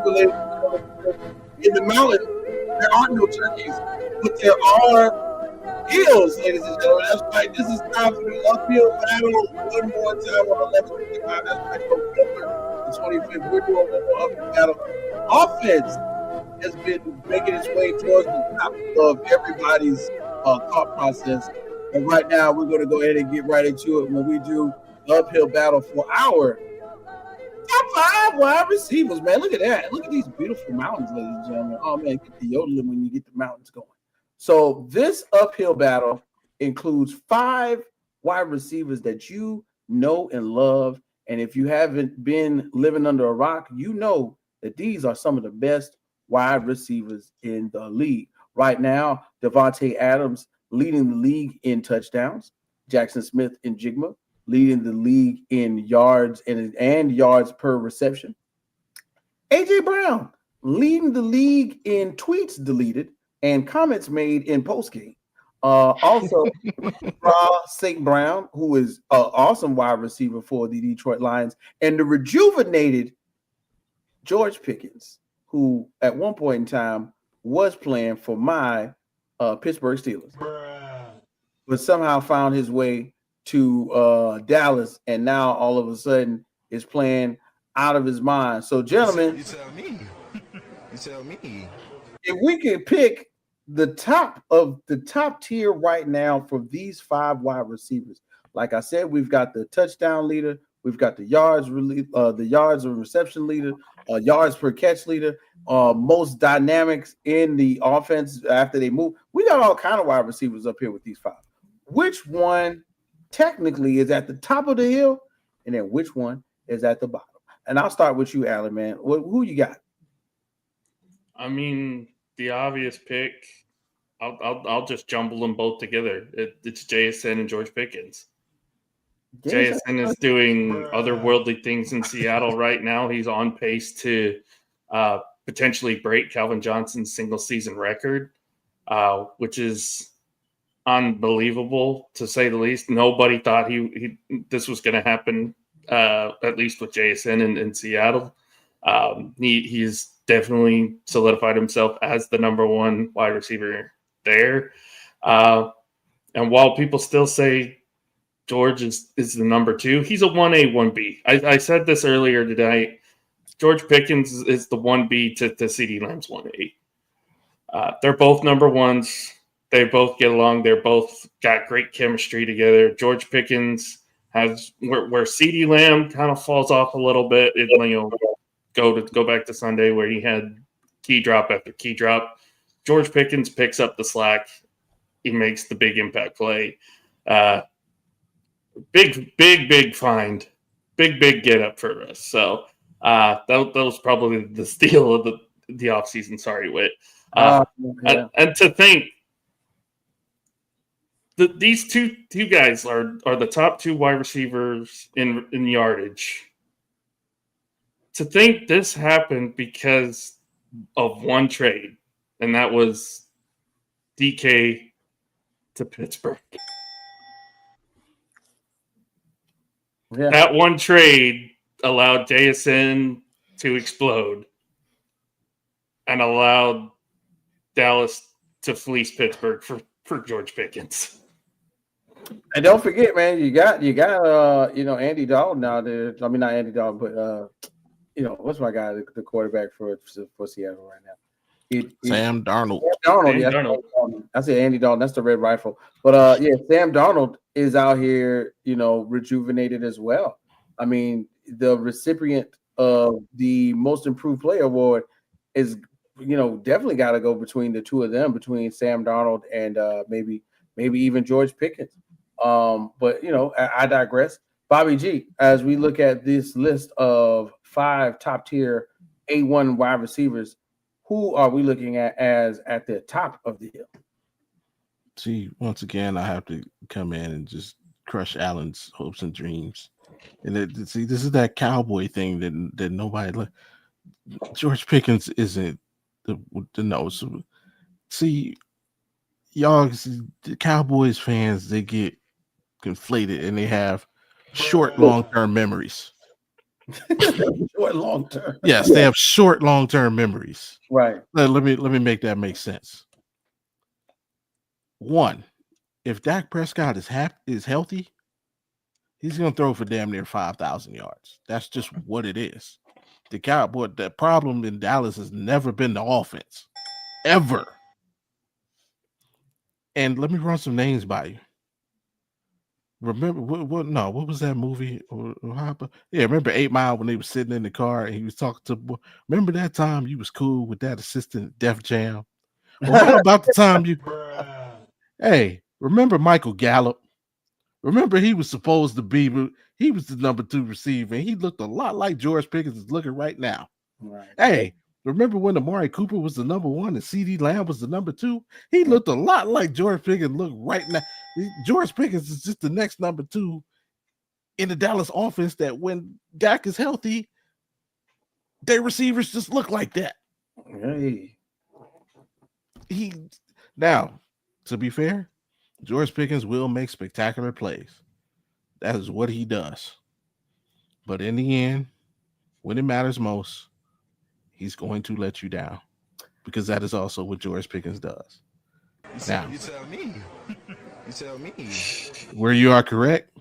do in the mountains. There are no turkeys, but there are hills, ladies and gentlemen. That's right. This is time for the uphill battle. One more time on 11:55. That's right. November the 25th. We're doing one more uphill battle. Offense has been making its way towards the top of everybody's thought process. And right now, we're going to go ahead and get right into it when we do the uphill battle for our top 5 wide receivers, man. Look at that. Look at these beautiful mountains, ladies and gentlemen. Oh, man, get the yodeling when you get the mountains going. So this uphill battle includes 5 wide receivers that you know and love. And if you haven't been living under a rock, you know that these are some of the best wide receivers in the league. Right now, Devontae Adams leading the league in touchdowns. Jackson Smith and Jigma leading the league in yards and yards per reception. A.J. Brown leading the league in tweets deleted and comments made in postgame. Also, St. Brown, who is an awesome wide receiver for the Detroit Lions, and the rejuvenated George Pickens, who at one point in time was playing for my Pittsburgh Steelers, but somehow found his way to Dallas, and now all of a sudden is playing out of his mind. So, gentlemen, you tell me. You tell me. If we could pick the top tier right now for these 5 wide receivers, like I said, we've got the touchdown leader, we've got the yards of reception leader, yards per catch leader, most dynamics in the offense after they move. We got all kind of wide receivers up here with these 5. Which one technically is at the top of the hill, and then which one is at the bottom? And I'll start with you, Alan, man. Who you got? I mean, the obvious pick, I'll just jumble them both together. It's JSN and George Pickens. JSN is doing otherworldly things in Seattle right now. He's on pace to potentially break Calvin Johnson's single season record, which is unbelievable to say the least. Nobody thought this was going to happen, at least with JSN in Seattle. He's definitely solidified himself as the number 1 wide receiver there. And while people still say George is the number 2, he's a 1A, 1B. I said this earlier today. George Pickens is the 1B to CeeDee Lamb's 1A. They're both number 1s. They both get along. They're both got great chemistry together. George Pickens has where CeeDee Lamb kind of falls off a little bit. Go back to Sunday where he had key drop after key drop. George Pickens picks up the slack. He makes the big impact play. Big find. Big get up for us. So that was probably the steal of the offseason. Sorry, Whit. And to think that these two guys are the top 2 wide receivers in yardage. To think this happened because of one trade, and that was DK to Pittsburgh. Yeah. That one trade allowed JSN to explode and allowed Dallas to fleece Pittsburgh for George Pickens. And don't forget, man, you got Andy Dalton out there. I mean, not Andy Dalton, but what's my guy, the quarterback for Seattle right now? Sam Darnold. Darnold. I said Andy Dalton. That's the Red Rifle. But Sam Darnold is out here, rejuvenated as well. I mean, the recipient of the Most Improved Player Award is, definitely got to go between the two of them, between Sam Darnold and maybe even George Pickens. But I digress. Bobby G, as we look at this list of 5 top tier A1 wide receivers, who are we looking at as at the top of the hill? See, once again, I have to come in and just crush Allen's hopes and dreams. And this is that cowboy thing that nobody. George Pickens isn't the nose. See, y'all, the Cowboys fans, they get conflated and they have short, long-term memories. Short, long term. Yes, they have short, long-term memories. Right. Let me make that make sense. One, if Dak Prescott is healthy, he's gonna throw for damn near 5,000 yards. That's just what it is. The problem in Dallas has never been the offense, ever. And let me run some names by you. Remember what was that movie? Remember 8 Mile when they were sitting in the car and he was talking to. Remember that time you was cool with that assistant at Def Jam? Or how about the time you? Hey, remember Michael Gallup? Remember he was supposed to be. He was the number 2 receiver. And he looked a lot like George Pickens is looking right now. Right. Hey, remember when Amari Cooper was the number 1 and CeeDee Lamb was the number 2? He looked a lot like George Pickens look right now. George Pickens is just the next number 2 in the Dallas offense that when Dak is healthy, their receivers just look like that. Hey. Now, to be fair, George Pickens will make spectacular plays. That is what he does. But in the end, when it matters most, he's going to let you down because that is also what George Pickens does. You tell me. You tell me. Where you are correct,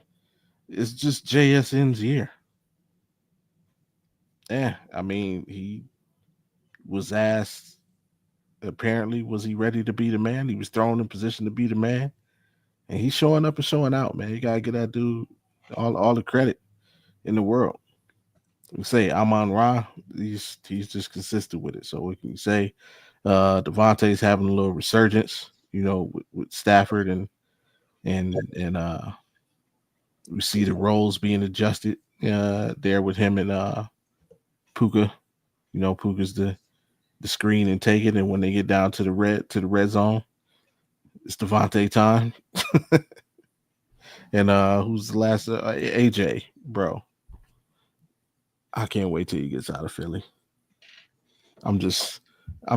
it's just JSN's year. Yeah, I mean, he was asked, apparently, was he ready to be the man? He was thrown in position to be the man. And he's showing up and showing out, man. You got to give that dude all the credit in the world. We say Amon-Ra, he's just consistent with it. So we can say Devontae's having a little resurgence, with Stafford and we see the roles being adjusted there with him and Puka. Puka's the screen and take it, and when they get down to the red zone, it's Devontae time. And who's the last? AJ, bro. I can't wait till he gets out of Philly. I'm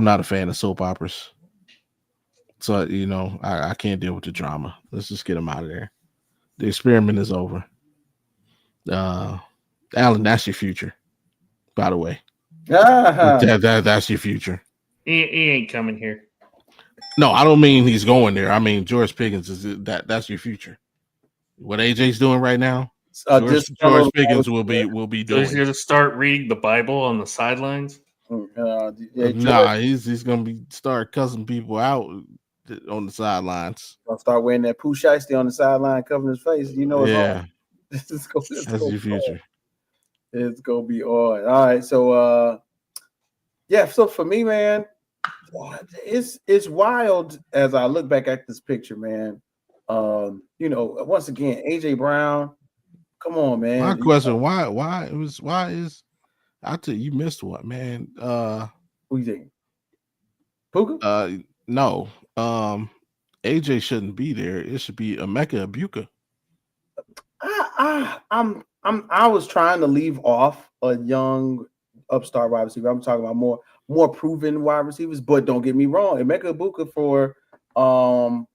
not a fan of soap operas. So, I can't deal with the drama. Let's just get him out of there. The experiment is over. Alan, that's your future, by the way. That's your future. He ain't coming here. No, I don't mean he's going there. I mean George Pickens that's your future. What AJ's doing right now, George Pickens will be doing. So he's going to start reading the Bible on the sidelines. He's going to start cussing people out on the sidelines. I'll start wearing that poo shiesty on the sideline, covering his face. It's that's your future. It's gonna be on. All right, so so for me, man, it's wild as I look back at this picture, man. Once again, AJ Brown, come on, man. My question: Why is I tell you missed one, man? Who you think? Puka? No. AJ shouldn't be there. It should be Emeka Egbuka. I was trying to leave off a young upstart wide receiver. I'm talking about more proven wide receivers, but don't get me wrong. Emeka Egbuka for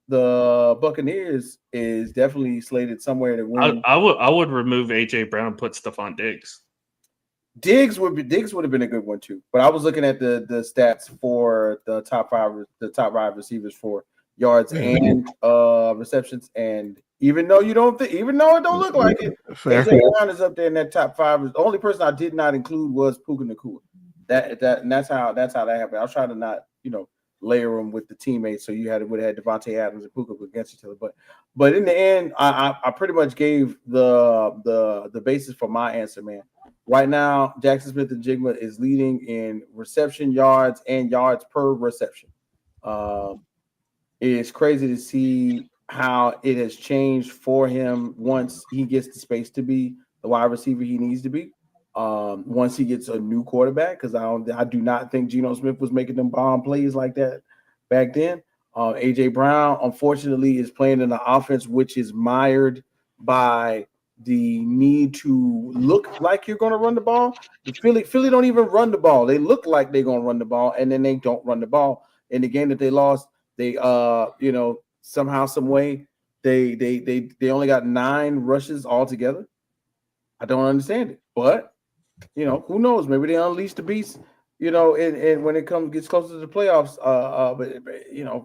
the Buccaneers is definitely slated somewhere to win. I would remove AJ Brown and put Stephon Diggs. Diggs would have been a good one too. But I was looking at the stats for the top five receivers for yards and receptions, and even though it don't look like it, AJ Brown is up there in that top 5. The only person I did not include was Puka Nacua. That's how that happened. I was trying to not layer them with the teammates, so you would have had Devontae Adams and Puka against each other. But in the end, I pretty much gave the basis for my answer, man. Right now, Jackson Smith and Jigma is leading in reception yards and yards per reception. It's crazy to see how it has changed for him once he gets the space to be the wide receiver he needs to be. Once he gets a new quarterback, because I do not think Geno Smith was making them bomb plays like that back then. AJ Brown, unfortunately, is playing in an offense which is mired by the need to look like you're going to run the ball. Philly don't even run the ball. They look like they're going to run the ball, and then they don't run the ball. in the game that they lost, they somehow, some way, they only got 9 rushes altogether. I don't understand it, but who knows? Maybe they unleash the beast. And when it gets closer to the playoffs,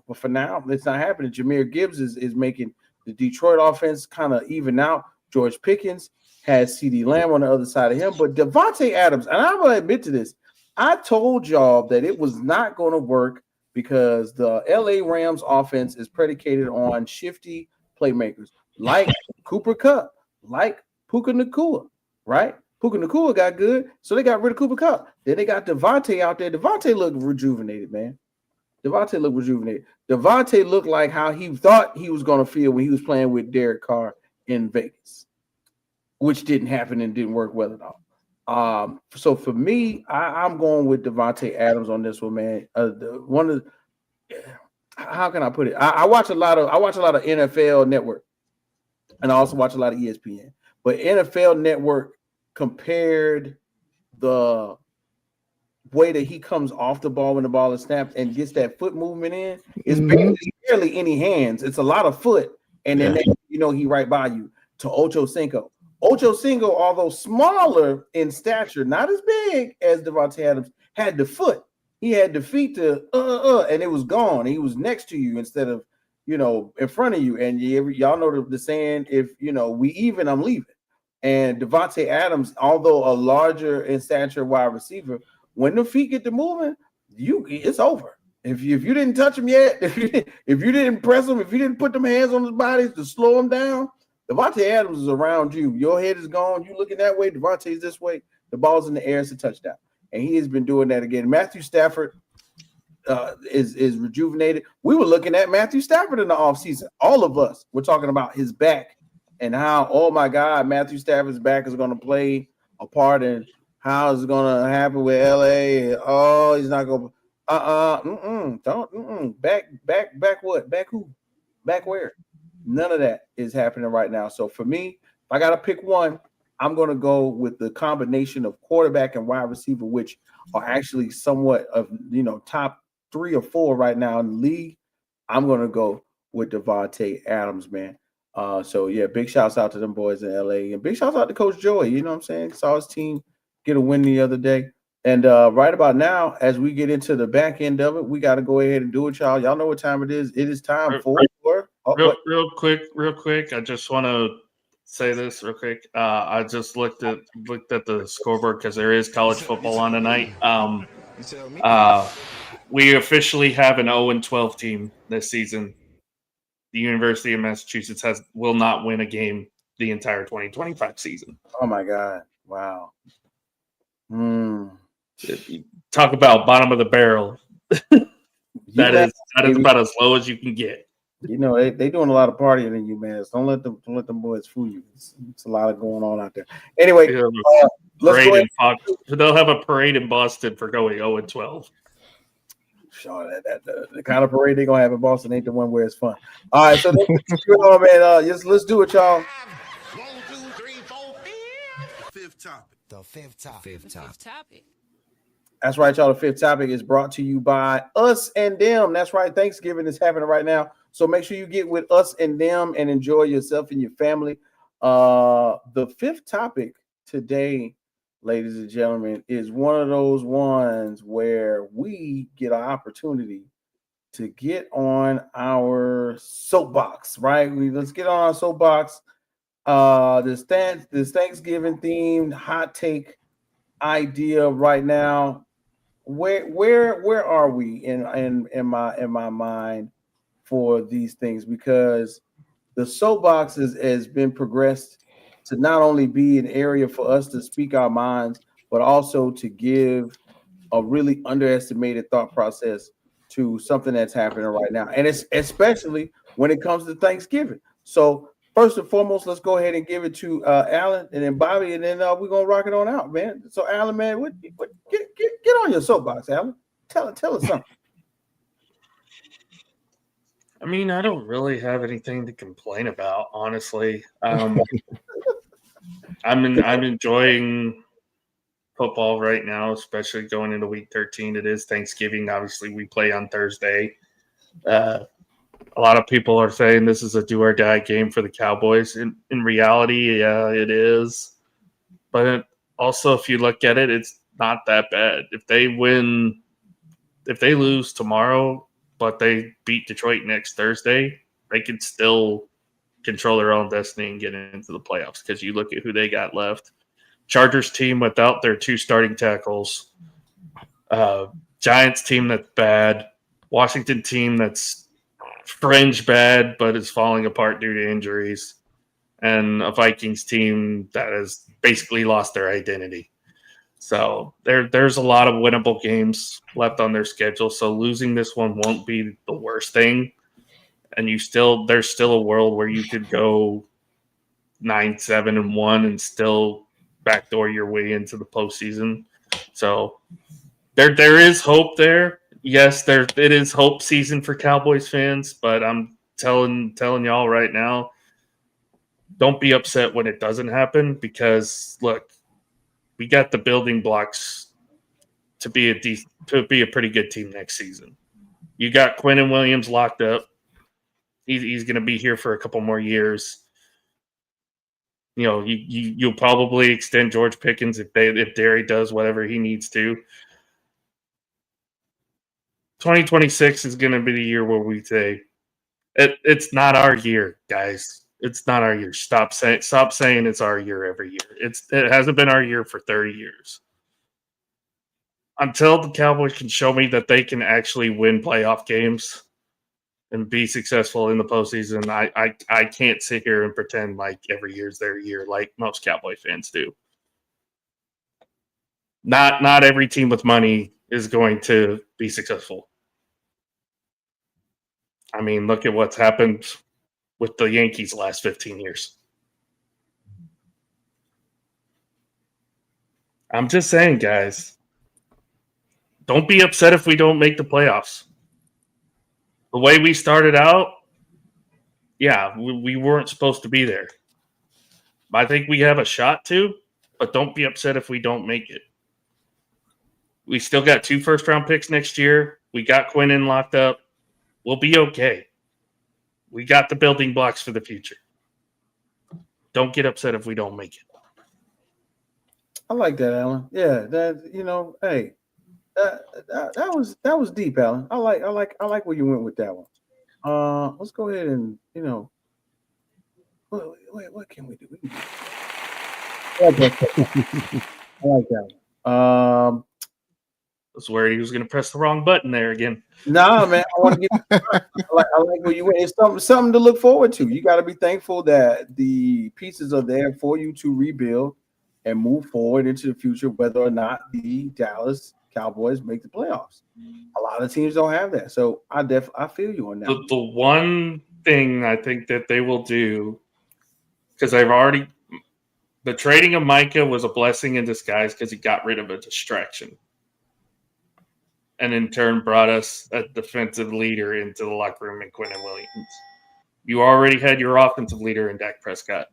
but for now, it's not happening. Jahmyr Gibbs is making the Detroit offense kind of even out. George Pickens has CeeDee Lamb on the other side of him, but Devontae Adams, and I'm going to admit to this, I told y'all that it was not going to work because the LA Rams offense is predicated on shifty playmakers like Cooper Kupp, like Puka Nacua, right? Puka Nacua got good, so they got rid of Cooper Kupp. Then they got Devontae out there. Devontae looked rejuvenated, man. Devontae looked like how he thought he was going to feel when he was playing with Derek Carr in Vegas, which didn't happen and didn't work well at all. So for me, I'm going with Devontae Adams on this one, man. How can I put it? I watch a lot of NFL Network, and I also watch a lot of ESPN. But NFL Network compared the way that he comes off the ball when the ball is snapped and gets that foot movement in. It's barely any hands. It's a lot of foot, and then he right by you to Ocho Cinco. Ocho Cinco, although smaller in stature, not as big as Devontae Adams, had the foot. He had the feet to and it was gone. He was next to you instead of in front of you. And y'all know the saying, if we even, I'm leaving. And Devontae Adams, although a larger in stature wide receiver, when the feet get to moving, it's over. If you didn't touch him yet, if you didn't press him, if you didn't put them hands on his body to slow him down, Devontae Adams is around you. Your head is gone. You looking that way. Devontae's this way. The ball's in the air. It's a touchdown. And he has been doing that again. Matthew Stafford is rejuvenated. We were looking at Matthew Stafford in the offseason. All of us were talking about his back and how, oh my God, Matthew Stafford's back is going to play a part in how it's going to happen with LA. Oh, he's not going to. Don't. Back what? Back who? Back where? None of that is happening right now. So for me, if I got to pick one, I'm going to go with the combination of quarterback and wide receiver, which are actually somewhat of, top 3 or 4 right now in the league. I'm going to go with Devontae Adams, man. So, yeah, big shouts out to them boys in LA. And big shouts out to Coach Joey. You know what I'm saying? Saw his team get a win the other day. And right about now, as we get into the back end of it, we got to go ahead and do it, y'all. Y'all know what time it is. It is time for real quick. I just want to say this real quick. I just looked at the scoreboard because there is college football on tonight. We officially have an 0-12 team this season. The University of Massachusetts will not win a game the entire 2025 season. Oh my God! Wow. Talk about bottom of the barrel. That is about as low as you can get. They doing a lot of partying in UMass. Don't let them boys fool you. It's a lot of going on out there. Anyway, let's go ahead. They'll have a parade in Boston for going 0-12. Sure, the kind of parade they're gonna have in Boston ain't the one where it's fun. All right, so let's do it, y'all. 1, 2, 3, 4, 5. The fifth topic. That's right, y'all. The fifth topic is brought to you by Us and Them. That's right. Thanksgiving is happening right now. So make sure you get with Us and Them and enjoy yourself and your family. The fifth topic today, ladies and gentlemen, is one of those ones where we get an opportunity to get on our soapbox, right? Let's get on our soapbox. This Thanksgiving themed hot take idea right now. Where are we in my mind for these things? Because the soapbox has been progressed to not only be an area for us to speak our minds, but also to give a really underestimated thought process to something that's happening right now. And it's especially when it comes to Thanksgiving. So first and foremost, let's go ahead and give it to Alan and then Bobby, and then we're gonna rock it on out, man. So Alan, man, get on your soapbox, Alan. Tell us something. I mean, I don't really have anything to complain about, honestly. I'm enjoying football right now, especially going into week 13. It is Thanksgiving. Obviously, we play on Thursday. A lot of people are saying this is a do or die game for the Cowboys. In reality, yeah, it is. But also, if you look at it, it's not that bad. If they lose tomorrow, but they beat Detroit next Thursday, they could still control their own destiny and get into the playoffs, because you look at who they got left. Chargers team without their 2 starting tackles. Giants team that's bad. Washington team that's fringe bad but is falling apart due to injuries. And a Vikings team that has basically lost their identity. So there's a lot of winnable games left on their schedule. So losing this one won't be the worst thing. And there's still a world where you could go 9-7-1 and still backdoor your way into the postseason. So there is hope there. Yes, it is hope season for Cowboys fans, but I'm telling y'all right now, don't be upset when it doesn't happen, because look, we got the building blocks to be a pretty good team next season. You got Quinnen Williams locked up. He's going to be here for a couple more years. You know, you'll probably extend George Pickens if Derry does whatever he needs to. 2026 is going to be the year where we say it's not our year, guys. It's not our year. Stop saying it's our year every year. It hasn't been our year for 30 years. Until the Cowboys can show me that they can actually win playoff games and be successful in the postseason, I can't sit here and pretend like every year's their year like most Cowboy fans do. Not every team with money is going to be successful. I mean, look at what's happened with the Yankees the last 15 years. I'm just saying, guys, don't be upset if we don't make the playoffs. The way we started out, yeah, we weren't supposed to be there. I think we have a shot to, but don't be upset if we don't make it. We still got 2 first-round picks next year. We got Quinnen locked up. We'll be okay. We got the building blocks for the future. Don't get upset if we don't make it. I like that, Alan. Yeah, hey, that was deep, Alan. I like where you went with that one. Let's go ahead and what can we do? I like that one. I was worried he was going to press the wrong button there again. Nah, man, I want to get. I like where you went. It's something to look forward to. You got to be thankful that the pieces are there for you to rebuild and move forward into the future, whether or not the Dallas Cowboys make the playoffs. A lot of teams don't have that, so I feel you on that. The one thing I think that they will do, because the trading of Micah was a blessing in disguise because he got rid of a distraction. And in turn brought us a defensive leader into the locker room in Quinnen Williams. You already had your offensive leader in Dak Prescott.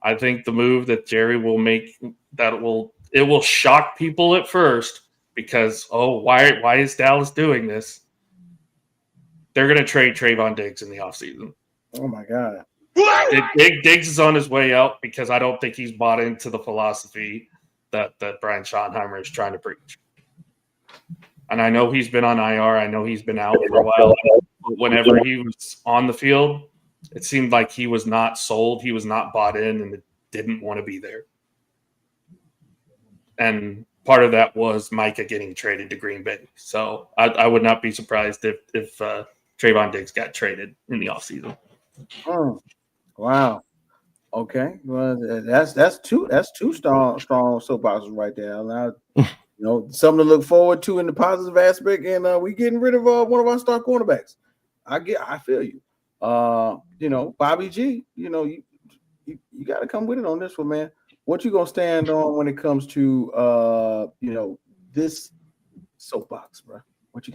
I think the move that Jerry will make, it will shock people at first because, why is Dallas doing this? They're going to trade Trayvon Diggs in the offseason. Oh, my God. Diggs is on his way out because I don't think he's bought into the philosophy that Brian Schottenheimer is trying to preach. And I know he's been on IR. I know he's been out for a while. But whenever he was on the field, it seemed like he was not sold. He was not bought in and didn't want to be there. And part of that was Micah getting traded to Green Bay. So I would not be surprised if Trayvon Diggs got traded in the offseason. Oh, wow. Okay. Well, that's two strong soapboxes right there. Now, something to look forward to in the positive aspect, and we getting rid of one of our star cornerbacks. I feel you. Bobby G, you got to come with it on this one, man. What you gonna stand on when it comes to this soapbox, bro? What you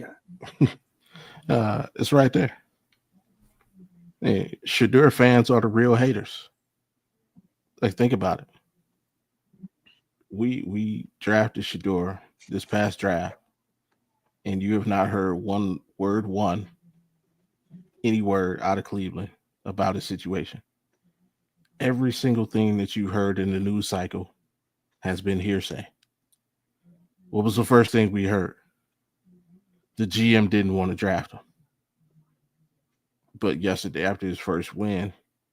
got? It's right there. Hey, Shadur fans are the real haters. Like, think about it. we drafted Shador this past draft, and you have not heard any word out of Cleveland about his situation. Every single thing that you heard in the news cycle has been hearsay. What was the first thing we heard? The GM didn't want to draft him. But yesterday, after his first win,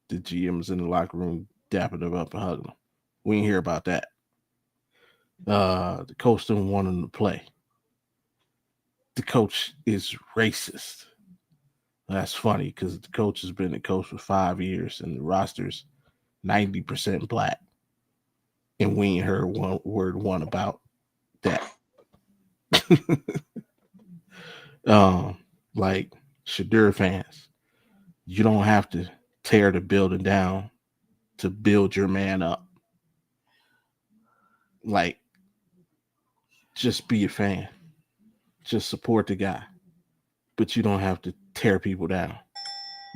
the GM was in the locker room dapping him up and hugging him. We didn't hear about that. The coach didn't want him to play. The coach is racist. That's funny because the coach has been the coach for 5 years and the roster's 90% black. And we ain't heard one about that. Like Shador fans, you don't have to tear the building down to build your man up. Like, just be a fan. Just support the guy. But you don't have to tear people down.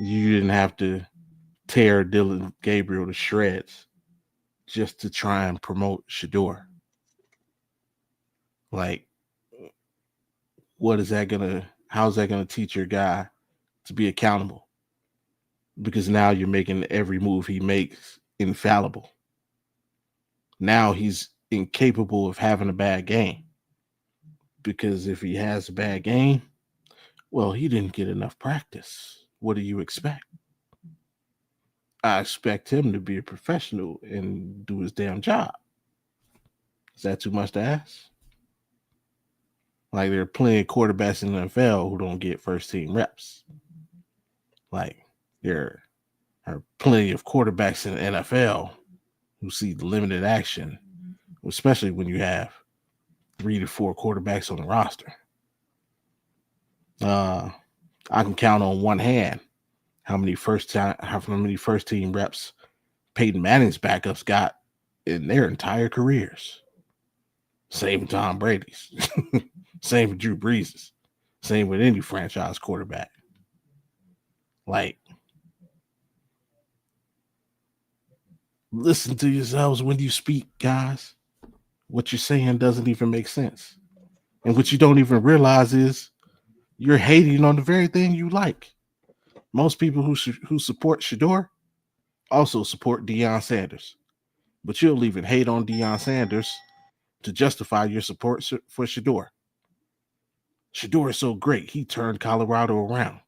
You didn't have to tear Dylan Gabriel to shreds just to try and promote Shador. Like, how's that gonna teach your guy to be accountable? Because now you're making every move he makes infallible. Now he's incapable of having a bad game. Because if he has a bad game, well, he didn't get enough practice. What do you expect? I expect him to be a professional and do his damn job. Is that too much to ask? Like, there are plenty of quarterbacks in the NFL who don't get first team reps. Like, there are plenty of quarterbacks in the NFL who see the limited action, especially when you have 3 to 4 quarterbacks on the roster. I can count on one hand how many first team reps Peyton Manning's backups got in their entire careers. Same with Tom Brady's. Same with Drew Brees'. Same with any franchise quarterback. Like, listen to yourselves when you speak, guys. What you're saying doesn't even make sense. And what you don't even realize is you're hating on the very thing you like. Most people who support Shador also support Deion Sanders. But you'll even hate on Deion Sanders to justify your support for Shador. Shador is so great, he turned Colorado around.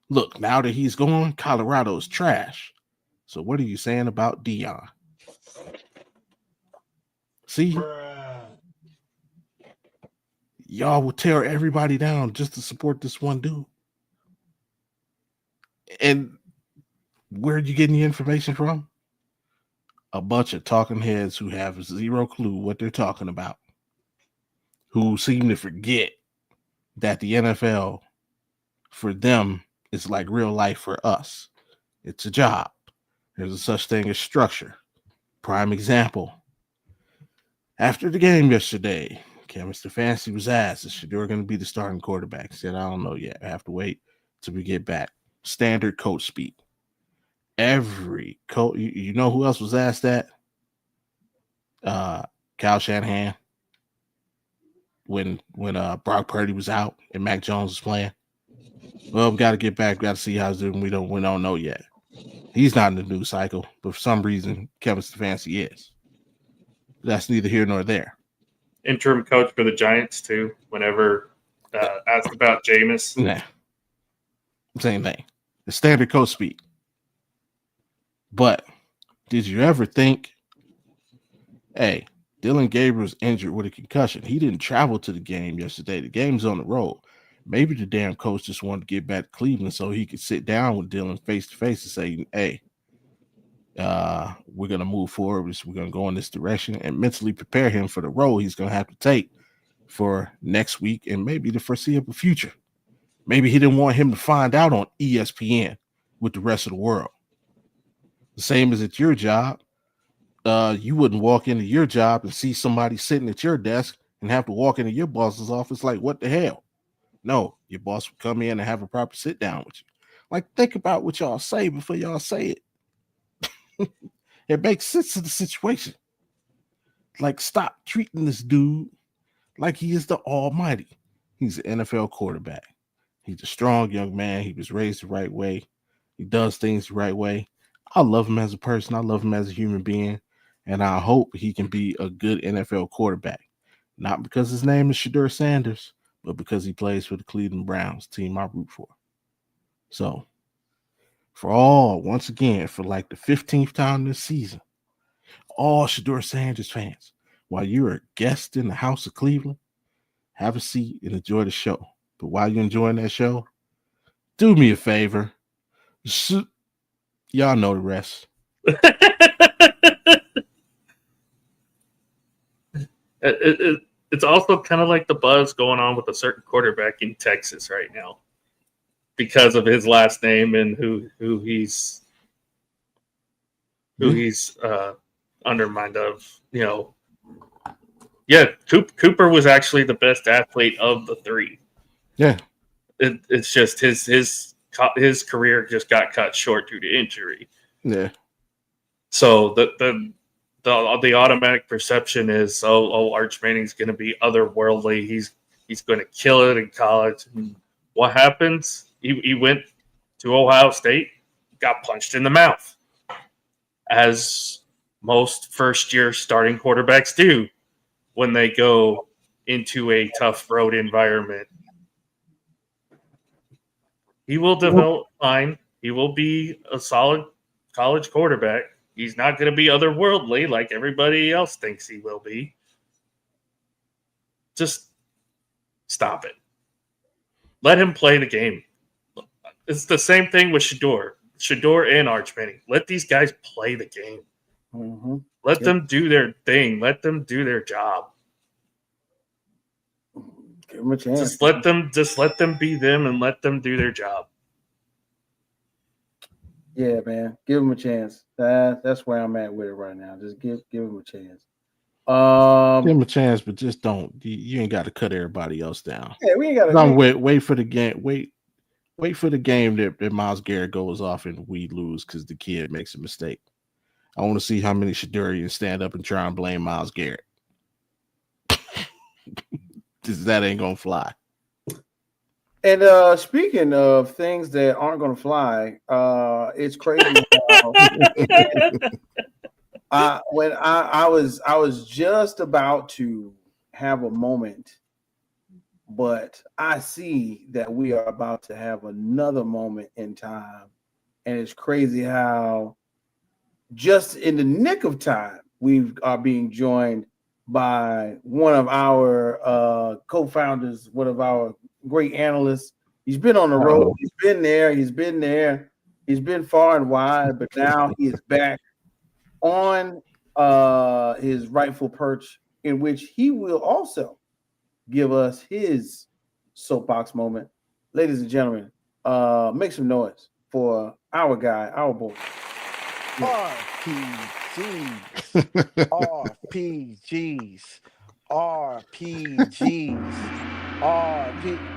Look, now that he's gone, Colorado is trash. So what are you saying about Deion? See? Y'all will tear everybody down just to support this one dude. And where are you getting the information from? A bunch of talking heads who have zero clue what they're talking about, who seem to forget that the NFL, for them, is like real life for us. It's a job. There's a such thing as structure. Prime example. After the game yesterday, Kevin Stefanski was asked, is Shador going to be the starting quarterback? He said, I don't know yet. I have to wait till we get back. Standard coach speak. Every coach, you know who else was asked that? Kyle Shanahan. When Brock Purdy was out and Mac Jones was playing. Well, we got to get back. We got to see how he's doing. We don't know yet. He's not in the news cycle, but for some reason, Kevin Stefanski is. That's neither here nor there. Interim coach for the Giants too. Whenever asked about Jameis, Nah, same thing. The standard coach speak. But did you ever think, hey, Dylan Gabriel's injured with a concussion. He didn't travel to the game yesterday. The game's on the road. Maybe the damn coach just wanted to get back to Cleveland so he could sit down with Dylan face to face and say, hey, we're going to move forward. We're going to go in this direction and mentally prepare him for the role he's going to have to take for next week and maybe the foreseeable future. Maybe he didn't want him to find out on ESPN with the rest of the world. The same as at your job. You wouldn't walk into your job and see somebody sitting at your desk and have to walk into your boss's office like, what the hell? No, your boss would come in and have a proper sit down with you. Like, think about what y'all say before y'all say it. It makes sense to the situation. Like, stop treating this dude like he is the almighty. He's an NFL quarterback. He's a strong young man. He was raised the right way. He does things the right way. I love him as a person. I love him as a human being. And I hope he can be a good NFL quarterback. Not because his name is Shedeur Sanders, but because he plays for the Cleveland Browns, team I root for. So, once again, for like the 15th time this season, all Shedeur Sanders fans, while you're a guest in the House of Cleveland, have a seat and enjoy the show. But while you're enjoying that show, do me a favor. Y'all know the rest. It's also kind of like the buzz going on with a certain quarterback in Texas right now because of his last name and who he's undermined of. Yeah, Cooper was actually the best athlete of the three. Yeah, it's just his career just got cut short due to injury. Yeah. So the automatic perception is, Arch Manning's going to be otherworldly. He's going to kill it in college. And what happens? He went to Ohio State, got punched in the mouth, as most first-year starting quarterbacks do when they go into a tough road environment. He will develop fine. He will be a solid college quarterback. He's not going to be otherworldly like everybody else thinks he will be. Just stop it. Let him play the game. It's the same thing with Shedeur and Arch Manning. Let these guys play the game. Mm-hmm. Let them do their thing. Let them do their job. Give them a chance. Just let them be them and let them do their job. Yeah, man. Give them a chance. That's where I'm at with it right now. Just give them a chance. Give them a chance, but just don't. You ain't got to cut everybody else down. Yeah, we ain't got to wait for the game. Wait for the game that Myles Garrett goes off and we lose because the kid makes a mistake. I want to see how many Shedurians stand up and try and blame Myles Garrett. That ain't gonna fly. And speaking of things that aren't gonna fly, it's crazy. When I was just about to have a moment, but I see that we are about to have another moment in time, and it's crazy how just in the nick of time we are being joined by one of our co-founders, one of our great analysts. He's been on the road. He's been there. He's been far and wide, but now he is back on his rightful perch, in which he will also give us his soapbox moment. Ladies and gentlemen, make some noise for our guy, our boy. RPGs.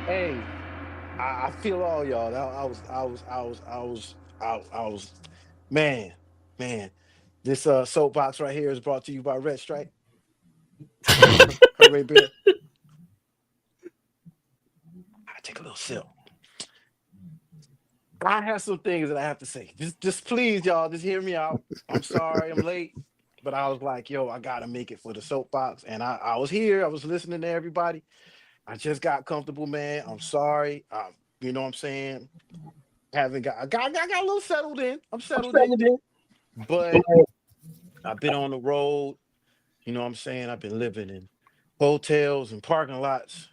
Hey, I feel all y'all. I was, man. This soapbox right here is brought to you by Red Stripe. Hooray, beer. I take a little sip. I have some things that I have to say. Just please, y'all, just hear me out. I'm sorry I'm late, but I was like, yo, I gotta make it for the soapbox. And I was here, I was listening to everybody. I just got comfortable, man. I'm sorry. You know what I'm saying? I got a little settled in. I'm settled in. But I've been on the road. You know what I'm saying? I've been living in hotels and parking lots.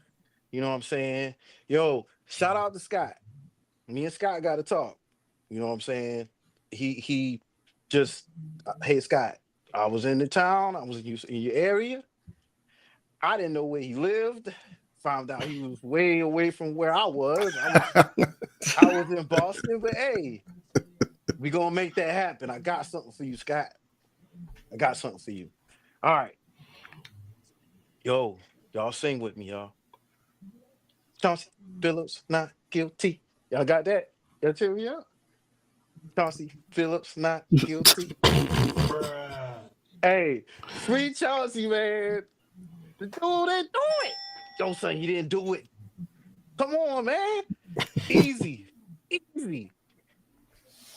You know what I'm saying? Yo, shout out to Scott. Me and Scott got to talk. You know what I'm saying? He just, hey, Scott, I was in the town. I was in your area. I didn't know where he lived. Found out he was way away from where I was. I was in Boston, but hey, we gonna make that happen. I got something for you, Scott. I got something for you. All right. Yo, y'all sing with me, y'all. Chauncey Phillips, not guilty. Y'all got that? Y'all cheer me out. Chauncey Phillips, not guilty. Hey, free Chauncey, man. The dude didn't do it. Don't say he didn't do it. Come on, man. Easy. Easy.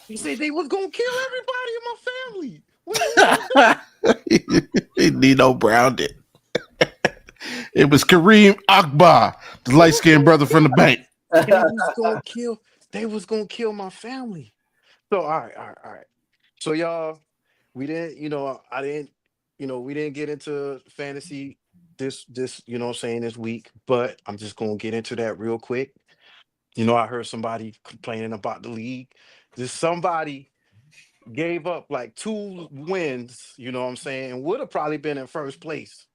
He said they was gonna kill everybody in my family. What you want me to do? Nino Brown did. It was Kareem Akbar, the They light was skinned gonna brother from the bank. They was gonna kill. They was gonna kill my family. So all right. So y'all, we didn't, I didn't, we didn't get into fantasy this, what I'm saying, this week, but I'm just gonna get into that real quick. I heard somebody complaining about the league. Just somebody gave up like 2 wins, you know what I'm saying, and would have probably been in first place.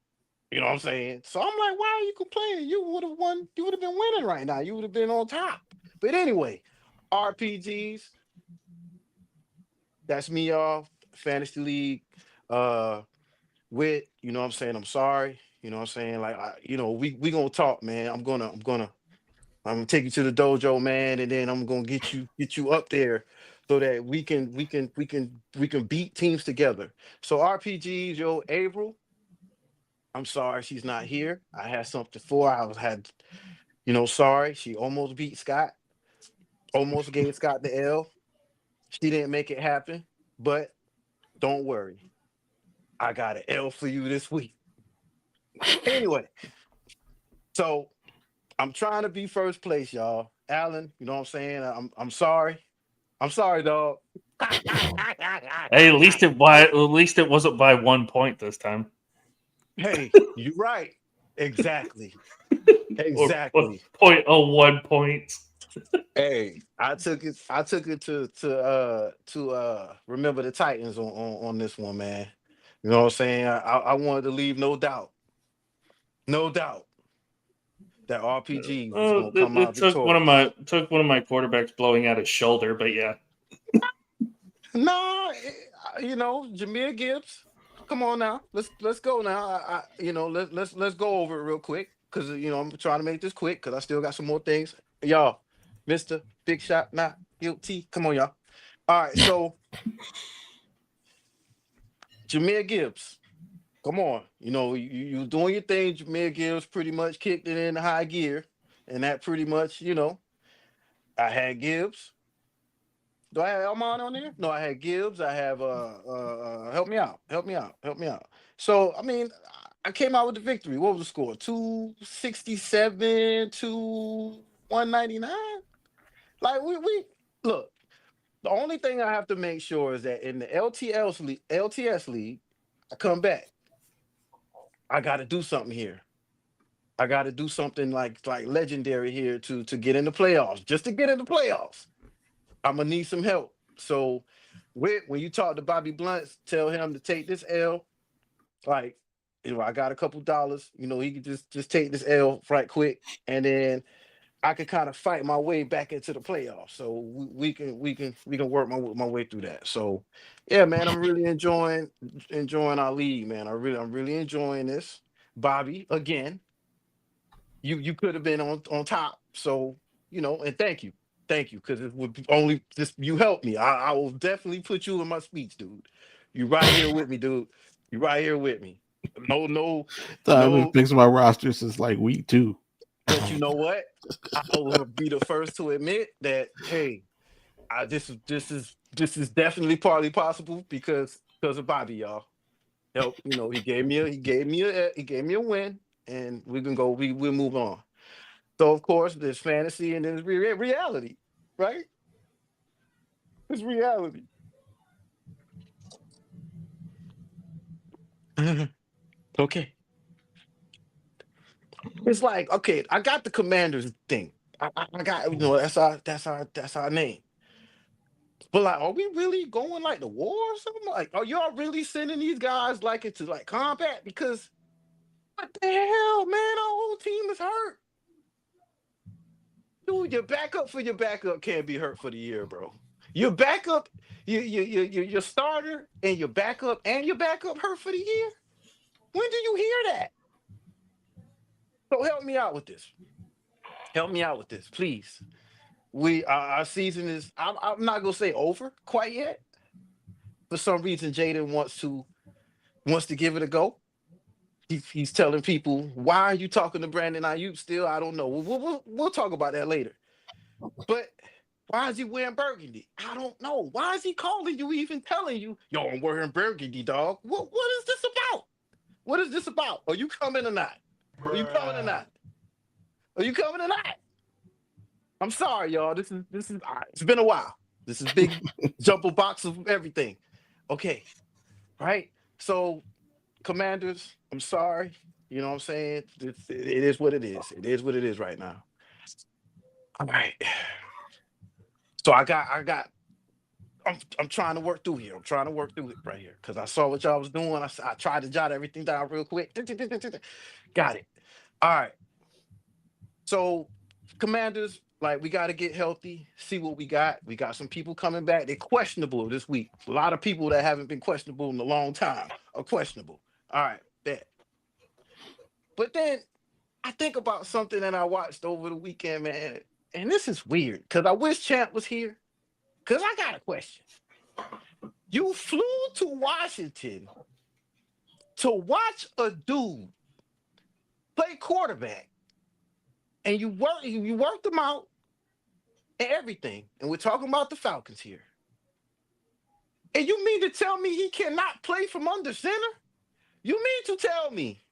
You know what I'm saying? So I'm like, why are you complaining? You would have won, you would have been winning right now. You would have been on top. But anyway, RPGs, that's me, y'all. Fantasy League. With, what I'm saying, I'm sorry. You know what I'm saying? Like we gonna talk, man. I'm gonna take you to the dojo, man, and then I'm gonna get you up there so that we can beat teams together. So RPGs, yo, April, I'm sorry she's not here. I had something for her. Sorry. She almost beat Scott, almost gave Scott the L. She didn't make it happen, but don't worry. I got an L for you this week. Anyway, so I'm trying to be first place, y'all. Alan, you know what I'm saying? I'm sorry. I'm sorry, dog. Hey, at least it wasn't by 1 point this time. Hey, you're right. Exactly. Or Exactly. 0.01 points. Hey, I took it to remember the Titans on this one, man. You know what I'm saying? I wanted to leave no doubt. No doubt that RPG was gonna come It out took victorious. one of my quarterbacks blowing out his shoulder, but yeah. No, Jameer Gibbs. Come on now. Let's go now. Let's go over it real quick because I'm trying to make this quick because I still got some more things. Y'all, Mister Big Shot not guilty. Come on, y'all. All right, so Jameer Gibbs. Come on, you doing your thing. Jameer Gibbs pretty much kicked it in high gear, and that pretty much, I had Gibbs. Do I have Elmon on there? No, I had Gibbs. I have help me out. Help me out. Help me out. So I mean, I came out with the victory. What was the score? 267 to 199. Like we look. The only thing I have to make sure is that in the LTS league, I come back. I got to do something here. I got to do something like legendary here to get in the playoffs. Just to get in the playoffs, I'm gonna need some help. So, when you talk to Bobby Blunt, tell him to take this L. Like, I got a couple dollars. He could just take this L right quick, and then I could kind of fight my way back into the playoffs. So we can work my way through that. So, yeah, man, I'm really enjoying our league, man. I'm really enjoying this. Bobby, again, you could have been on top. So, and thank you, because it would be only just you helped me. I will definitely put you in my speech, dude. You right here with me, dude. You right here with me. No, So I've been no. fixing my roster since like week 2. But you know what? I will be the first to admit that, hey, this is definitely partly possible because of Bobby, y'all. Help, he gave me a win, and we'll move on. So of course there's fantasy and there's reality, right? It's reality. Okay. It's like, okay, I got the Commanders thing. I got, that's our name. But like, are we really going like the war or something? Like, are y'all really sending these guys like into like combat? Because what the hell, man? Our whole team is hurt. Dude, your backup for your backup can't be hurt for the year, bro. Your backup, your starter and your backup hurt for the year. When do you hear that? So help me out with this. Help me out with this, please. Our season is. I'm not gonna say over quite yet. For some reason, Jaden wants to give it a go. He's telling people, why are you talking to Brandon Ayuk still? I don't know. We'll talk about that later. But why is he wearing burgundy? I don't know. Why is he calling you, even telling you, yo, I'm wearing burgundy, dog? What is this about? What is this about? Are you coming or not? Are you coming or not? Are you coming or not? I'm sorry, y'all. This is all right. It's been a while. This is big jumbo box of everything. Okay. Right? So, Commanders, I'm sorry. You know what I'm saying? It is what it is. It is what it is right now. All right. So I'm trying to work through here. I'm trying to work through it right here because I saw what y'all was doing. I tried to jot everything down real quick. Got it. All right. So, Commanders, like, we got to get healthy, see what we got. We got some people coming back. They're questionable this week. A lot of people that haven't been questionable in a long time are questionable. All right, bet. But then I think about something that I watched over the weekend, man. And this is weird because I wish Champ was here because I got a question. You flew to Washington to watch a dude play quarterback, and you worked him out and everything. And we're talking about the Falcons here. And you mean to tell me he cannot play from under center? You mean to tell me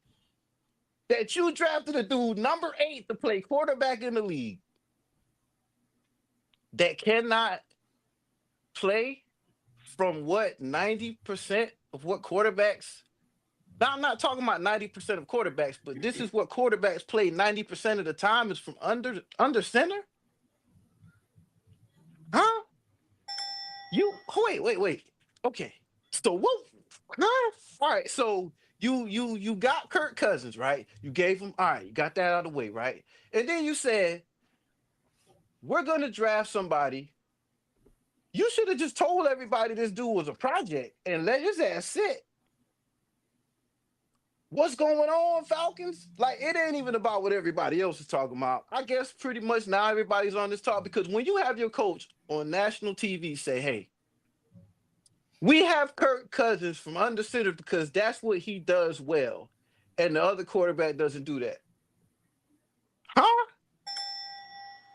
that you drafted a dude number 8 to play quarterback in the league that cannot play from what 90% of what quarterbacks? Now, I'm not talking about 90% of quarterbacks, but this is what quarterbacks play 90% of the time is from under center? Huh? Wait. Okay. So what? Huh? All right. So you got Kirk Cousins, right? You gave him, all right, you got that out of the way, right? And then you said, we're gonna draft somebody. You should have just told everybody this dude was a project and let his ass sit. What's going on, Falcons? Like, it ain't even about what everybody else is talking about. I guess pretty much now everybody's on this talk because when you have your coach on national TV say, hey, we have Kirk Cousins from under center because that's what he does well, and the other quarterback doesn't do that. Huh?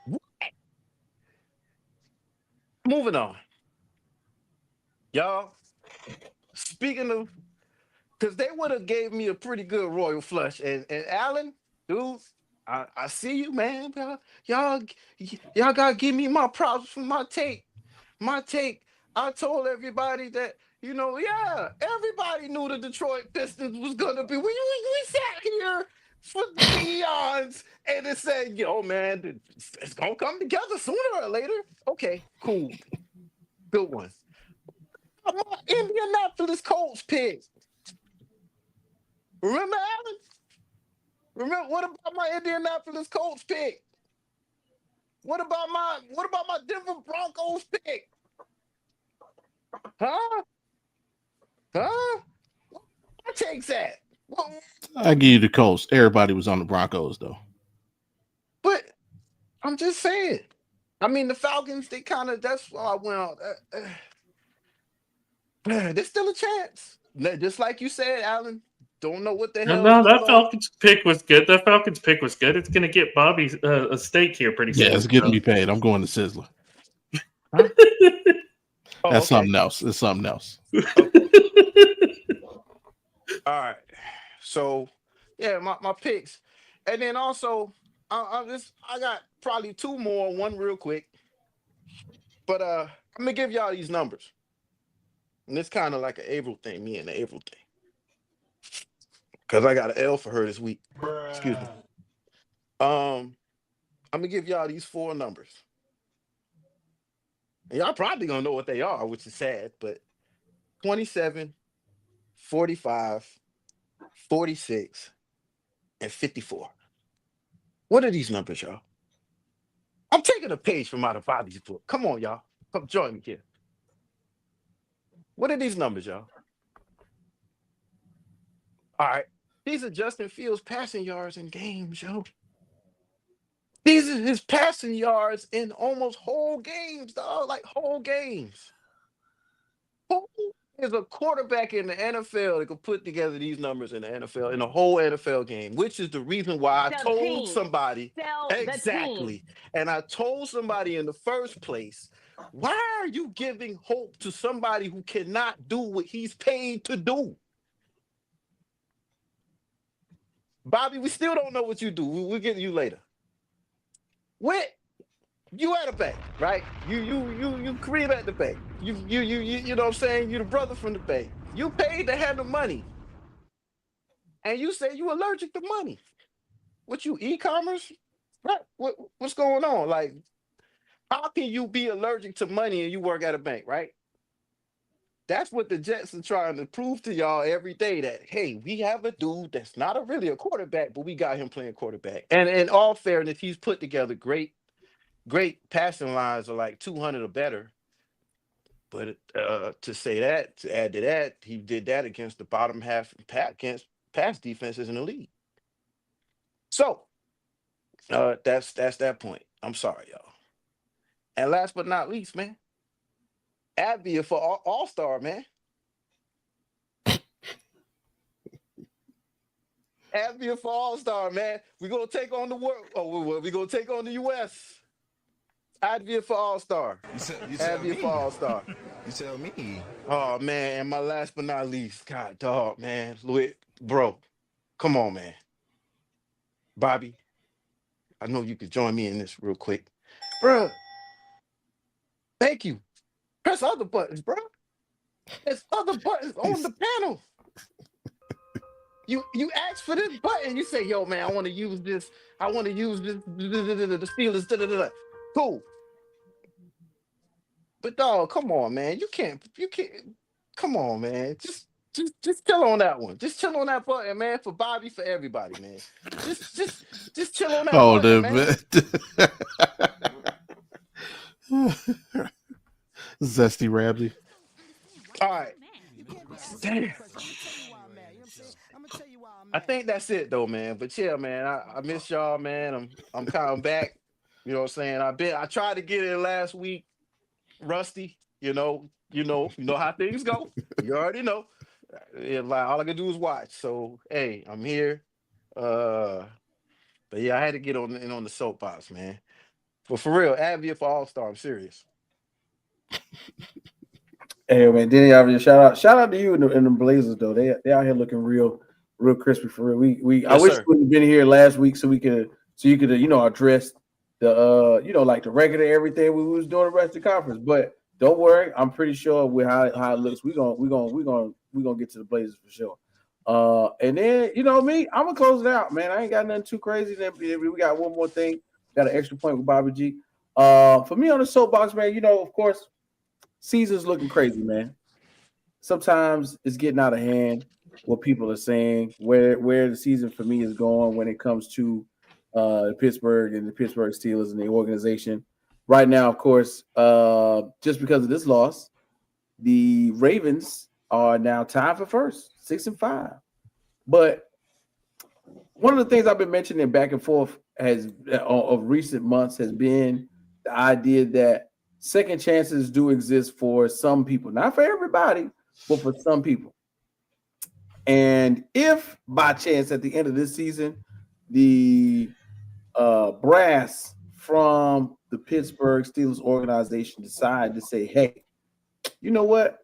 What? Moving on. Y'all, speaking of, because they would have gave me a pretty good royal flush. And Alan, dude, I see you, man. Y'all gotta give me my props for my take. My take. I told everybody that, yeah, everybody knew the Detroit Pistons was gonna be. We sat here for eons and it said, yo, man, it's gonna come together sooner or later. Okay, cool. Good one. My Indianapolis Colts pick. Remember, Alan? Remember, what about my Indianapolis Colts pick? What about my Denver Broncos pick? Huh? What takes that? I give you the Colts. Everybody was on the Broncos though. But I'm just saying. I mean, the Falcons, they kind of, that's why I went out. There's still a chance. Just like you said, Alan. Don't know what the hell. No, that Falcons pick was good. That Falcons pick was good. It's going to get Bobby a steak here pretty soon. Yeah, it's getting me paid. I'm going to Sizzler. Huh? That's something else. It's something else. Okay. All right. So, yeah, my picks. And then also, I got probably 2 more, one real quick. But I'm going to give y'all these numbers. And it's kind of like an April thing, me and the April thing. Because I got an L for her this week. Excuse me. I'm going to give y'all these 4 numbers. And y'all probably going to know what they are, which is sad. But 27, 45, 46, and 54. What are these numbers, y'all? I'm taking a page from out of Bobby's book. Come on, y'all. Come join me here. What are these numbers, y'all? All right. These are Justin Fields' passing yards in games, yo. These are his passing yards in almost whole games, dog. Like whole games. Whole is a quarterback in the NFL that could put together these numbers in the NFL, in a whole NFL game, which is the reason why I told somebody exactly. And I told somebody in the first place, why are you giving hope to somebody who cannot do what he's paid to do? Bobby, we still don't know what you do. We'll get to you later. You at a bank, right? You career at the bank. You know what I'm saying? You're the brother from the bank. You paid to handle money. And you say you allergic to money. What you e-commerce? Right? What's going on? Like, how can you be allergic to money and you work at a bank, right? That's what the Jets are trying to prove to y'all every day, that, hey, we have a dude that's not really a quarterback, but we got him playing quarterback. And in all fairness, he's put together great passing lines are like 200 or better. But to say that, to add to that, he did that against the bottom half against pass defenses in the league. So that's that point. I'm sorry, y'all. And last but not least, man, Abia for All-Star, man. Abia for All-Star, man. We're gonna take on the world. Oh, we're gonna take on the US. Advia for All-Star. You tell me. For All-Star. You tell me. Oh, man. And my last but not least, God, dog, man. Louis, bro, come on, man. Bobby, I know you could join me in this real quick. Bro, thank you. Press other buttons, bro. There's other buttons on the panel. You ask for this button. You say, yo, man, I want to use this. I want to use this. The Steelers. Cool. But dog, come on, man. You can't. Come on, man. Just chill on that one. Just chill on that button, man. For Bobby, for everybody, man. Just chill on that button, man. Zesty Ramsey. All right. Damn. I think that's it though, man. But yeah, man, I miss y'all, man. I'm kind of back. You know what I'm saying? I tried to get in last week. Rusty, you know how things go. You already know. Like all I can do is watch. So hey, I'm here. But yeah, I had to get on the soapbox, man. But for real, Abia for All-Star. I'm serious. Hey man, Denny, obviously shout out to you and the Blazers though. They out here looking real crispy for real. We I wish you would have been here last week so you could address the like the record and everything we was doing the rest of the conference. But don't worry, I'm pretty sure with how it looks, we're gonna get to the Blazers for sure. And then me, I'm gonna close it out, man. I ain't got nothing too crazy. Then we got one more thing, got an extra point with Bobby G. For me on the soapbox, man, of course, season's looking crazy, man. Sometimes it's getting out of hand what people are saying, where the season for me is going when it comes to Pittsburgh and the Pittsburgh Steelers and the organization. Right now, of course, just because of this loss, the Ravens are now tied for first, 6-5. But one of the things I've been mentioning back and forth of recent months has been the idea that second chances do exist for some people, not for everybody, but for some people. And if by chance at the end of this season, the brass from the Pittsburgh Steelers organization decide to say, hey, you know what?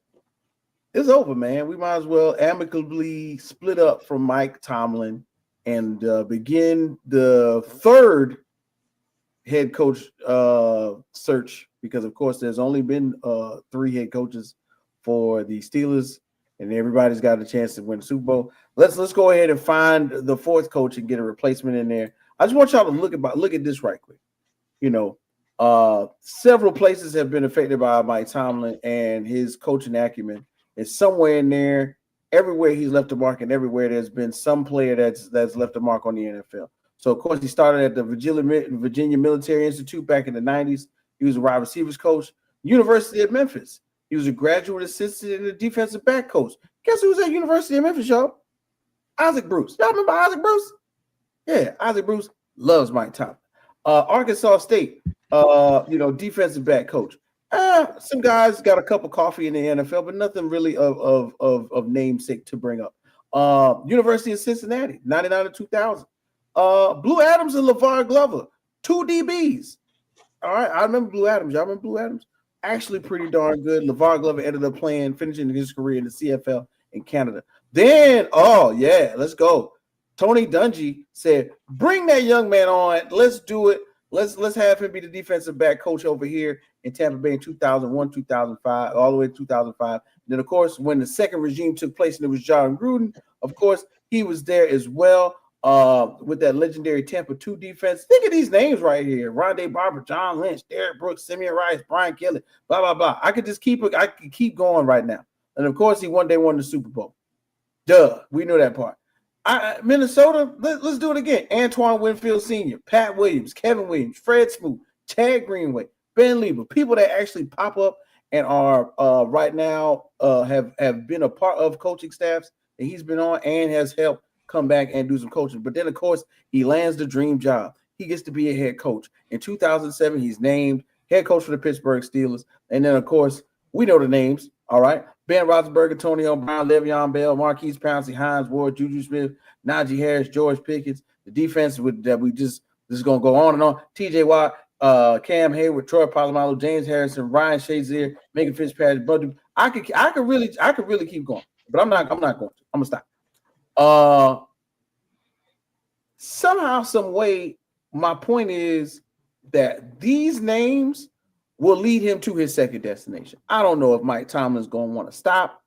It's over, man. We might as well amicably split up from Mike Tomlin and begin the third head coach search, because of course there's only been 3 head coaches for the Steelers, and everybody's got a chance to win the Super Bowl. Let's go ahead and find the 4th coach and get a replacement in there. I just want y'all to look at this right quick. Several places have been affected by Mike Tomlin and his coaching acumen. And somewhere in there, everywhere he's left a mark, and everywhere there's been some player that's left a mark on the NFL. So, of course, he started at the Virginia Military Institute back in the 90s. He was a wide receivers coach. University of Memphis. He was a graduate assistant and a defensive back coach. Guess who was at University of Memphis, y'all? Isaac Bruce. Y'all remember Isaac Bruce? Yeah, Isaac Bruce loves Mike Tomlin. Arkansas State, defensive back coach. Some guys got a cup of coffee in the NFL, but nothing really of namesake to bring up. University of Cincinnati, 99 to 2000. Blue Adams and LeVar Glover, two DBs. All right, I remember Blue Adams. Y'all remember Blue Adams? Actually, pretty darn good. LeVar Glover ended up finishing his career in the CFL in Canada. Then, oh yeah, let's go. Tony Dungy said, "Bring that young man on. Let's do it. Let's have him be the defensive back coach over here in Tampa Bay in 2001, 2005, all the way to 2005. Then, of course, when the second regime took place and it was John Gruden, of course, he was there as well with that legendary Tampa 2 defense. Think of these names right here: Rondé Barber, John Lynch, Derek Brooks, Simeon Rice, Brian Kelly, blah, blah, blah. I could keep going right now. And, of course, he one day won the Super Bowl. Duh, we know that part. Minnesota, let's do it again. Antoine Winfield Sr., Pat Williams, Kevin Williams, Fred Smoot, Chad Greenway, Ben Lieber, people that actually pop up and are right now have been a part of coaching staffs that he's been on and has helped come back and do some coaching. But then, of course, he lands the dream job. He gets to be a head coach. In 2007, he's named head coach for the Pittsburgh Steelers. And then, of course, we know the names, all right? Ben Roethlisberger, Antonio Brown, Le'Veon Bell, Marquise Pouncey, Hines Ward, Juju Smith, Najee Harris, George Pickens. The defense this is going to go on and on. TJ Watt, Cam Hayward, Troy Polamalu, James Harrison, Ryan Shazier, Megan Fitzpatrick. But I could really keep going, but I'm not going to. I'm gonna stop. Somehow, some way, my point is that these names will lead him to his second destination. I don't know if Mike Tomlin's going to want to stop.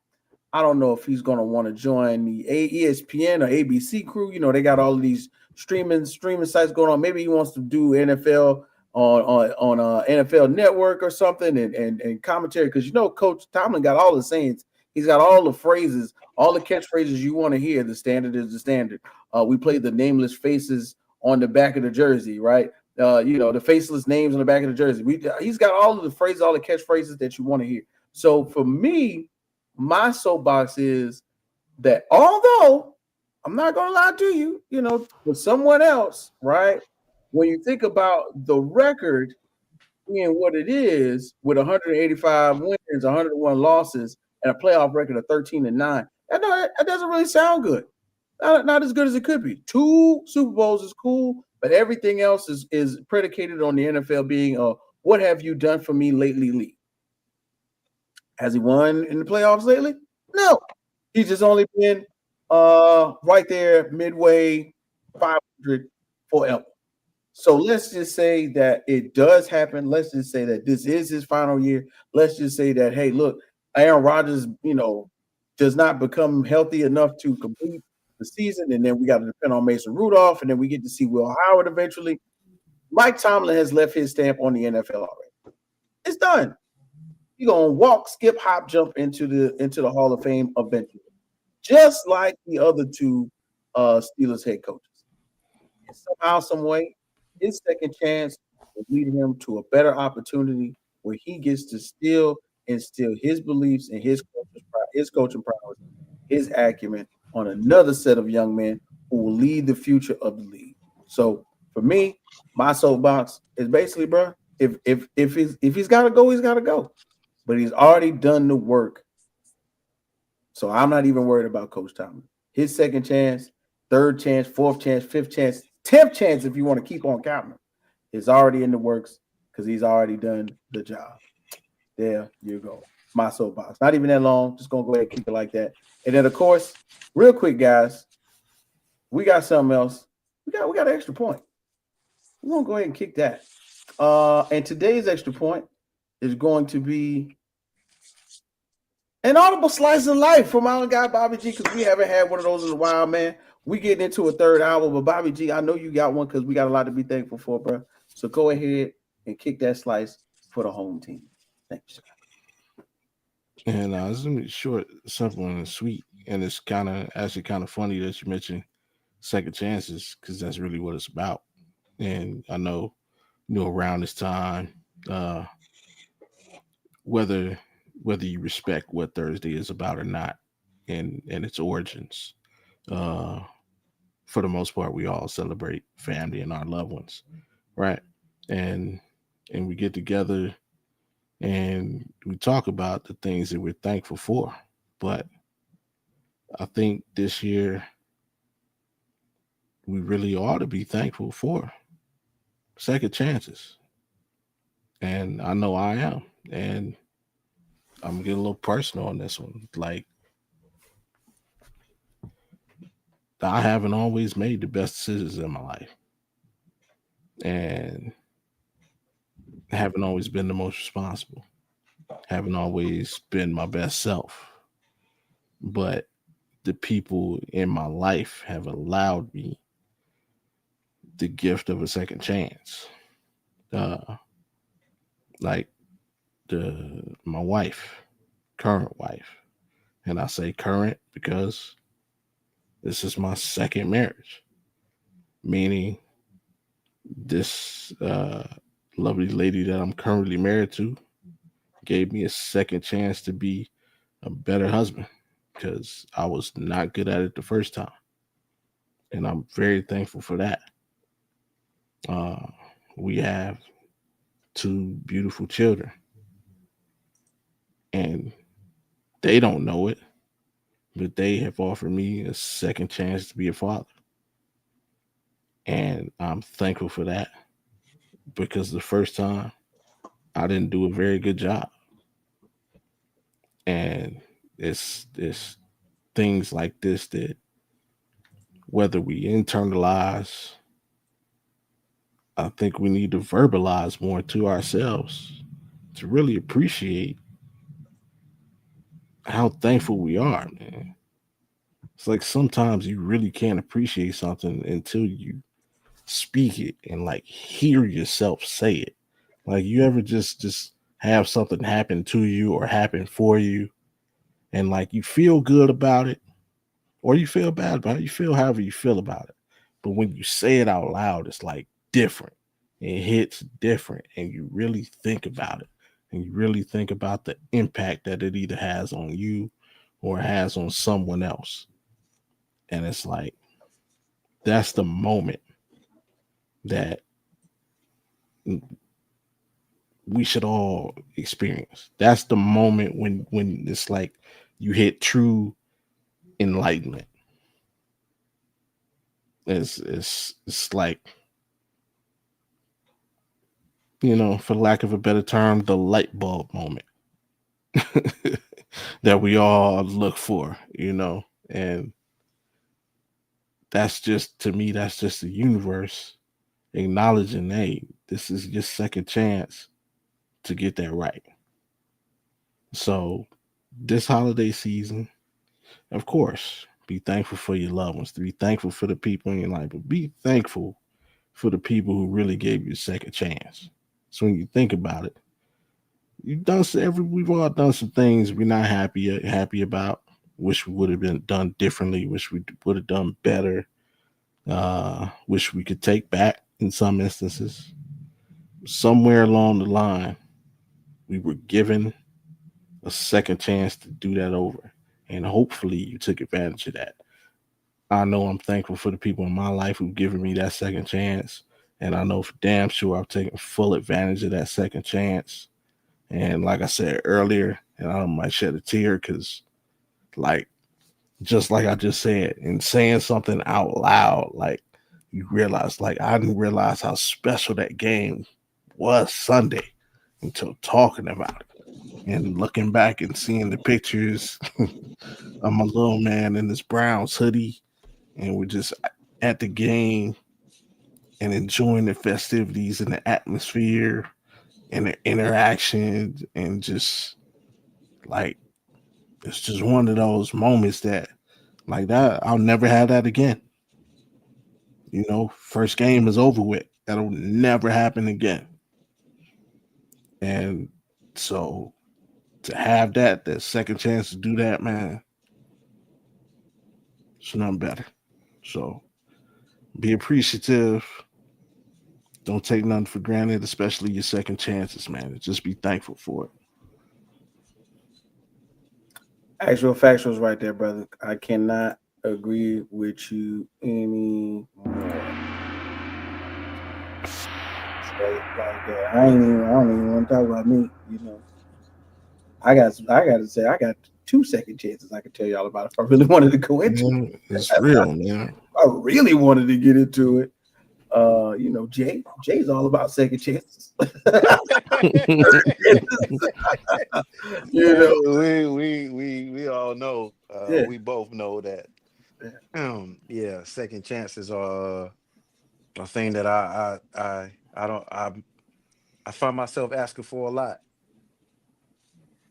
I don't know if he's going to want to join the ESPN or ABC crew. You know, they got all of these streaming sites going on. Maybe he wants to do NFL on NFL Network or something and commentary, because you know Coach Tomlin got all the sayings. He's got all the phrases, all the catchphrases you want to hear. The standard is the standard. We play the nameless faces on the back of the jersey, right? The faceless names on the back of the jersey. He's got all of the phrases, all the catchphrases that you want to hear. So for me, my soapbox is that although I'm not going to lie to you, for someone else, right? When you think about the record being what it is with 185 wins, 101 losses, and a playoff record of 13-9, that doesn't really sound good. Not as good as it could be. 2 Super Bowls is cool, but everything else is predicated on the NFL being what have you done for me lately league. Has he won in the playoffs lately? No. He's just only been right there midway 500 forever. So let's just say that it does happen. Let's just say that this is his final year. Let's just say that, hey, look, Aaron Rodgers, does not become healthy enough to complete the season, and then we got to depend on Mason Rudolph, and then we get to see Will Howard eventually. Mike Tomlin has left his stamp on the NFL already. It's done. You're gonna walk, skip, hop, jump into the Hall of Fame eventually, just like the other 2 Steelers head coaches. And somehow, some way, his second chance will lead him to a better opportunity where he gets to still instill his beliefs and his coaching prowess, his acumen on another set of young men who will lead the future of the league. So for me, my soapbox is basically, bro, if he's got to go, he's got to go. But he's already done the work. So I'm not even worried about Coach Tomlin. His second chance, third chance, fourth chance, fifth chance, 10th chance, if you want to keep on counting, is already in the works because he's already done the job. There you go. My soapbox. Not even that long. Just going to go ahead and keep it like that. And then, of course, real quick, guys, we got something else. We got an extra point. We're going to go ahead and kick that. And today's extra point is going to be an audible slice of life from our guy Bobby G, because we haven't had one of those in a while, man. We getting into a third hour, but Bobby G, I know you got one because we got a lot to be thankful for, bro. So go ahead and kick that slice for the home team. Thanks. And it's gonna be short, simple, and sweet. And it's actually kind of funny that you mentioned second chances, because that's really what it's about. And I know, around this time, whether you respect what Thursday is about or not, and its origins, for the most part, we all celebrate family and our loved ones, right? And we get together and we talk about the things that we're thankful for. But I think this year we really ought to be thankful for second chances. And I know I am. And I'm gonna get a little personal on this one. Like, I haven't always made the best decisions in my life. And haven't always been the most responsible. Haven't always been my best self. But the people in my life have allowed me the gift of a second chance. Like my wife, current wife. And I say current because this is my second marriage. Meaning this lovely lady that I'm currently married to gave me a second chance to be a better husband because I was not good at it the first time. And I'm very thankful for that. We have two beautiful children. And they don't know it, but they have offered me a second chance to be a father. And I'm thankful for that because the first time I didn't do a very good job. And it's things like this that whether we internalize, I think we need to verbalize more to ourselves to really appreciate how thankful we are, man. It's like sometimes you really can't appreciate something until you speak it and like hear yourself say it. Like you ever just have something happen to you or happen for you and like you feel good about it or you feel bad about it. You feel however you feel about it. But when you say it out loud, it's like different. It hits different and you really think about it. And you really think about the impact that it either has on you or has on someone else. And it's like that's the moment that we should all experience. That's the moment when it's like you hit true enlightenment. It's like, you know, for lack of a better term, the light bulb moment that we all look for, you know, and that's just to me, that's just the universe acknowledging, hey, this is your second chance to get that right. So this holiday season, of course, be thankful for your loved ones, to be thankful for the people in your life, but be thankful for the people who really gave you a second chance. So when you think about it, we've all done some things we're not happy about, wish we would have been done differently, wish we would have done better, wish we could take back in some instances. Somewhere along the line, we were given a second chance to do that over. And hopefully you took advantage of that. I know I'm thankful for the people in my life who've given me that second chance. And I know for damn sure I've taken full advantage of that second chance. And like I said earlier, and I might shed a tear because, like, just like I just said, in saying something out loud, like, you realize, like, I didn't realize how special that game was Sunday until talking about it and looking back and seeing the pictures of my little man in this Browns hoodie. And we're just at the game and enjoying the festivities and the atmosphere and the interactions and just like it's just one of those moments that like that I'll never have that again. You know, first game is over with. That'll never happen again. And so to have that second chance to do that, man, it's nothing better. So be appreciative. Don't take nothing for granted, especially your second chances, man. Just be thankful for it. Actual factuals right there, brother. I cannot agree with you any more. So like I don't even want to talk about me. You know, I got to say I got 2 second chances. I could tell y'all about if I really wanted to go into it. Man, it's real, man. I really wanted to get into it. You know, Jay's all about second chances. You know, we all know. Yeah. We both know that. Yeah, second chances are a thing that I find myself asking for a lot.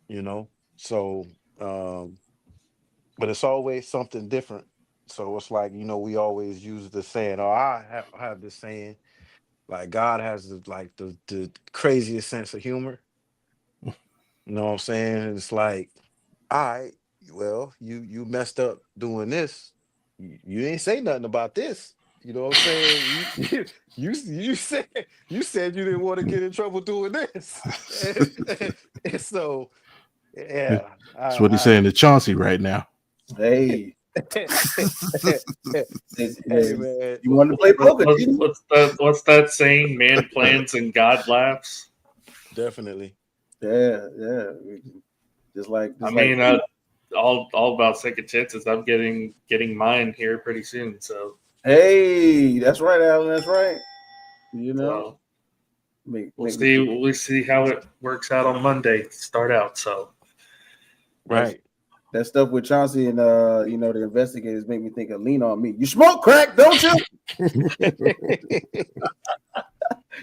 You know, so but it's always something different. So it's like we always use the saying, or I have this saying, like God has the craziest sense of humor. You know what I'm saying? It's like, all right, well, you messed up doing this. You ain't say nothing about this. You know what I'm saying? You said you didn't want to get in trouble doing this. And so yeah, That's what he's saying to Chauncey right now. Hey, hey man, you wanted to play poker, didn't you? What's that saying? Man plans and God laughs. definitely. Yeah. Just like I mean, all about second chances. I'm getting mine here pretty soon. So hey, that's right, Alan. That's right. You know, we'll see how it works out on Monday. Start out. So Right. that stuff with Chauncey and the investigators make me think of Lean on Me. You smoke crack, don't you?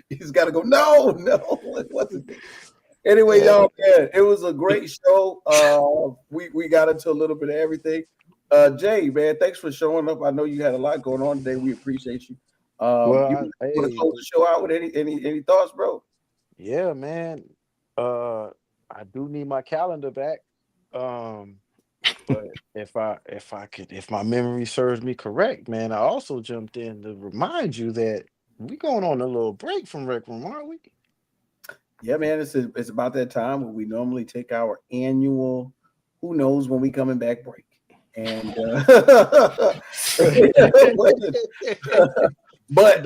He's got to go. No, it wasn't. Anyway, y'all, man, it was a great show. We got into a little bit of everything. Jay, man, thanks for showing up. I know you had a lot going on today. We appreciate you. Well, You want to close the show out with any thoughts, bro? yeah, man. I do need my calendar back. But if my memory serves me correct, man, I also jumped in to remind you that we going on a little break from Rec Room, aren't we? Yeah, man, it's about that time when we normally take our annual, who knows when we coming back break. And but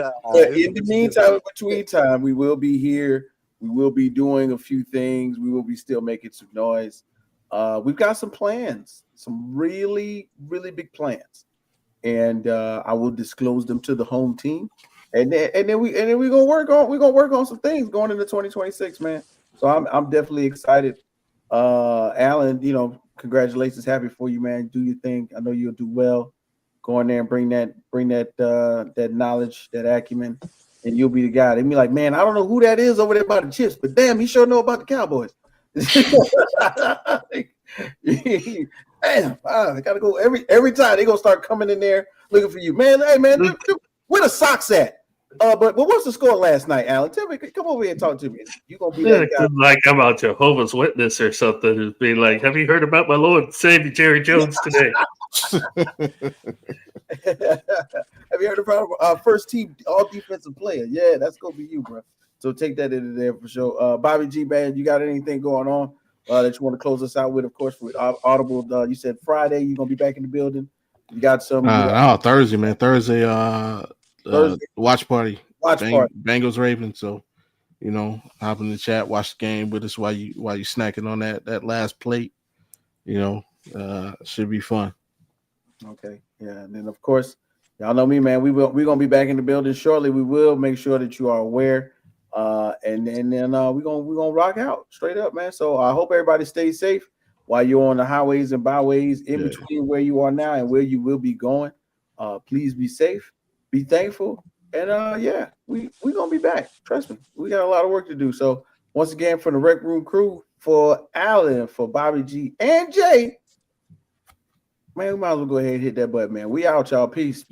in the meantime, in between time, we will be here. We will be doing a few things. We will be still making some noise. We've got some plans, some really, really big plans, and I will disclose them to the home team, and then we're gonna work on some things going into 2026, man. So I'm definitely excited. Alan, congratulations, happy for you, man. Do your thing. I know you'll do well. Go in there and bring that knowledge, that acumen, and you'll be the guy. They'll be like, man, I don't know who that is over there by the chips, but damn, he sure know about the Cowboys. Damn, I gotta go every time they gonna start coming in there looking for you, man. Hey, man, where the socks at? But what's the score last night, Alan? Tell me, come over here and talk to me. You gonna be that guy? Like I'm a Jehovah's Witness or something. Who's being like, have you heard about my Lord and Savior Jerry Jones today? Have you heard about our first team all defensive player? Yeah, that's gonna be you, bro. So take that into there for sure. Bobby G, man, you got anything going on that you want to close us out with? Of course, with Audible. You said Friday you're gonna be back in the building. You got some. No, Thursday, man. Thursday. Thursday. Watch party. Party. Bengals Ravens. So, hop in the chat, watch the game with us while you snacking on that last plate. Should be fun. Okay, yeah, and then of course, y'all know me, man. We're gonna be back in the building shortly. We will make sure that you are aware, and then we're gonna rock out straight up, man. So I hope everybody stays safe while you're on the highways and byways in between where you are now and where you will be going. Please be safe, be thankful, and we're gonna be back. Trust me, we got a lot of work to do. So once again, from the Rec Room crew, for Alan, for Bobby G, and Jay. Man, we might as well go ahead and hit that button, man. We out, y'all. Peace.